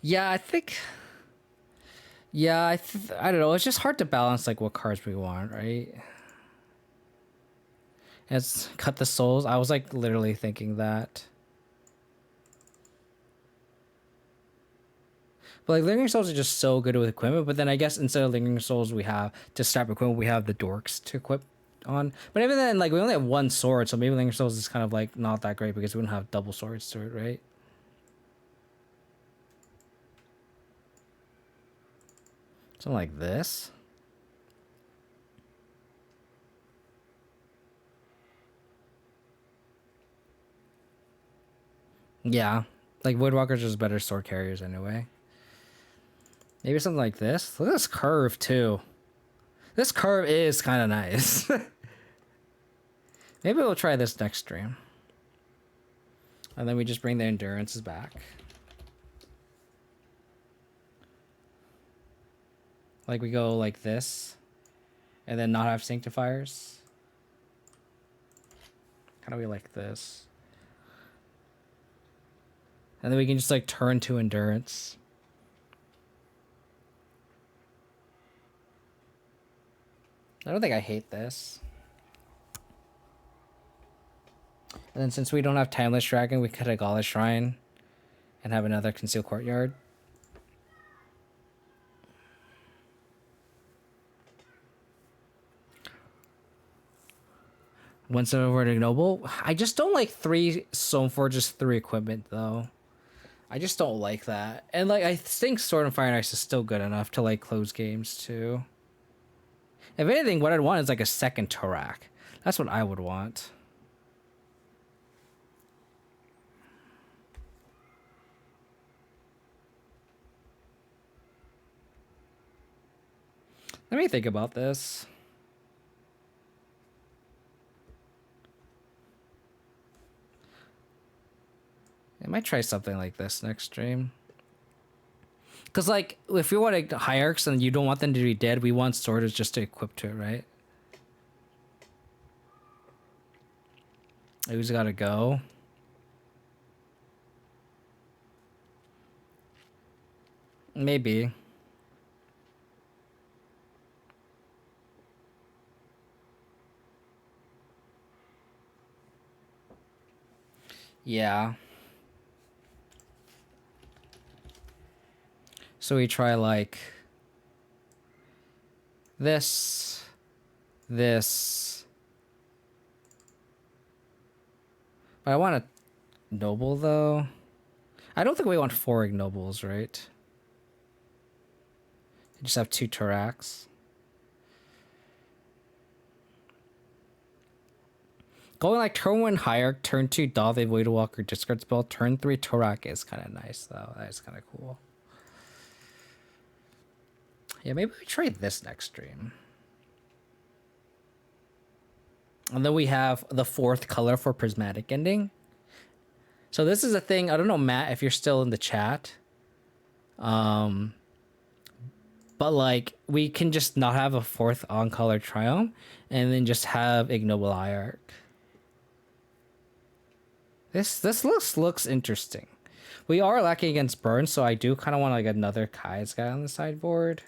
Speaker 1: Yeah, I think. Yeah, I don't know. It's just hard to balance like what cards we want, right? Let's cut the souls. I was like literally thinking that. But like Lingering Souls are just so good with equipment. But then I guess instead of Lingering Souls, we have to strap equipment. We have the Dorks to equip on. But even then, like we only have 1 sword, so maybe Lingering Souls is kind of like not that great because we don't have double swords to it, right? Something like this. Yeah, like Voidwalkers are just better sword carriers anyway. Maybe something like this. Look at this curve too. This curve is kind of nice. Maybe we'll try this next stream. And then we just bring the endurances back. Like we go like this. And then not have sanctifiers. Kind of be like this. And then we can just like turn to endurance. I don't think I hate this. And then since we don't have Timeless Dragon, we cut a Gala Shrine and have another Concealed Courtyard. Once over to Ignoble. I just don't like 3 Stoneforges, 3 equipment though. I just don't like that. And like I think Sword and Fire and Ice is still good enough to like close games too. If anything, what I'd want is like a second Tarak. That's what I would want. Let me think about this. I might try something like this next stream. Because, like, if we want hierarchs and you don't want them to be dead, we want swords just to equip to it, right? Who's got to go? Maybe. Yeah. So we try like this, this. But I want a noble though. I don't think we want 4 ignobles, right? I just have 2 Turax. Going like turn 1 Hierarch, turn 2 Dave Voidwalker, discard spell, turn 3 Torak is kind of nice though. That is kind of cool. Yeah, maybe we try this next stream. And then we have the 4th color for Prismatic Ending. So this is a thing, I don't know, Matt, if you're still in the chat. But like, we can just not have a 4th on-color Triumph, and then just have Ignoble Hierarch. This looks interesting. We are lacking against burn, so I do kind of want like another Kai's guy on the sideboard.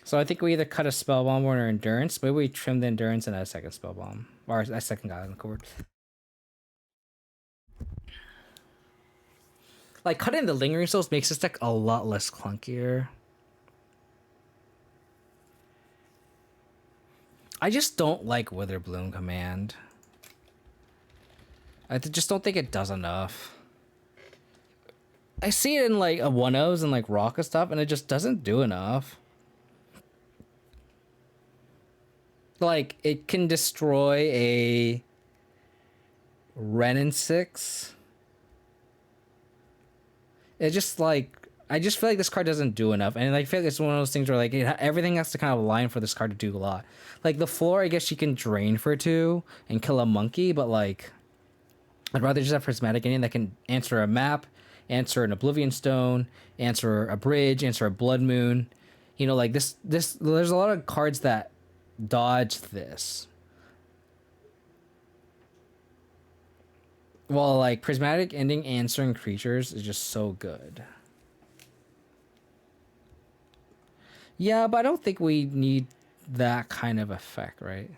Speaker 1: So I think we either cut a spell bomb or an endurance. Maybe we trim the endurance and add a second spell bomb, or a second guy on the board. Like cutting the lingering souls makes this deck a lot less clunkier. I just don't like Witherbloom command. I just don't think it does enough. I see it in like a 1-0s and like rock and stuff, and it just doesn't do enough. Like it can destroy a Ren and 6. It just like I just feel like this card doesn't do enough, and I feel like it's one of those things where like everything has to kind of align for this card to do a lot. Like the floor, I guess you can drain for 2 and kill a monkey, but like I'd rather just have Prismatic Indian that can answer a map, answer an Oblivion Stone, answer a bridge, answer a Blood Moon. You know, like this. There's a lot of cards that dodge this. Well, like Prismatic Ending answering creatures is just so good. Yeah, but I don't think we need that kind of effect, right?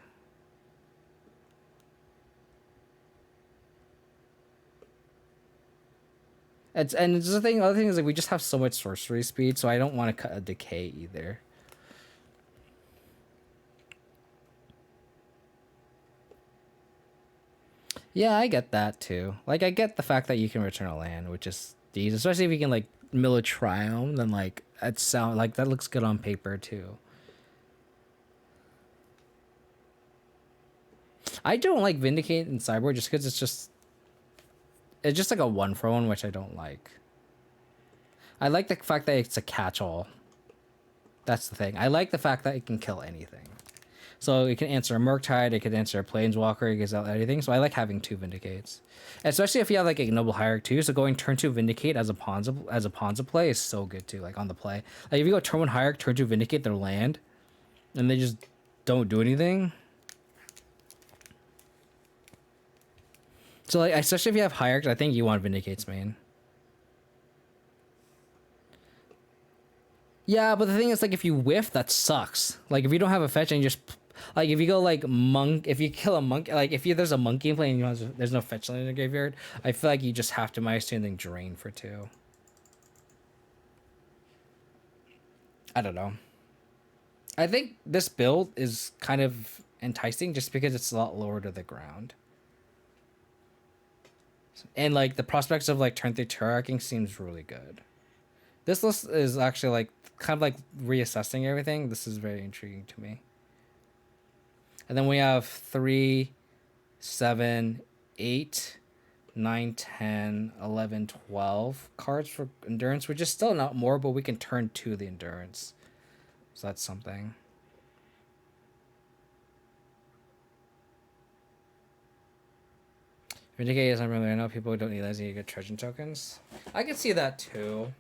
Speaker 1: It's the thing. Other thing is like we just have so much sorcery speed, so I don't want to cut a decay either. Yeah, I get that too. Like I get the fact that you can return a land, which is these, especially if you can like mill a Triumph, then like it sound like that looks good on paper too. I don't like Vindicate in sideboard just because it's just like a 1-for-1, which I don't like. I like the fact that it's a catch-all. That's the thing. I like the fact that it can kill anything. So it can answer a Murktide, it could answer a Planeswalker, it gets out anything. So I like having 2 Vindicates. Especially if you have like a Ignoble Hierarch too. So going turn 2 Vindicate as a pawns of play is so good too, like on the play. Like if you go turn 1 Hierarch, turn 2 Vindicate their land, and they just don't do anything. So like especially if you have Hierarch, I think you want Vindicate's main. Yeah, but the thing is like if you whiff, that sucks. Like if you don't have a fetch and you just like if you go like monk, if you kill a monk, like if there's a monkey in play and there's no fetch land in the graveyard, I feel like you just have to -2 and then drain for 2. I don't know. I think this build is kind of enticing just because it's a lot lower to the ground. And like the prospects of like turn 3 Terrarching seems really good. This list is actually like kind of like reassessing everything. This is very intriguing to me. And then we have 3, 7, 8, 9, 10, 11, 12 cards for endurance, which is still not more, but we can turn 2 the endurance. So that's something. Vindicate isn't really, I know people don't need lazy to get treasure tokens. I can see that too.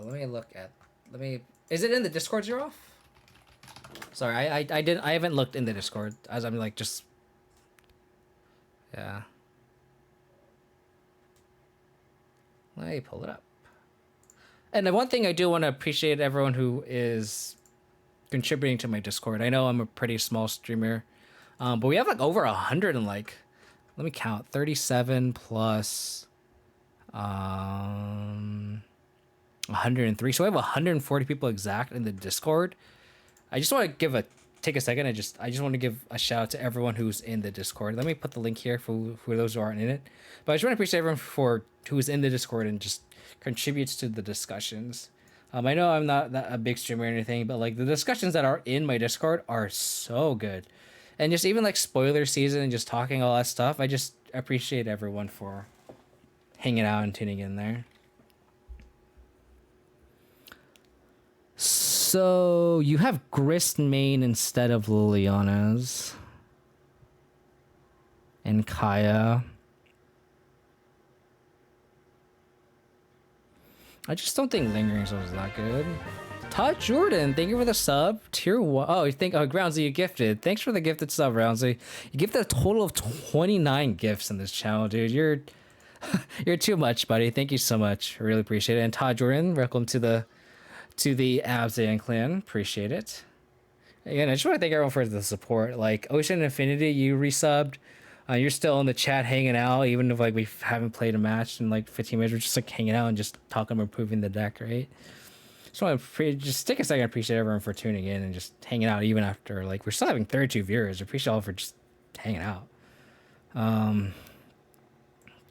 Speaker 1: Let me look at. Is it in the Discord, Zeroff? Sorry, I haven't looked in the Discord as I'm like just. Yeah. Let me pull it up. And the one thing I do want to appreciate everyone who is contributing to my Discord. I know I'm a pretty small streamer, but we have like over 100 and like, let me count, 37 plus 103. So we have 140 people exact in the Discord. I just want to take a second. I just want to give a shout out to everyone who's in the Discord. Let me put the link here for those who aren't in it. But I just want to appreciate everyone who is in the Discord and just contributes to the discussions. I know I'm not a big streamer or anything, but like the discussions that are in my Discord are so good. And just even like spoiler season and just talking all that stuff, I just appreciate everyone for hanging out and tuning in there. So you have Grist main instead of Liliana's. And Kaya. I just don't think Lingering Souls is that good. Todd Jordan, thank you for the sub. Tier 1. Oh, you think, oh, Groundsy, you gifted. Thanks for the gifted sub, Groundsy. You gifted a total of 29 gifts in this channel, dude. You're you're too much, buddy. Thank you so much. I really appreciate it. And Todd Jordan, welcome to the Abzan clan. Appreciate it. Again, I just want to thank everyone for the support. Like Ocean Infinity, you resubbed. You're still in the chat hanging out, even if like we haven't played a match in like 15 minutes. We're just like hanging out and just talking about improving the deck, right? Just want to just take a second. Appreciate everyone for tuning in and just hanging out, even after like we're still having 32 viewers. Appreciate all for just hanging out.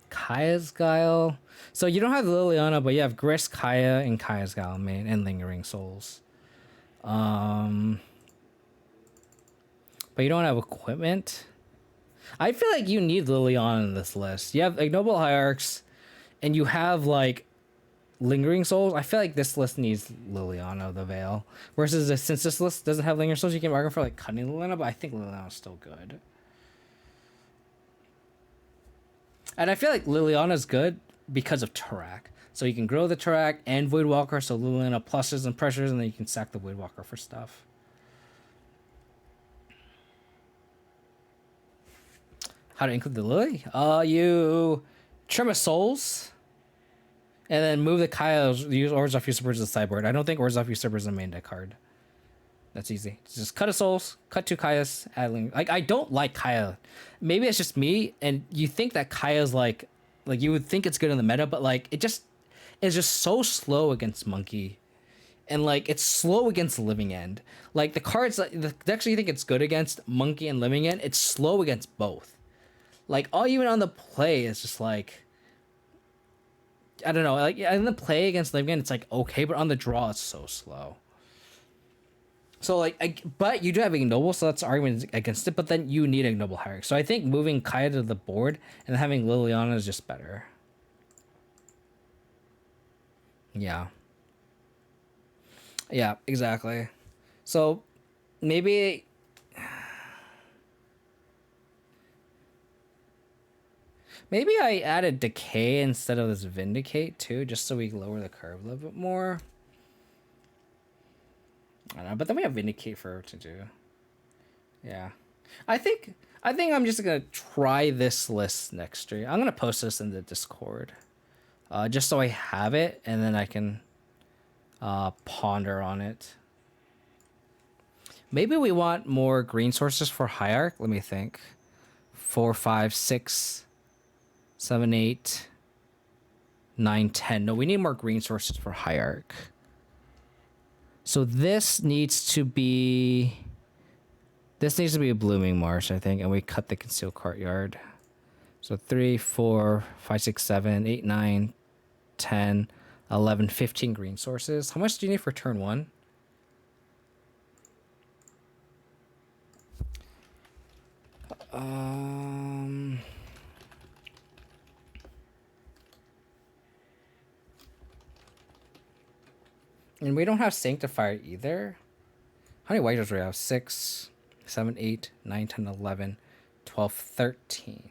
Speaker 1: Kaya's Guile. So you don't have Liliana, but you have Gris, Kaya, and Kaya's Guile, man, and Lingering Souls. But you don't have equipment. I feel like you need Liliana in this list. You have Ignoble Hierarchs, and you have like Lingering Souls. I feel like this list needs Liliana, the Veil. Versus since this list doesn't have Lingering Souls, you can bargain for like cutting Liliana, but I think Liliana is still good. And I feel like Liliana's good because of Turak. So you can grow the Turak and Voidwalker, so Liliana pluses and pressures, and then you can sack the Voidwalker for stuff. How to include the Lily? You trim a Souls, and then move the Kaya, use Orzhov Usurper as a sideboard. I don't think Orzhov Usurper is a main deck card. That's easy. Just cut a Souls, cut 2 Kayas, add Ling. Like, I don't like Kaya. Maybe it's just me, and you think that Kaya's like you would think it's good in the meta, but like it's just so slow against Monkey. And like it's slow against Living End. Like the cards the decks you think it's good against Monkey and Living End, it's slow against both. Like all even on the play is just like I don't know, like in the play against Living End it's like okay, but on the draw it's so slow. So like but you do have Ignoble, so that's argument against it, but then you need Ignoble Hierarch. So I think moving Kaya to the board and having Liliana is just better. Yeah. Yeah, exactly. So maybe I added Decay instead of this Vindicate too, just so we lower the curve a little bit more. I don't know, but then we have Vindicate for to do. Yeah. I think I'm just gonna try this list next stream. I'm gonna post this in the Discord. Just so I have it and then I can ponder on it. Maybe we want more green sources for Hierarch. Let me think. 4, 5, 6, 7, 8, 9, 10. No, we need more green sources for Hierarch. So this needs to be a Blooming Marsh, I think, and we cut the Concealed Courtyard. So 3, 4, 5, 6, 7, 8, 9, 10, 11, 15 green sources. How much do you need for turn 1? And we don't have Sanctifier either. How many white does we have? 6, 7, 8, 9, 10, 11, 12, 13.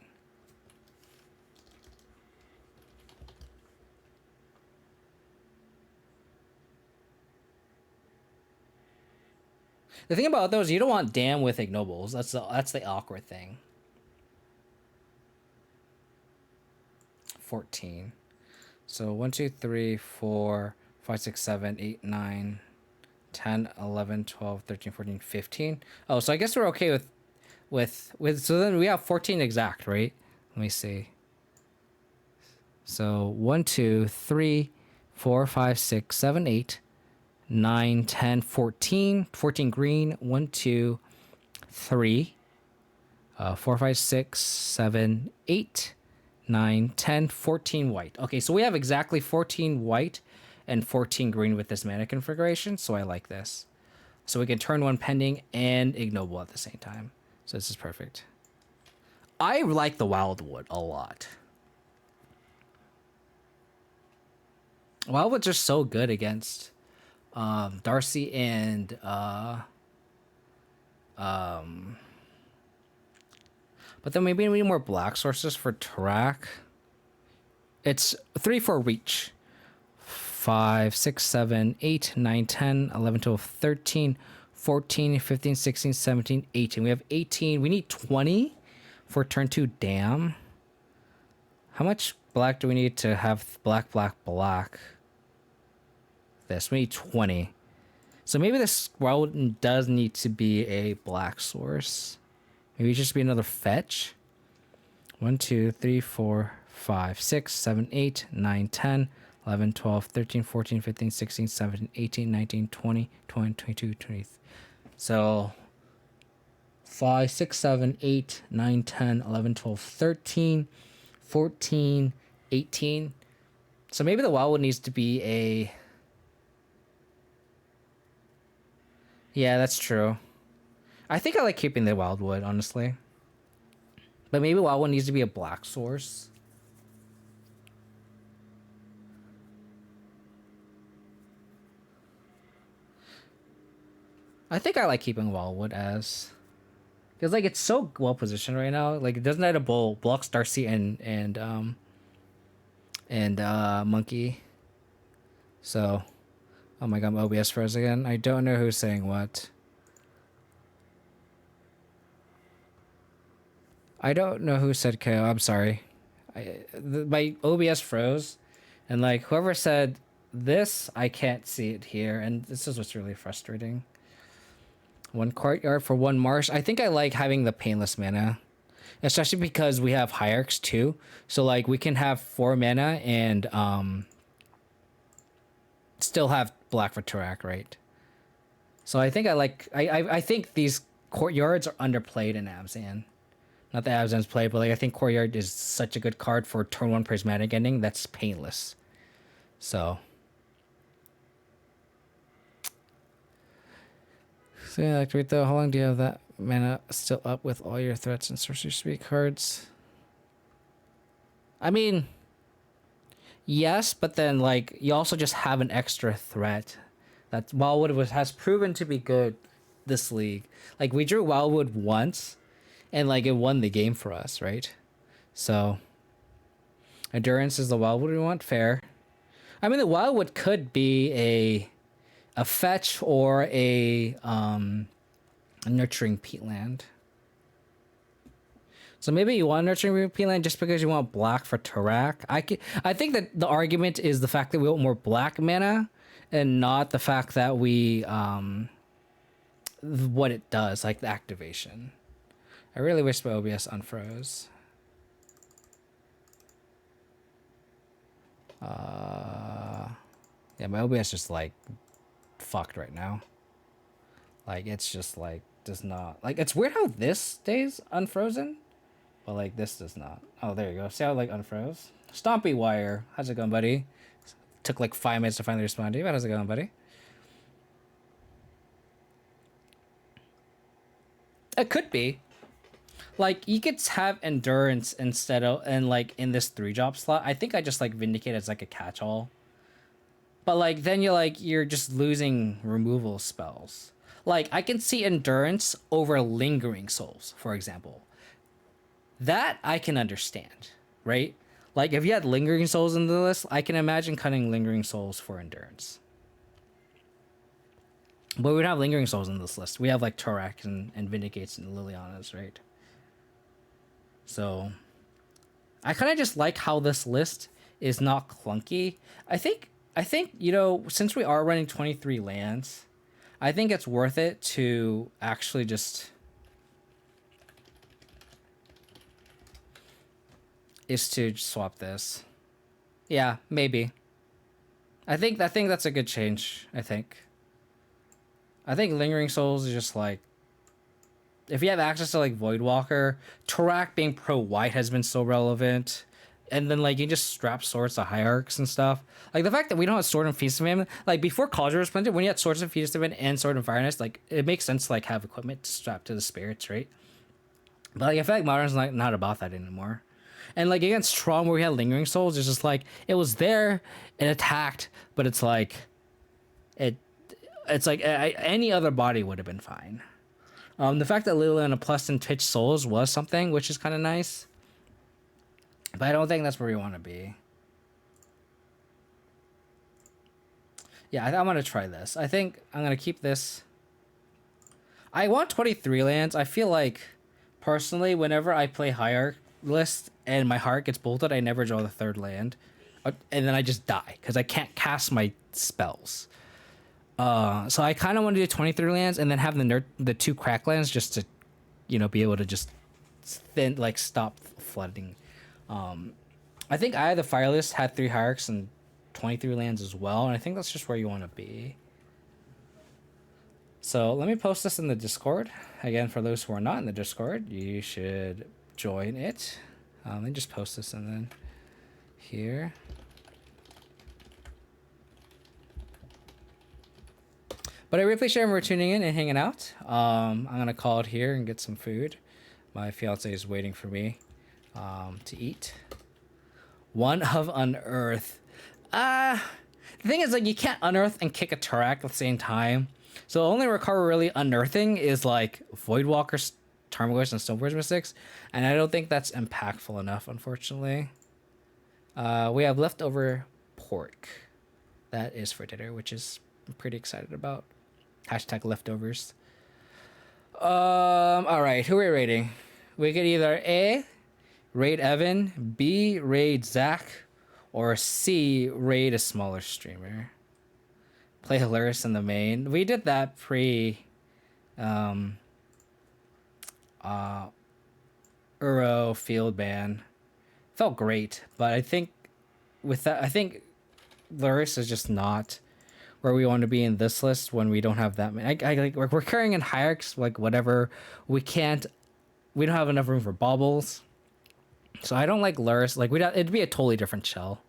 Speaker 1: The thing about those, you don't want Dam with Ignobles. That's the awkward thing. 14. So 1, 2, 3, 4, 5, 6, 7, 8, 9, 10, 11, 12, 13, 14, 15. Oh, so I guess we're okay with so then we have 14 exact, right? Let me see. So 1, 2, 3, 4, 5, 6, 7, 8, 9, 10, 14. 14 green. 1, 2, 3, 4, 5, 6, 7, 8, 9, 10, 14 white. Okay, so we have exactly 14 white and 14 green with this mana configuration, so I like this. So we can turn 1 pending and Ignoble at the same time. So this is perfect. I like the Wildwood a lot. Wildwood's just so good against Darcy and but then maybe we need more black sources for Turak. It's 3 for reach. 5, 6, 7, 8, 9, 10, 11, 12, 13, 14, 15, 16, 17, 18. We have 18. We need 20 for turn 2. Damn. How much black do we need to have black, black, black? This. We need 20. So maybe this Wildwood does need to be a black source. Maybe it just be another fetch. 1, 2, 3, 4, 5, 6, 7, 8, 9, 10, 11, 12, 13, 14, 15, 16, 17, 18, 19, 20, 21, 22, 23. So 5, 6, 7, 8, 9, 10, 11, 12, 13, 14, 18. So maybe the Wildwood needs to be a... Yeah, that's true. I think I like keeping the Wildwood, honestly. But maybe Wildwood needs to be a black source. I think I like keeping Wildwood as... Because, like, it's so well positioned right now. Like, it doesn't have a bowl. Blocks Darcy and Monkey. So... Oh my god, my OBS froze again. I don't know who's saying what. I don't know who said KO. I'm sorry. My OBS froze. And like whoever said this, I can't see it here. And this is what's really frustrating. 1 courtyard for 1 marsh. I think I like having the painless mana. Especially because we have hierarchs too. So like we can have 4 mana and still have black for Turak, right? So I think I think these courtyards are underplayed in Abzan. Not that Abzan's played, but like I think courtyard is such a good card for turn 1 prismatic ending that's painless. So yeah, activate though. How long do you have that mana still up with all your threats and sorcery speed cards? I mean, yes, but then like you also just have an extra threat. That Wildwood has proven to be good this league. Like we drew Wildwood once, and like it won the game for us, right? So endurance is the Wildwood we want. Fair. I mean, the Wildwood could be a fetch or a nurturing peatland. So maybe you want nurturing peatland just because you want black for Turak. I think that the argument is the fact that we want more black mana, and not the fact that we what it does, like the activation. I really wish my OBS unfroze. Yeah, my OBS just like fucked right now. Like it's just like does not like. It's weird how this stays unfrozen, but like this does not. Oh, there you go. See how it like unfroze? Stompy Wire, how's it going, buddy? Took like 5 minutes to finally respond to you, but how's it going, buddy? It could be. Like, you could have endurance instead of, and like in this 3-drop slot. I think I just like Vindicate as like a catch-all. But like, then you're just losing removal spells. Like, I can see endurance over Lingering Souls, for example. That I can understand, right? Like, if you had Lingering Souls in the list, I can imagine cutting Lingering Souls for endurance. But we don't have Lingering Souls in this list. We have, like, Turak and Vindicates and Lilianas, right? So, I kind of just like how this list is not clunky. I think, you know, since we are running 23 lands, I think it's worth it to actually just... is to swap this. Yeah, maybe. I think that's a good change, I think. I think Lingering Souls is just like... if you have access to like Voidwalker, Turak being pro-white has been so relevant. And then like you just strap swords to hierarchs and stuff. Like the fact that we don't have Sword and Feast of Famine, like before Cauldron was printed, when you had Swords and Feast of Famine and Sword and Fireness, like it makes sense to like have equipment to strap to the spirits, right? But like I feel like Modern's not about that anymore. And like against Tron, where we had Lingering Souls, it's just like it was there, it attacked, but it's like it's like any other body would have been fine. The fact that Liliana Plus and Twitch Souls was something, which is kind of nice, but I don't think that's where we want to be. Yeah, I'm gonna try this. I think I'm gonna keep this. I want 23 lands. I feel like, personally, whenever I play hierarch list and my heart gets bolted, I never draw the third land, and then I just die because I can't cast my spells. So I kind of want to do 23 lands and then have the two crack lands just to, be able to just stop flooding. I think I the fire list had 3 hierarchs and 23 lands as well, and I think that's just where you want to be. So let me post this in the Discord. Again, for those who are not in the Discord, you should join it. Let me just post this and then here. But I really appreciate everyone tuning in and hanging out. I'm going to call it here and get some food. My fiance is waiting for me to eat. One of Unearth. The thing is, you can't unearth and kick a Turak at the same time. So the only card we're really unearthing is Voidwalker, Tarmogoyfs, and Stoneforge Mystics, and I don't think that's impactful enough, unfortunately. We have leftover pork. That is for dinner, which is I'm pretty excited about. Hashtag leftovers. All right, who are we raiding? We could either A, raid Evan, B, raid Zach, or C, raid a smaller streamer. Play Hilaris in the main. We did that pre Uro field ban. Felt great, but I think with that, I think Luris is just not where we want to be in this list when we don't have that many. We're carrying in hierarchs, whatever. We don't have enough room for baubles. So I don't like Luris. It'd be a totally different shell.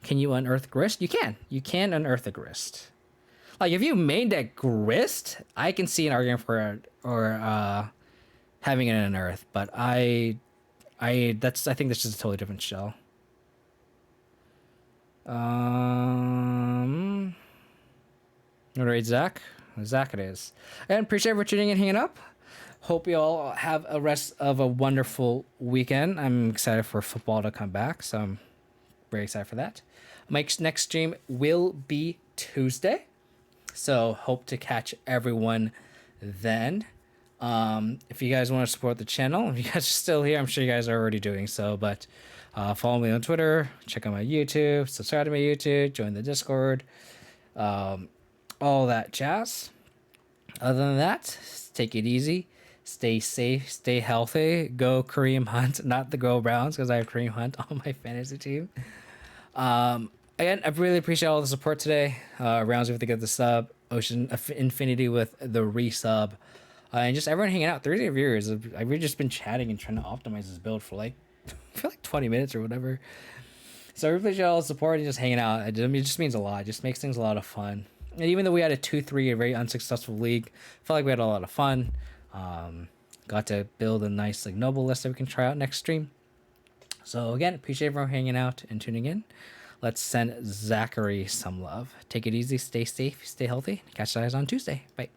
Speaker 1: Can you unearth Grist? You can. You can unearth a Grist. If you main deck Grist, I can see an argument for having it unearth, but I think that's just a totally different shell. Alright, Zach it is. And appreciate everyone tuning in and hanging up. Hope you all have a rest of a wonderful weekend. I'm excited for football to come back, so I'm very excited for that. Mike's next stream will be Tuesday, so hope to catch everyone then. If you guys want to support the channel, if you guys are still here, I'm sure you guys are already doing so, but follow me on Twitter, check out my YouTube, subscribe to my YouTube, join the Discord, all that jazz. Other than that, take it easy, stay safe, stay healthy, go Kareem Hunt, not the Go Browns, because I have Kareem Hunt on my fantasy team. Again, I really appreciate all the support today. Rounds with to get the sub, Ocean Infinity with the resub, and just everyone hanging out. 30 viewers. I've just been chatting and trying to optimize this build for I feel 20 minutes or whatever. So I really appreciate all the support and just hanging out. It just means a lot. It just makes things a lot of fun. And even though we had a 2-3, a very unsuccessful league, I felt like we had a lot of fun. Got to build a nice noble list that we can try out next stream. So again, appreciate everyone hanging out and tuning in. Let's send Zachary some love. Take it easy, stay safe, stay healthy. Catch you guys on Tuesday. Bye.